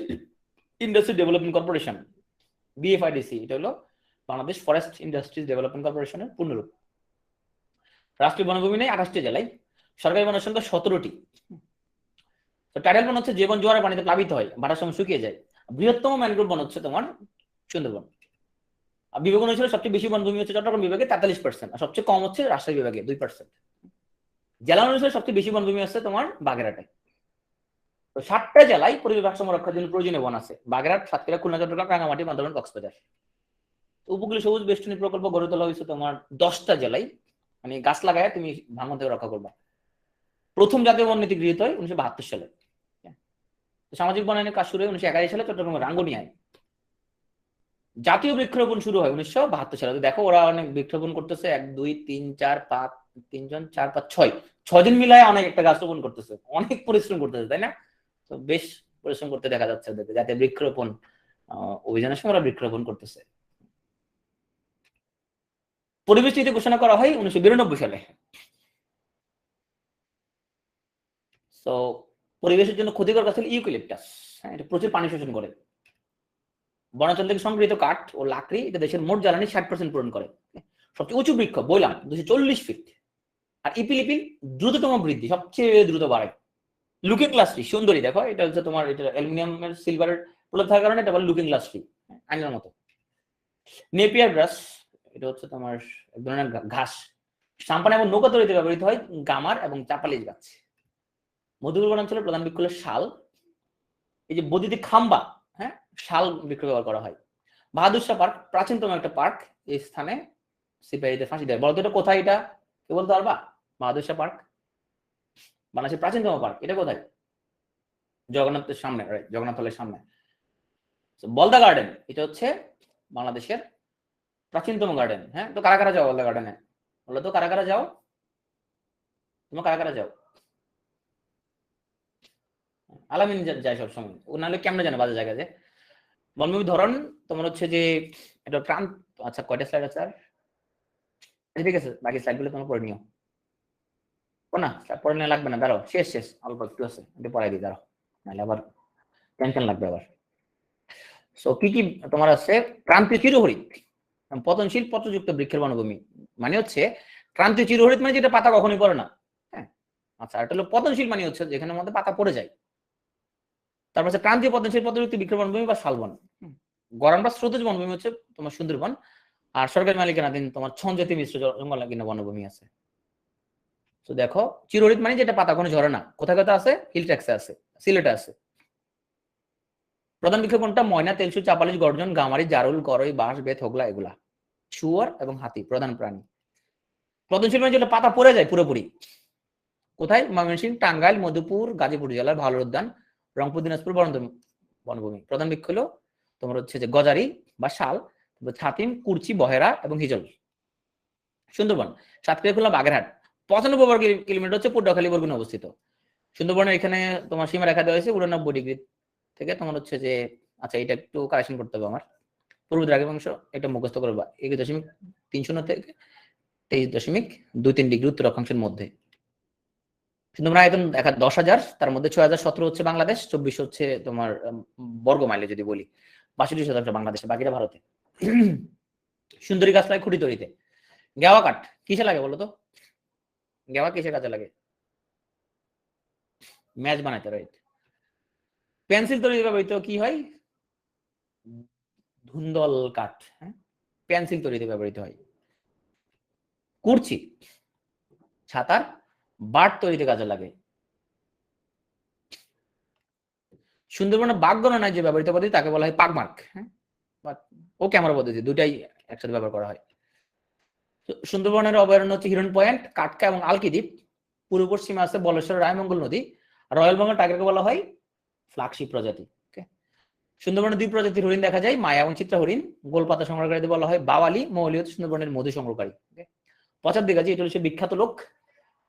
industry development corporation. BFIDC এটা হলো বাংলাদেশ ফরেস্ট ইন্ডাস্ট্রিজ ডেভেলপমেন্ট কর্পোরেশনের পূর্ণরূপ। রাষ্ট্রীয় বনভূমি নেই 28টি জেলায়, সরকারি বনের সংখ্যা 17টি। তো টাইডাল বন হচ্ছে যে বন জোয়ারের পানিতে প্লাবিত হয়, ভাটার সময় শুকিয়ে যায়। বৃহত্তম ম্যানগ্রোভ বন হচ্ছে তোমার সুন্দরবন। আর বিভাগ অনুসারে সবচেয়ে বেশি বনভূমি হচ্ছে চট্টগ্রাম বিভাগে 43%, আর সবচেয়ে কম হচ্ছে রাজশাহী বিভাগে 2%। জেলা অনুসারে সবচেয়ে বেশি বনভূমি আছে তোমার বাগেরহাটে। তো 7টা জেলায় পরিবেশ ভারসাম্য রক্ষার জন্য প্রয়োজনীয় বন আছে, বাগেরহাট, সাতক্ষীরা, খুলনা, চট্টগ্রাম, রাঙ্গামাটি, বান্দরবান, কক্সবাজার। উপকূল সবুজ বেষ্টনী প্রকল্প গড়ে তোলা হয়েছে তোমার 10টা জেলায়, মানে গাছ লাগায় তুমি ভাঙন থেকে রক্ষা করবা। প্রথম জাতীয় বন নীতি গৃহীত হয় 1972 সালে। সামাজিক বনায়নের কাজ শুরু হয় 1981 সালে চট্টগ্রামের রাঙ্গুনিয়ায়। জাতীয় বৃক্ষরোপণ শুরু হয় 1972 সালে। দেখো ওরা অনেক বৃক্ষরোপণ করতেছে, 1 2 3 4 5, 3 জন 4 5 6 6 দিন মিলায় অনেক একটা গাছ রোপণ করতেছে, অনেক পরিশ্রম করতেছে, তাই না? তো বেশ পরিশ্রম করতে দেখা যাচ্ছে ওদেরকে, যাতে বৃক্ষরোপণ অভিযানের সময় ওরা বৃক্ষরোপণ করতেছে। পরিবেশ নীতি ঘোষণা করা হয় 1992 সালে। তো পরিবেশের জন্য ক্ষতিকর গাছ হলো ইউক্যালিপটাস। হ্যাঁ, এটা প্রচুর পানি শোষণ করে। বনাঞ্চল থেকে সংগৃহীত কাঠ ও লাকড়ি এটা দেশের মোট জ্বালানি 60% পূরণ করে। সবচেয়ে উঁচু বৃক্ষ বললাম 240 ফিট। আর ইপিলিপিল দ্রুততম বৃদ্ধি, সবচেয়ে দ্রুত বাড়ে। লুকিং গ্লাস ট্রি, সুন্দরী দেখো, এটা হচ্ছে তোমার এটা অ্যালুমিনিয়ামের সিলভারের প্রলেপ থাকার কারণে এটা বলে লুকিং গ্লাস ট্রি, আইনের মতো। নেপিয়ার গ্রাস, এটা হচ্ছে তোমার এক ধরনের ঘাস, সাম্পান এবং নৌকা তৈরিতে ব্যবহৃত হয়। গামার এবং চাপালিশ গাছ। মধুপুর বনাঞ্চলের প্রধান বৃক্ষ হলো শাল। এই যে বৈদ্যুতিক খাম্বা, হ্যাঁ, শাল বৃক্ষ ব্যবহার করা হয়। বাহাদুর শাহ পার্ক প্রাচীনতম একটা পার্ক, এই স্থানে সিপাহীদের ফাঁসি দেয়। বলতো এটা কোথায়, এটা কে বলতে পারবা? বাহাদুর শাহ পার্ক বাংলাদেশের প্রাচীনতম পার্ক, এটা কোথায়? জগন্নাথের সামনে, জগন্নাথ হলের সামনে। বলদা গার্ডেন, এটা হচ্ছে বাংলাদেশের প্রাচীনতম গার্ডেন। হ্যাঁ, তো কারা কারা যাও বলদা গার্ডেনে? বলো তো কারা কারা যাও, তোমরা কারা কারা যাও? আলামিন যায় সবসময়, ও নাহলে কেমনে জানে বাজে জায়গা যে। বনভূমি ধরন তোমার হচ্ছে যে এটা প্রান্ত। আচ্ছা, কয়টা স্লাইড আছে আর? ঠিক আছে, বাকি স্লাইডগুলো তোমরা পড়ে নিও। ও না, পড়ে নিয়ে লাগবে না, দাঁড়াও, শেষ শেষ অল্প একটু আছে, এটা পড়াই দিই, দাঁড়াও, নাহলে আবার টেনশন লাগবে আবার। সো কি কি তোমার আছে? ক্রান্তীয় চিরহরিৎ, পতনশীল পত্রযুক্ত বৃক্ষের বনভূমি। মানে হচ্ছে ক্রান্তীয় চিরহরিৎ মানে যেটা পাতা কখনোই পড়ে না। হ্যাঁ, আচ্ছা, এটা হলো পতনশীল মানে হচ্ছে যেখানে মধ্যে পাতা পড়ে যায়। তারপর হচ্ছে ক্রান্তীয় পতনশীল পত্রযুক্ত বৃক্ষের বনভূমি বা শালবন। গরম বা স্রোতজ বনভূমি হচ্ছে তোমার সুন্দরবন। আর সরকারি মালিকানাধীন তোমার ছন জাতীয় মিশ্র জঙ্গল কিনা বনভূমি আছে। তো দেখো, চিরহরিৎ মানে যেটা পাতা কোনো ঝরে না। কোথায় কোথায় আছে? হিল ট্যাক্সে আছে, সিলেটে আছে। প্রধান বৃক্ষ কোনটা? ময়না, তেলসু, চাপালিশ, গর্জন, গামারি, জারুল, গরই, বাঁশ, বেত, হোগলা, এগুলা। শুয়োর এবং হাতি প্রধান প্রাণী। পতনশীল মানে যেটা পাতা পড়ে যায় পুরোপুরি। কোথায়? ময়মনসিংহ, টাঙ্গাইল, মধুপুর, গাজীপুর জেলার ভালুর উদ্যান, রংপুর, দিনাজপুর বনভূমি। প্রধান বৃক্ষ হলো তোমার হচ্ছে যে গজারি বা শাল, ছাতিম, কুরচি, বহেরা এবং হিজল। সুন্দরবন সাতক্ষীরা, বাগেরহাট 95 বর্গ কিলোমিটার হচ্ছে পটুয়াখালী বরগুনা অবস্থিত। সুন্দরবনের এখানে তোমার সীমা রেখা দেওয়া হয়েছে 89 ডিগ্রি থেকে তোমার হচ্ছে যে, আচ্ছা এটা একটু কারেকশন করতে হবে আমার, পূর্ব দ্রাঘিমাংশ এটা মুখস্থ করবা 21.30 থেকে 23.23 ডিগ্রি উত্তর অক্ষাংশের মধ্যে। সুন্দরবন আয়তন 10,000, তার মধ্যে 6,017 হচ্ছে বাংলাদেশ, 24 হচ্ছে তোমার বর্গ মাইলে যদি বলি, 62% বাংলাদেশে, বাকিটা ভারতে। সুন্দরী গাছ লাগে খুঁটি তৈরিতে। গেওয়া কাঠ কিসে লাগে বলো তো? গেওয়া কিসে কাজে লাগে? ম্যাচ বানাইতে, রাইট। পেন্সিল তৈরিতে ব্যবহৃত কি হয়? ধুন্দল কাঠ, হ্যাঁ, পেন্সিল তৈরিতে ব্যবহৃত হয়। কুরচি ছাতার বাট তৈরিতে কাজে লাগে। সুন্দরবনে বাঘ গণনায় যে ব্যবহৃত পদ্ধতি তাকে বলা হয় পাগমার্ক। হ্যাঁ, ও ক্যামেরা পদ্ধতি, দুটাই একসাথে ব্যবহার করা হয়। সুন্দরবনের অভয়ারণ্য হচ্ছে হিরন পয়েন্ট, কাটকা এবং আলকি দ্বীপ। পূর্ব পশ্চিমে আছে বলেশ্বর, রায়মঙ্গল নদী। রয়্যাল বেঙ্গল টাইগারকে বলা হয় ফ্ল্যাগশিপ প্রজাতি। সুন্দরবনে 2 প্রজাতির হরিণ দেখা যায়, মায়া এবং চিত্রা হরিণ। গোলপাতা সংগ্রহকারীদের বলা হয় বাওয়ালি। মৌলি হচ্ছে সুন্দরবনের মধু সংগ্রহকারী। পচার দিঘাজি, এটা হচ্ছে বিখ্যাত লোক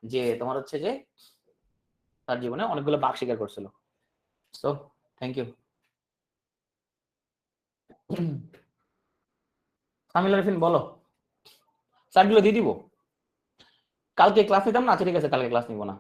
যে তোমার হচ্ছে যে তার জীবনে অনেকগুলো বাঘ শিকার করছিল। So thank you. Samil Arifin বলো, স্যারগুলো দিয়ে দিব। কালকে ক্লাস নিতাম না? আচ্ছা ঠিক আছে, কালকে ক্লাস নিব না।